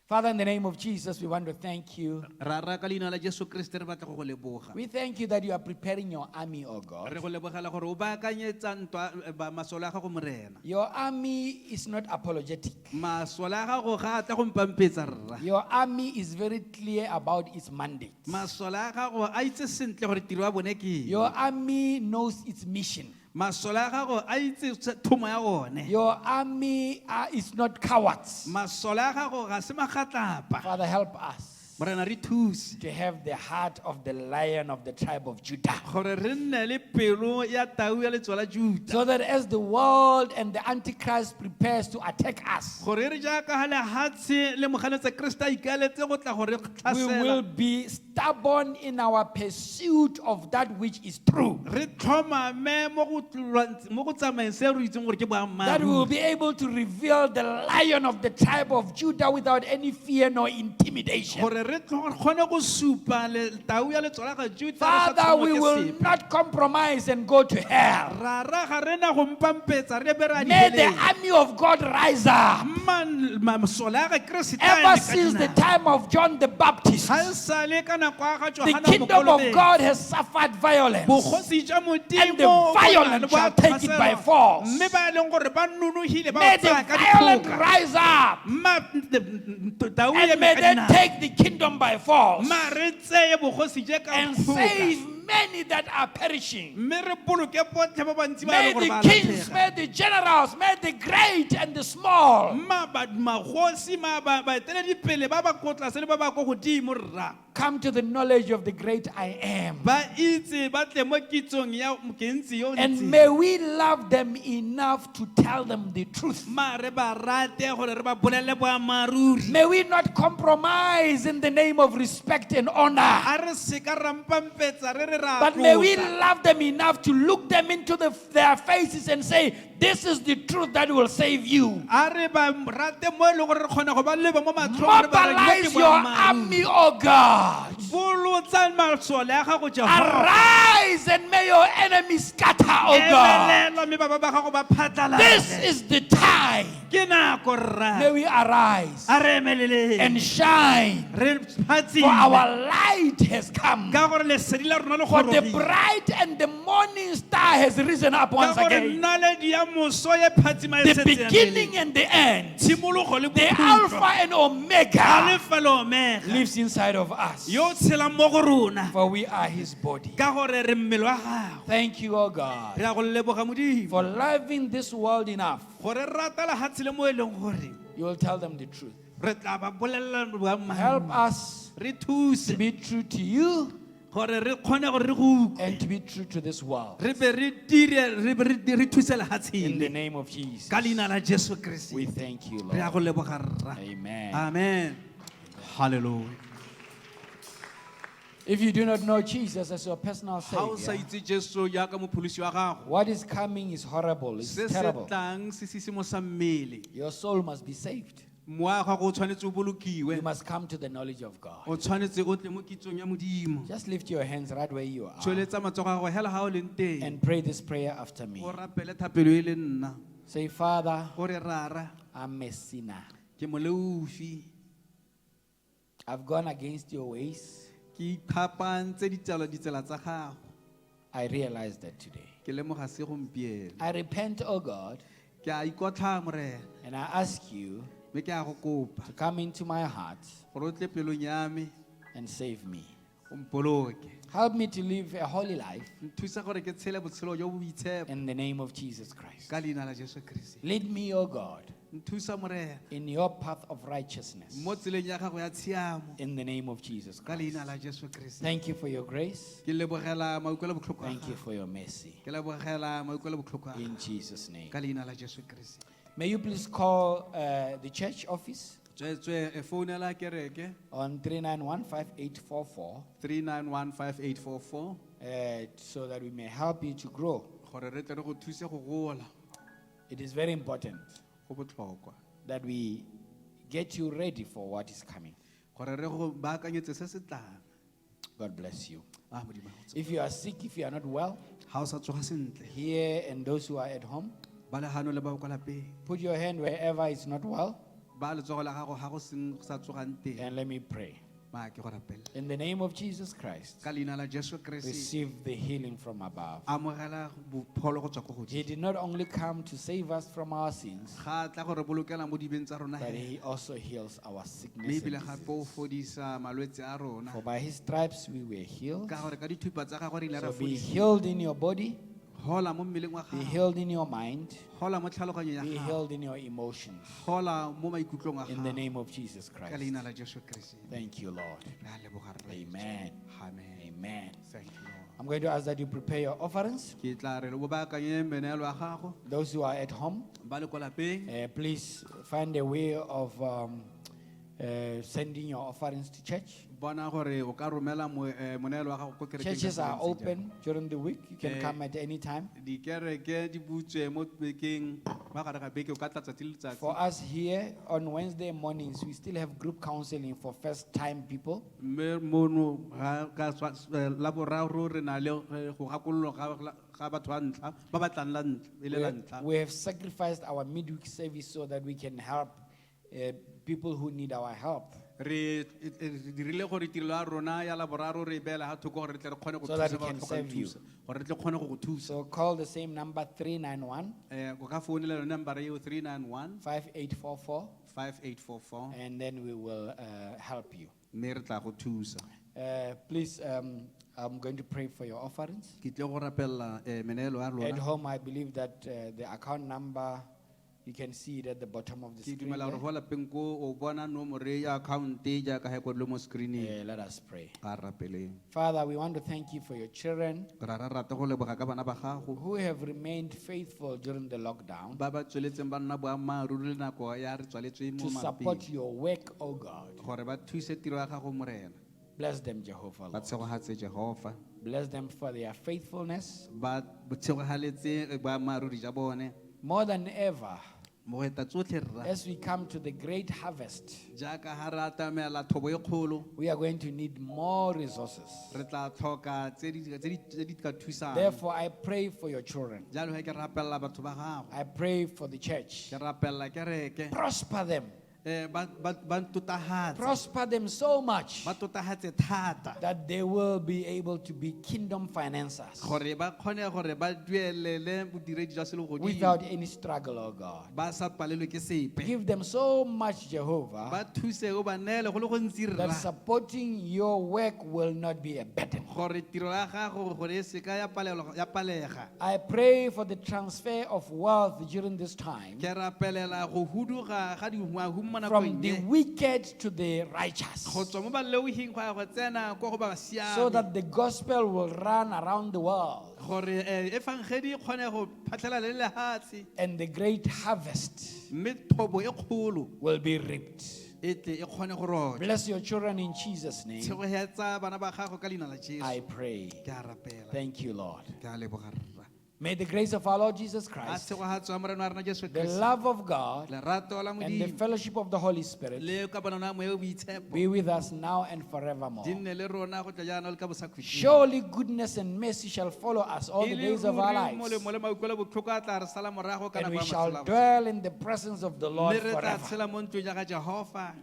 Speaker 1: Father, in the name of Jesus, we want to thank you.
Speaker 2: Ra ka leina la Jesu Kriste re batla go go leboga.
Speaker 1: We thank you that you are preparing your army, oh
Speaker 2: Re
Speaker 1: God.
Speaker 2: go lebogela gore o baakanyetsa ntwa masole a gago morena.
Speaker 1: Your army is not apologetic.
Speaker 2: Masole a gago ga a tla go mpampetsa rra.
Speaker 1: Your army is very clear about its mandate.
Speaker 2: Masole a gago a itse sentle gore tiro ya bone ke eng.
Speaker 1: Your army knows its mission.
Speaker 2: Masole a gago a itse thomo ya one.
Speaker 1: Your army is not cowards.
Speaker 2: Masole a gago ga se magatlapa.
Speaker 1: Father, help us
Speaker 2: Morena re thuse
Speaker 1: to have the heart of the lion of the tribe of Judah,
Speaker 2: gore re nne le pelo ya tau ya letswa la Juda.
Speaker 1: so that as the world and the Antichrist prepares to attack us,
Speaker 2: Gore re jaaka ha lehatshe le moganetsa Kriste a ikaeletse go tla gore
Speaker 1: we will
Speaker 2: tlhasela.
Speaker 1: be stubborn in our pursuit of that which is true.
Speaker 2: Re tlhomame mo go tsamaeng se re itseng gore ke
Speaker 1: That we will
Speaker 2: boammaaruri.
Speaker 1: be able to reveal the lion of the tribe of Judah without any fear nor intimidation.
Speaker 2: Gore re kgone go supa le tau ya letswa la ga Juda re sa
Speaker 1: Father,
Speaker 2: tshwenngwa
Speaker 1: we
Speaker 2: ke
Speaker 1: will
Speaker 2: sepe.
Speaker 1: not compromise and go to hell.
Speaker 2: Ra ga rena go mpampetsa re be ra
Speaker 1: May the
Speaker 2: diheleng.
Speaker 1: army of God rise up.
Speaker 2: Masole a ga Kriste a
Speaker 1: Ever
Speaker 2: eme ka
Speaker 1: since the
Speaker 2: dinao.
Speaker 1: time of John the Baptist,
Speaker 2: Ha e sale ka nako ya ga
Speaker 1: the
Speaker 2: Johana
Speaker 1: kingdom of
Speaker 2: Mokolobeng.
Speaker 1: God has suffered violence.
Speaker 2: Bogosi jwa
Speaker 1: And the
Speaker 2: Modimo
Speaker 1: violent
Speaker 2: bo
Speaker 1: shall take it by
Speaker 2: tlhaselwa.
Speaker 1: force.
Speaker 2: Mme ba e leng gore ba nonogile ba
Speaker 1: May
Speaker 2: o
Speaker 1: the
Speaker 2: tsaya ka
Speaker 1: violent
Speaker 2: dikgoka.
Speaker 1: rise up.
Speaker 2: Tau e
Speaker 1: And
Speaker 2: eme
Speaker 1: may
Speaker 2: ka
Speaker 1: they
Speaker 2: dinao.
Speaker 1: take the kingdom by force
Speaker 2: Ma re tseye bogosi je ka
Speaker 1: and
Speaker 2: kgoka.
Speaker 1: save many that are perishing.
Speaker 2: Mme re boloke botlhe ba bantsi ba
Speaker 1: May
Speaker 2: e leng gore
Speaker 1: the
Speaker 2: ba
Speaker 1: kings,
Speaker 2: latlhega.
Speaker 1: may the generals, may the great and the small
Speaker 2: Magosi baeteledipele ba ba ko tlase le ba ba ko godimo rra
Speaker 1: come to the knowledge of the great I am.
Speaker 2: ba itse ba tle mo kitsong ya Mokenzi yo
Speaker 1: And
Speaker 2: ntsi.
Speaker 1: may we love them enough to tell them the truth.
Speaker 2: Ma re ba rate gore re ba bolelle boammaaruri.
Speaker 1: May we not compromise in the name of respect and honor.
Speaker 2: A re se ka rampampetsa re re ra
Speaker 1: But may we
Speaker 2: tlotla.
Speaker 1: love them enough to look them into their faces and say, this is the truth that will save you.
Speaker 2: A re ba rate mo e leng gore re kgona go ba leba mo matlhong re ba re, "Yo ke
Speaker 1: Mobilize your
Speaker 2: boammaaruri."
Speaker 1: army, oh God.
Speaker 2: Bolotsa masole a gago Jehova.
Speaker 1: Arise and may your enemies scatter, oh God.
Speaker 2: Emelelwa mme ba gago ba phatlalale.
Speaker 1: This is the time.
Speaker 2: Ke nako rra.
Speaker 1: May we arise
Speaker 2: A re emeleleng.
Speaker 1: and shine.
Speaker 2: Re phatsime.
Speaker 1: For our light has come.
Speaker 2: Ka gore lesedi la rona le
Speaker 1: For the
Speaker 2: gorogile.
Speaker 1: bright and the morning star has risen up
Speaker 2: Ka
Speaker 1: once
Speaker 2: gore
Speaker 1: again.
Speaker 2: naledi ya moso e phatsima e
Speaker 1: The
Speaker 2: setse ya
Speaker 1: beginning and the end,
Speaker 2: tshimologo le
Speaker 1: the
Speaker 2: bokhutlo.
Speaker 1: Alpha and
Speaker 2: A
Speaker 1: Omega,
Speaker 2: lefa le omega.
Speaker 1: lives inside of us.
Speaker 2: Yo tshelang mo go rona.
Speaker 1: For we are His body.
Speaker 2: Ka gore re mmele wa gago.
Speaker 1: Thank you, O God,
Speaker 2: Re a go leboga Modimo.
Speaker 1: for loving this world enough.
Speaker 2: Gore rata lehatshe le mo e leng gore
Speaker 1: You will tell them the truth.
Speaker 2: re tla ba bolella boammaaruri.
Speaker 1: Help us
Speaker 2: Re
Speaker 1: to
Speaker 2: thuse
Speaker 1: be true to you
Speaker 2: gore re kgone gore re go utlwe.
Speaker 1: and to be true to this world.
Speaker 2: Re be re dire re be re thuse
Speaker 1: In the
Speaker 2: lehatsheng.
Speaker 1: name of Jesus,
Speaker 2: Ka leina la Jesu Kriste.
Speaker 1: we thank you,
Speaker 2: Re a
Speaker 1: Lord.
Speaker 2: go leboga rra.
Speaker 1: Amen.
Speaker 2: Amen. Hallelujah.
Speaker 1: If you do not know Jesus as your personal
Speaker 2: Ha o sa
Speaker 1: Savior,
Speaker 2: itse Jesu ya ka mopholosi wa gago.
Speaker 1: what is coming is horrible, it's
Speaker 2: Se se
Speaker 1: terrible.
Speaker 2: tlang se sisimo sa mmele.
Speaker 1: Your soul must be saved.
Speaker 2: Mowa wa gago o tshwanetse o
Speaker 1: You
Speaker 2: bolokiwe.
Speaker 1: must come to the knowledge of God.
Speaker 2: O tshwanetse o tle mo kitsong ya Modimo.
Speaker 1: Just lift your hands right where you are
Speaker 2: Tsholetsa matsogo a gago hela ha o leng teng.
Speaker 1: and pray this prayer after me.
Speaker 2: O rapele thapelo e le nna.
Speaker 1: Say, Father,
Speaker 2: O re rara
Speaker 1: I'm a sinner.
Speaker 2: ke moleufi.
Speaker 1: I've gone against your ways.
Speaker 2: Ke iphapantse ditsela tsa gago.
Speaker 1: I realize that today.
Speaker 2: Ke lemoga se gompieno.
Speaker 1: I repent, oh God,
Speaker 2: Ke a ikotla morena.
Speaker 1: and I ask you
Speaker 2: Me ke a go kopa
Speaker 1: to come into my heart
Speaker 2: gore o tle pelong ya me
Speaker 1: and save me.
Speaker 2: o mpoloke.
Speaker 1: Help me to live a holy life
Speaker 2: Nthusa gore ke tshele botshelo jo bo boitshepo
Speaker 1: in the name of Jesus Christ.
Speaker 2: ka leina la Jesu Kriste.
Speaker 1: Lead me, O God,
Speaker 2: Nthusa morena
Speaker 1: in your path of righteousness
Speaker 2: mo tseleng ya gago ya tshiamo
Speaker 1: in the name of Jesus
Speaker 2: ka
Speaker 1: Christ.
Speaker 2: leina la Jesu Kriste.
Speaker 1: Thank you for your grace.
Speaker 2: Ke lebogela maikuelo botlhoko a
Speaker 1: Thank you
Speaker 2: gago.
Speaker 1: for your mercy.
Speaker 2: Ke lebogela maikuelo botlhoko a
Speaker 1: In
Speaker 2: gago
Speaker 1: Jesus' name.
Speaker 2: ka leina la Jesu Kriste.
Speaker 1: May you please call the church office
Speaker 2: Tswetswe e founela kereke
Speaker 1: on 391-5844
Speaker 2: 3915844
Speaker 1: so that we may help you to grow.
Speaker 2: gore re tle re go thuse go gola.
Speaker 1: It is very important
Speaker 2: Go botlhokwa
Speaker 1: that we get you ready for what is coming.
Speaker 2: gore re go baakanyetse se se tlang.
Speaker 1: God bless you.
Speaker 2: Modimo a go tshepe.
Speaker 1: If you are sick, if you are not well,
Speaker 2: Ha o sa tsoga sentle
Speaker 1: here and those who are at home,
Speaker 2: ba legano le ba kwa lapeng
Speaker 1: put your hand wherever it's not well
Speaker 2: ba letsogo la gago ga go sa tsogang teng
Speaker 1: and let me pray.
Speaker 2: ma ke go rapela
Speaker 1: In the name of Jesus Christ,
Speaker 2: ka leina la Jesu Kriste.
Speaker 1: receive the healing from above.
Speaker 2: Amogela pholo go tswa go
Speaker 1: He
Speaker 2: godimo.
Speaker 1: did not only come to save us from our sins,
Speaker 2: Ga tla gore bolokela mo dibeng tsa rona
Speaker 1: but
Speaker 2: he.
Speaker 1: he also heals our
Speaker 2: Mme
Speaker 1: sickness.
Speaker 2: ebile
Speaker 1: and
Speaker 2: gape o
Speaker 1: diseases.
Speaker 2: fodisa malwetse a rona.
Speaker 1: For by his stripes we were healed.
Speaker 2: Ka gore ka dithupa tsa gago re ile ra
Speaker 1: So be
Speaker 2: fodisa.
Speaker 1: healed in your body,
Speaker 2: Hola mo mmeleng wa
Speaker 1: be
Speaker 2: gago.
Speaker 1: healed in your mind,
Speaker 2: Hola mo tlhaloganyong ya
Speaker 1: be
Speaker 2: gago.
Speaker 1: healed in your emotions.
Speaker 2: Hola mo maikutlong a
Speaker 1: In the
Speaker 2: gago.
Speaker 1: name of Jesus
Speaker 2: Ka
Speaker 1: Christ.
Speaker 2: leina la Jesu Kriste.
Speaker 1: Thank you, Lord.
Speaker 2: Re a leboga rra.
Speaker 1: Amen.
Speaker 2: Amen.
Speaker 1: Amen.
Speaker 2: Thank you, Lord.
Speaker 1: I'm going to ask that you prepare your offerings.
Speaker 2: Ke tla re le bo baakanye menelo ya gago.
Speaker 1: Those who are at home,
Speaker 2: Ba le kwa lapeng.
Speaker 1: please find a way of sending your offerings to church.
Speaker 2: Bona gore o ka romela monelo wa gago ko kerekeng.
Speaker 1: Churches are open during the week. You can come at any time.
Speaker 2: Dikereke di butswe mo bekeng ba gare ga beke o ka tla tsatsi le letsatsi.
Speaker 1: For us here on Wednesday mornings, we still have group counseling for first-time people.
Speaker 2: Mme mono ga ka laboraro re na le go gakololo ga batho ba ntlha ba ba tlang la ntlha e le la ntlha.
Speaker 1: We have sacrificed our midweek service so that we can help people who need our help.
Speaker 2: Re dirile gore tirelo ya rona ya laboraro re beela ha thoko gore re tle re kgone go
Speaker 1: So that
Speaker 2: thusa
Speaker 1: we
Speaker 2: ba
Speaker 1: can
Speaker 2: tlhokang
Speaker 1: serve you.
Speaker 2: thusa gore re tle kgone go go thusa.
Speaker 1: So call the same number 391
Speaker 2: Go ka founela yone number eo 391
Speaker 1: 5844
Speaker 2: 5844
Speaker 1: and then we will help you.
Speaker 2: mme re tla go thusa.
Speaker 1: Please, I'm going to pray for your offerings.
Speaker 2: Ke tle go rapella menelo ya
Speaker 1: At
Speaker 2: lona.
Speaker 1: home, I believe that the account number You can see it at the bottom of the
Speaker 2: Ke
Speaker 1: screen.
Speaker 2: dumela
Speaker 1: there.
Speaker 2: gore go lapeng ko o bona nomoro ya account jaaka ha ko le mo screening.
Speaker 1: Let us pray.
Speaker 2: Ga rapeleng.
Speaker 1: Father, we want to thank you for your children
Speaker 2: Ra rata go leboga ka bana ba gago.
Speaker 1: who have remained faithful during the lockdown
Speaker 2: Ba ba tsweletseng ba nna boammaaruri le nako ya re tswaletswe mo
Speaker 1: to support
Speaker 2: malapeng.
Speaker 1: your work, oh God.
Speaker 2: Gore ba thuse tiro ya gago morena.
Speaker 1: Bless them, Jehovah.
Speaker 2: Ba
Speaker 1: Lord.
Speaker 2: tshegogatse Jehova.
Speaker 1: Bless them for their faithfulness.
Speaker 2: Ba tshegogaletse boammaaruri ja bone.
Speaker 1: More than ever,
Speaker 2: Mo go eta tsotlhe rra.
Speaker 1: as we come to the great harvest,
Speaker 2: Jaaka ha re atamela thobo e kgolo,
Speaker 1: we are going to need more resources.
Speaker 2: re tla tlhoka tse di ka thusang.
Speaker 1: Therefore, I pray for your children.
Speaker 2: Jalo he ke rapella batho ba gago.
Speaker 1: I pray for the church.
Speaker 2: Ke rapella kereke.
Speaker 1: Prosper them.
Speaker 2: Ba ntotahatse.
Speaker 1: Prosper them so much
Speaker 2: Ba totahatse thata.
Speaker 1: that they will be able to be kingdom financiers
Speaker 2: Gore ba kgone gore ba duelele bodiredi jwa selo godimo.
Speaker 1: without any struggle, oh God.
Speaker 2: Ba sa palelwe ke sepe.
Speaker 1: Give them so much, Jehovah,
Speaker 2: Ba thuse o ba neele go le go ntsi
Speaker 1: that
Speaker 2: rra.
Speaker 1: supporting your work will not be a burden.
Speaker 2: Gore tiro ya gago gore e seka ya palega.
Speaker 1: I pray for the transfer of wealth during this time
Speaker 2: Ke rapelela go huduga ga dihuma mo
Speaker 1: from
Speaker 2: nakong
Speaker 1: the
Speaker 2: e.
Speaker 1: wicked to the righteous,
Speaker 2: Go tswa mo balewihing go ya go tsena ko go ba siame.
Speaker 1: so that the gospel will run around the world
Speaker 2: gore evangeli e kgone go phatlhela le lehatshe
Speaker 1: and the great harvest
Speaker 2: mme thobo e kgolo
Speaker 1: will be reaped.
Speaker 2: e tle e kgone go rotla.
Speaker 1: Bless your children in Jesus' name.
Speaker 2: Tshegohetsa bana ba gago ka leina la
Speaker 1: I
Speaker 2: Jesu.
Speaker 1: pray.
Speaker 2: Ke a rapela.
Speaker 1: Thank you, Lord.
Speaker 2: Ke a leboga rra.
Speaker 1: May the grace of our Lord Jesus
Speaker 2: A
Speaker 1: Christ,
Speaker 2: tshegohatswa morena wa rena Jesu
Speaker 1: the
Speaker 2: Kriste,
Speaker 1: love of God,
Speaker 2: lerato la
Speaker 1: and the
Speaker 2: Modimo
Speaker 1: fellowship of the Holy Spirit
Speaker 2: le ka banana moya o boitshepo
Speaker 1: be with us now and forevermore.
Speaker 2: di nne le rona go tla jaana le ka bosakhutshing.
Speaker 1: Surely goodness and mercy shall follow us all the
Speaker 2: E le
Speaker 1: days of our
Speaker 2: ruri
Speaker 1: lives,
Speaker 2: molemo le maikuelo botlhoko a tla re sala morago ka
Speaker 1: and
Speaker 2: nako
Speaker 1: we
Speaker 2: ya
Speaker 1: shall
Speaker 2: matshelo a bone.
Speaker 1: dwell in the presence of the Lord
Speaker 2: Mme re tla
Speaker 1: forever.
Speaker 2: tshela mo ntlong ya ga Jehova.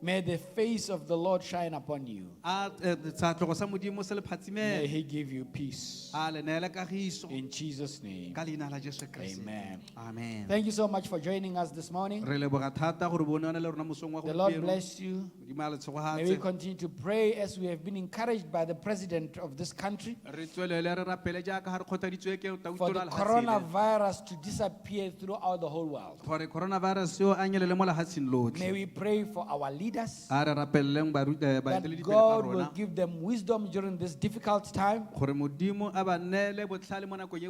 Speaker 1: May the face of the Lord shine upon you.
Speaker 2: A tlogo sa Modimo se le
Speaker 1: May
Speaker 2: phatsimele.
Speaker 1: He give you peace.
Speaker 2: A le neele kagiso
Speaker 1: In Jesus' name.
Speaker 2: ka leina la Jesu Kriste.
Speaker 1: Amen.
Speaker 2: Amen.
Speaker 1: Thank you so much for joining us this morning.
Speaker 2: Re leboga thata gore bone le rona mosong wa
Speaker 1: The Lord
Speaker 2: gompieno.
Speaker 1: bless you.
Speaker 2: Modimo a le
Speaker 1: May we
Speaker 2: tshegohatse.
Speaker 1: continue to pray as we have been encouraged by the president of this country
Speaker 2: Re tswelele re rapele jaaka ha re kgothaditswe ke
Speaker 1: for the
Speaker 2: tautolo lehatsheng.
Speaker 1: coronavirus to disappear throughout the whole world.
Speaker 2: Gore coronavirus yo a nyelele mo lehatsheng
Speaker 1: May
Speaker 2: lotlhe.
Speaker 1: we pray for our leaders
Speaker 2: A re rapelleng
Speaker 1: that
Speaker 2: baeteledipele ba
Speaker 1: God will
Speaker 2: rona
Speaker 1: give them wisdom during this difficult time
Speaker 2: gore Modimo a ba neele botlhale mo nakong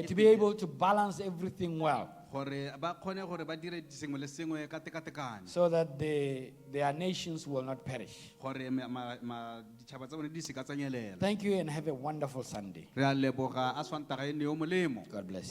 Speaker 2: e
Speaker 1: to be able to balance everything well
Speaker 2: gore ba kgone gore ba dire sengwe le sengwe ka tekatekano
Speaker 1: so that their nations will not perish.
Speaker 2: gore ditšhaba tsa bone di seka tsa nyelela.
Speaker 1: Thank you and have a wonderful Sunday.
Speaker 2: Re a leboga a Swantaga e ne yo molemo.
Speaker 1: God bless you.